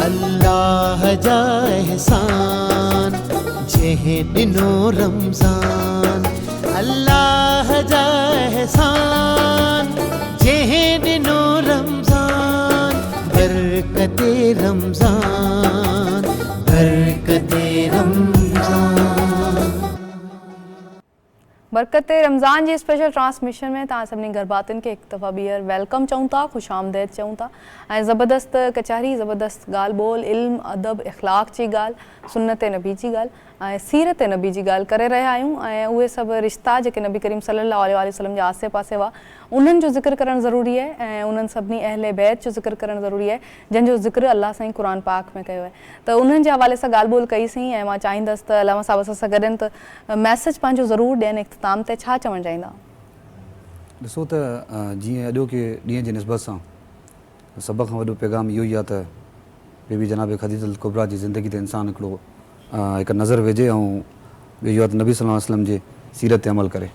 अल्लाह जा एहसान जंहिं ॾिनो रमज़ान, अल्लाह जा एहसान जंहिं ॾिनो रमज़ान, बरकते रमज़ान, बरकते रमज़ान। बरकते रमज़ान जी स्पेशल ट्रांसमिशन में तव्हां सभिनी गरबातिन खे हिकु दफ़ा ॿीहर वेलकम चऊं था, ख़ुशि आमदेद चऊं था ऐं ज़बरदस्त कचहरी, ज़बरदस्त ॻाल्हि ॿोल, इल्मु अदब इख़लाक़ जी ॻाल्हि, सुन्नत नबी जी ॻाल्हि ऐं सीरत नबी जी ॻाल्हि करे रहिया आहियूं ऐं उहे सभु रिश्ता जेके नबी करीम सल्लल्लाहु अलैहि वसल्लम जे आसे पासे हुआ, उन्हनि जो ज़िक्र करणु ज़रूरी आहे ऐं उन्हनि सभिनी अहले बैत जो ज़िक्र करणु ज़रूरी आहे जंहिंजो ज़िक्र अल्लाह साईं क़ुरान पाक में कयो आहे। त उन्हनि जे हवाले सां ॻाल्हि ॿोल कईसीं ऐं मां चाहींदसि त अलामा साहिब असां सां गॾु आहिनि त मैसेज पंहिंजो ज़रूरु ॾियनि इख़्तिताम ते। छा चवणु चाहींदा? ॾिसो त जीअं अॼोके ॾींहं जी निस्बत सां सभ खां वॾो पैगाम इहो ई आहे त बीबी जनाब ख़दीजतुल कुबरा जी ज़िंदगी ते इंसानु हिकिड़ो हिकु नज़र विझे ऐं ॿियो इहो आहे त नबी सल्लल्लाहु अलैहि वसल्लम जे सीरत ते अमल करे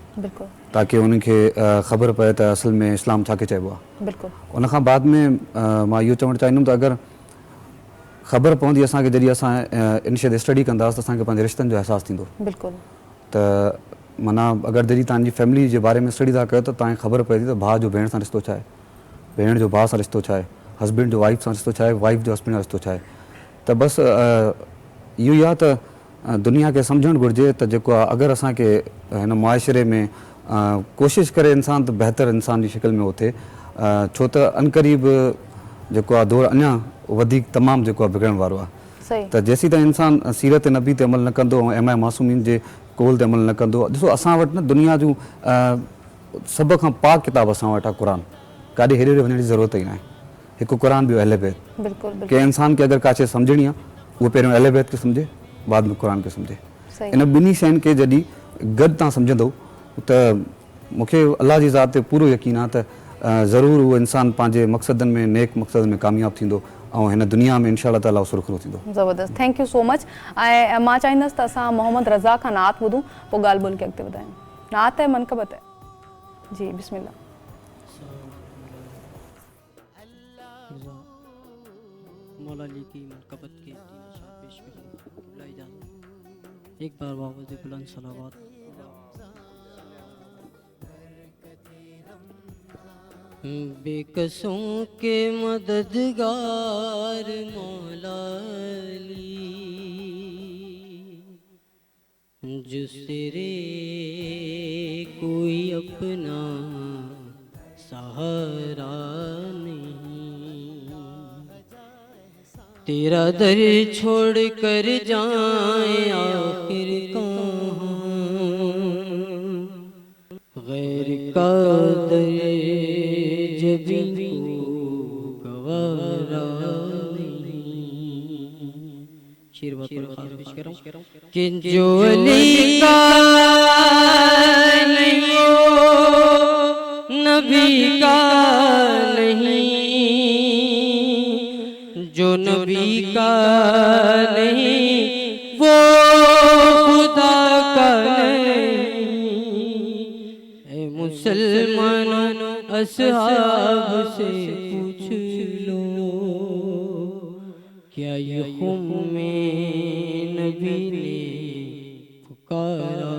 ताकी उन्हनि खे ख़बर पए त असल में इस्लाम छा खे चइबो आहे। बिल्कुलु। उन खां बाद में मां इहो चवणु चाहींदुमि त अगरि ख़बर पवंदी असांखे जॾहिं असां इन शइ ते स्टडी कंदासीं त असांखे पंहिंजे रिश्तनि जो अहसासु थींदो। बिल्कुलु। त माना अगरि जॾहिं तव्हांजी फैमिली जे बारे में स्टडी था कयो त तव्हांखे ख़बर पए थी त भाउ जो भेण सां रिश्तो छा आहे, भेण जो भाउ सां रिश्तो छा आहे, हस्बैंड जो वाइफ सां रिश्तो छा आहे, वाइफ जो हस्बैंड सां रिश्तो छा आहे। त बसि इहो ई आहे त दुनिया खे सम्झणु घुरिजे त जेको आहे अगरि असांखे हिन मुआशिरे में कोशिशि करे इंसानु त बहितर इंसान जी शिकिल में उथे, छो त अनक़रीब जेको आहे दौरु अञा वधीक तमामु जेको आहे बिगड़ण वारो आहे। त जेसीं ताईं इंसानु सीरत नबी ते अमल न कंदो ऐं एम मासूमीन जे कोल ते अमल न कंदो। ॾिसो असां वटि न दुनिया जूं सभ खां पाक किताब असां वटि आहे क़ुरान, काॾे हेॾे होॾे वञण जी ज़रूरत ई न आहे। हिकु क़ुरान ॿियो अहले बैत। कंहिं इंसान खे अगरि का शइ सम्झणी आहे उहो पहिरियों अहले बैत खे सम्झे, बाद में क़ुरान खे सम्झे। इन ॿिन्ही शयुनि खे जॾहिं गॾु तव्हां सम्झंदव त मूंखे अलाह जी ज़ात ते पूरो यकीन आहे त ज़रूरु उहो इंसानु पंहिंजे मक़सदनि में, नेक मक़सदनि में कामयाबु थींदो ऐं हिन दुनिया में इंशाअल्लाह ताला सुरख़ुरो थींदो। ज़बरदस्त, थैंक यू सो मच। ऐं मां चाहींदसि त असां मोहम्मद रज़ा खां नात ॿुधूं, पोइ ॻाल्हि ॿोल खे अॻिते वधायूं। नात है मनक़बत है जी, बिस्मिल्लाह। मौला अली की मनक़बत के पेश करें एक बार बावज़ बुलंद सलावत। बेकसों के मददगार मौला अली, जिसरे कोई अपना सहारा नहीं, तेरा दर छोड़ कर जाए आखिर कहाँ, गैर का दर जब गवारा नहीं। शेर बात पेश कर रहा हूँ कि जो अली का नहीं वो नबी का नहीं, जो नबी का नहीं वो खुदा का नहीं। ऐ मुसलमानों असहाब से पूछ लो, क्या ये खुम में नबी ने पुकारा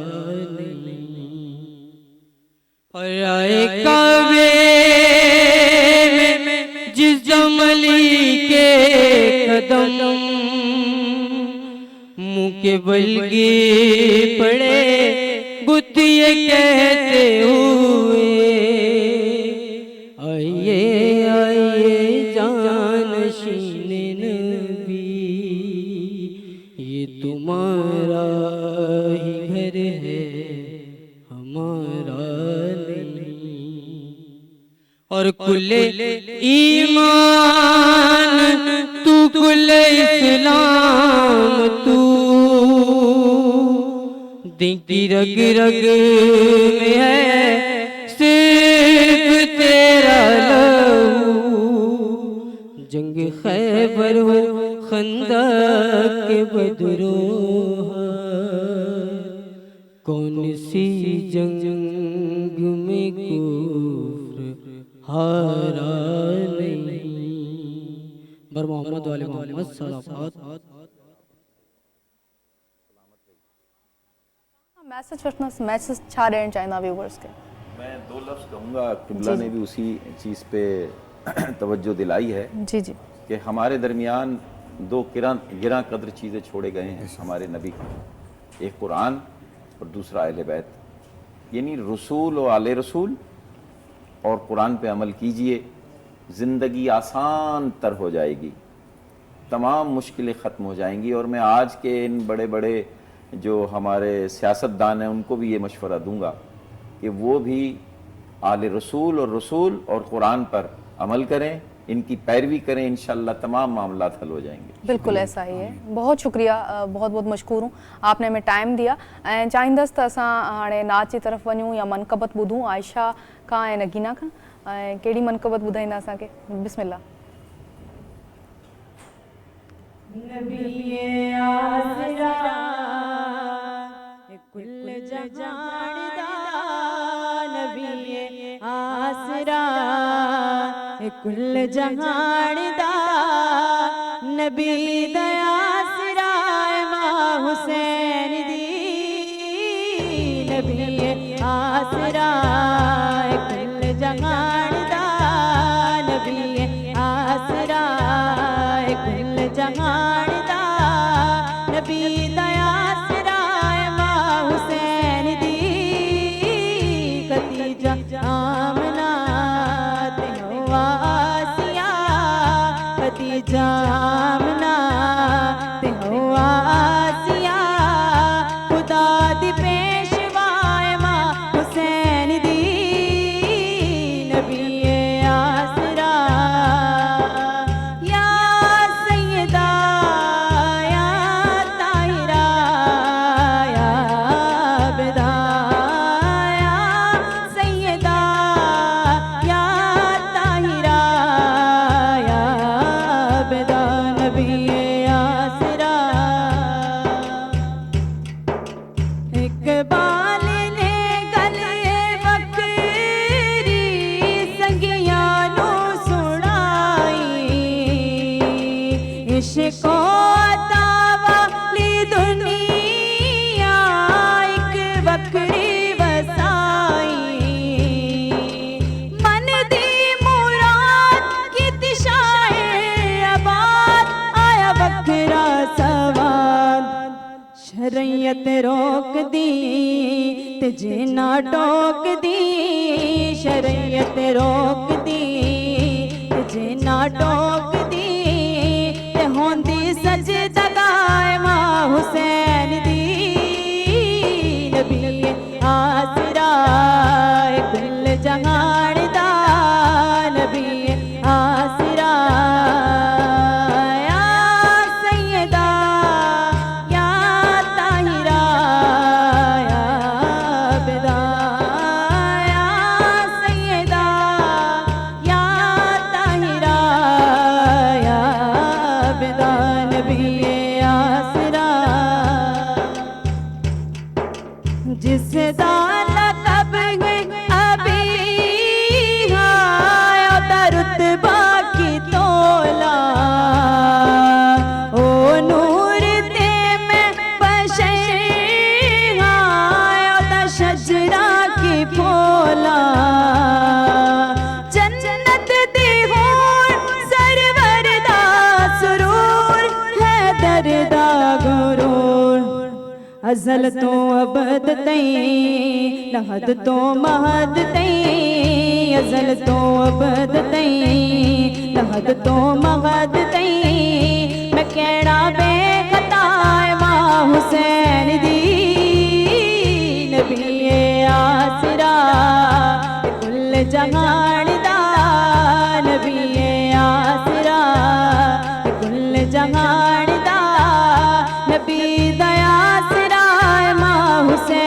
नहीं। और आए काबे में जिस जमली के कदम, मुँह के बलगे पड़े बुत ये कहते हुए, आइए आइए जानशीन नबी, ये तुम्हारा ही घर है हमारा नहीं। और कुले ईमान तू दिल की रग रग में है सिर्फ तेरा लहू, जंग खैबर हो खंदक के बदरोह, कौन सी जंग में कुफ्र हारा नहीं। बर मोहम्मद वाले मोहम्मद सलावत। मैसेज छा ॾियणु चाहींदा व्यूवर्स के? मैं दो लफ्ज़ कहूँगा, किबला ने भी उसी चीज़ पे तवज्जो दिलाई है जी जी कि हमारे दरमियान दो गिरा कदर चीज़ें छोड़े गए हैं हमारे नबी को, एक कुरान और दूसरा अहले बैत, यानी रसूल और आले रसूल, और कुरान पे अमल कीजिए, ज़िंदगी आसान तर हो जाएगी, तमाम मुश्किलें ख़त्म हो जाएंगी। और मैं आज के इन बड़े बड़े जो हमारे सियासतदान हैं उनको भी ये मशवरा दूंगा कि वो भी आले रसूल और कुरान पर अमल करें, इनकी पैरवी करें, इंशाअल्लाह तमाम मामलात हल हो जाएंगे। बिल्कुल ऐसा ही है। बहुत शुक्रिया, बहुत बहुत मशकूर हूँ आपने हमें टाइम दिया। ऐं चाहींदसि त असां हाणे नाच जी तरफ़ वञूं या मनक़बत ॿुधूं आयशा खां ऐं नगीना खां। ऐं कहिड़ी मनक़बत ॿुधाईंदा असांखे? बिस्मिल्लाह। नबी आसरा कुल जहानदा, नबी आसरा कुल जहानदा, नबी दयासरा मां हुसैन दी, नबी आसरा कुल जहानदा, नबी आसरा कुल जहानदा, नबी दयासरा मां हुसैन दी, खदीजा आमना ते आसिया, खदीजा आमना ते आसिया, खुदा दी पेशवाए मां हुसैन दी, नबी आसरा या सैयदा या ताहिरा या बेदा, या सैयदा या ताहिरा या बेदा, नबी आसरा। इकबाल ने गले बकरी संगिया नू सुनाई, इश्को तावाली दुनिया एक बकरी वसाई, मन दी मुराद की दिशाए आबाद, आया बकरा सवार, शरीयत रोक दी ते जीना टोक दी, शरीयत रोक दी ते जीना टोक दी, ते होंदी सजदगाए मां हुसैन दी, नबी आसरा कुल जहानदा, नबी आसरा या सैयदा या ताहिरा या बेदा, या सैयदा या ताहिरा या बेदा, नबी आसरा। जिसदा लक़ब अभी हाय रुतबा की तोला, ओ नूर ते में बशर हाय शजरा की फूला, जन्नत दी हूर सरवर दा सुरूर है दरदा गुरूर, अज़ल तो अबद तई लहद तो महद तई, अज़ल तो अबद तई लहद तो महद तई, मैं कहना बेखताए मां हुसैन दी, नबी आसरा कुल जहानदा, नबी आसरा कुल जहानदा, नबी दयासरा मां हुसैन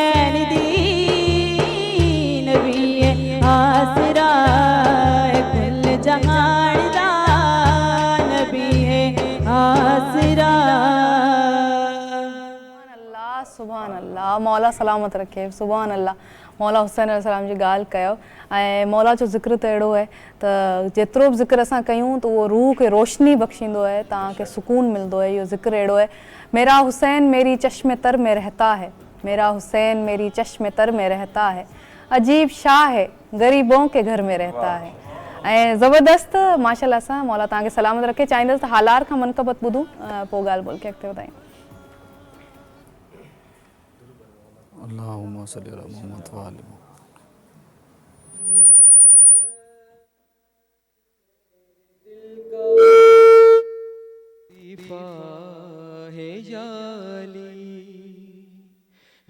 सुभान अल्लाह, मौला सलामत रखे, सुभान अल्लाह। मौला हुसैन अलैहिस्सलाम जी ॻाल्हि कयो ऐं मौला जो ज़िक्र त अहिड़ो आहे त जेतिरो बि ज़िक्र असां कयूं त उहो रूह खे रोशनी बख़्शींदो आहे, तव्हांखे सुकून मिलंदो आहे। इहो ज़िक्र अहिड़ो आहे, मेरा हुसैन मेरी चश्मे तर में रहता है, मेरा हुसैन मेरी चश्मे तर में रहता है, अजीब शाह है ग़रीबों के घर में रहता है। ऐं ज़बरदस्त माशाल्लाह सां मौला तव्हांखे सलामत रखे। चाहींदसि त हालार खां मनक़बत ॿुधूं, पोइ ॻाल्हि ॿोल खे अॻिते वधायूं। अल्लाहुम्मा सल्ली अला मुहम्मद व आले मुहम्मद।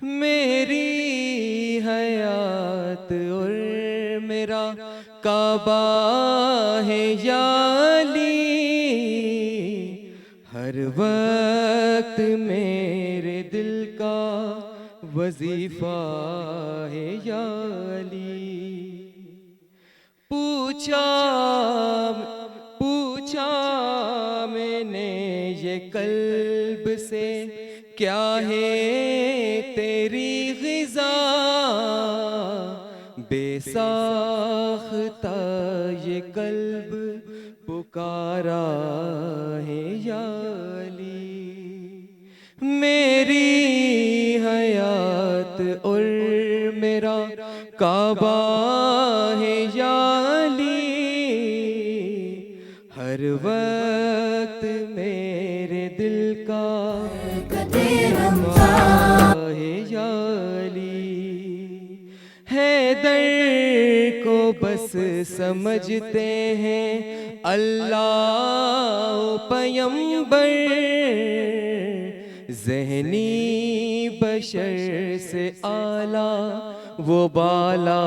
मेरी हयात और मेरा काबा है याली, हर वक्त मेरे दिल का वजीफा है याली। पूछा मैंने ये कल्ब से क्या है तेरी ग़िज़ा, बेसाख्ता ये कल्ब पुकारा है याली। मेरी हयात और मेरा काबा है याली, हर वक्त मेरे दिल का है याली। हैदर को बस समझते हैं अल्लाह पैगंबर, ज़हनी बशर से आला वो बाला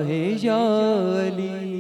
है याली।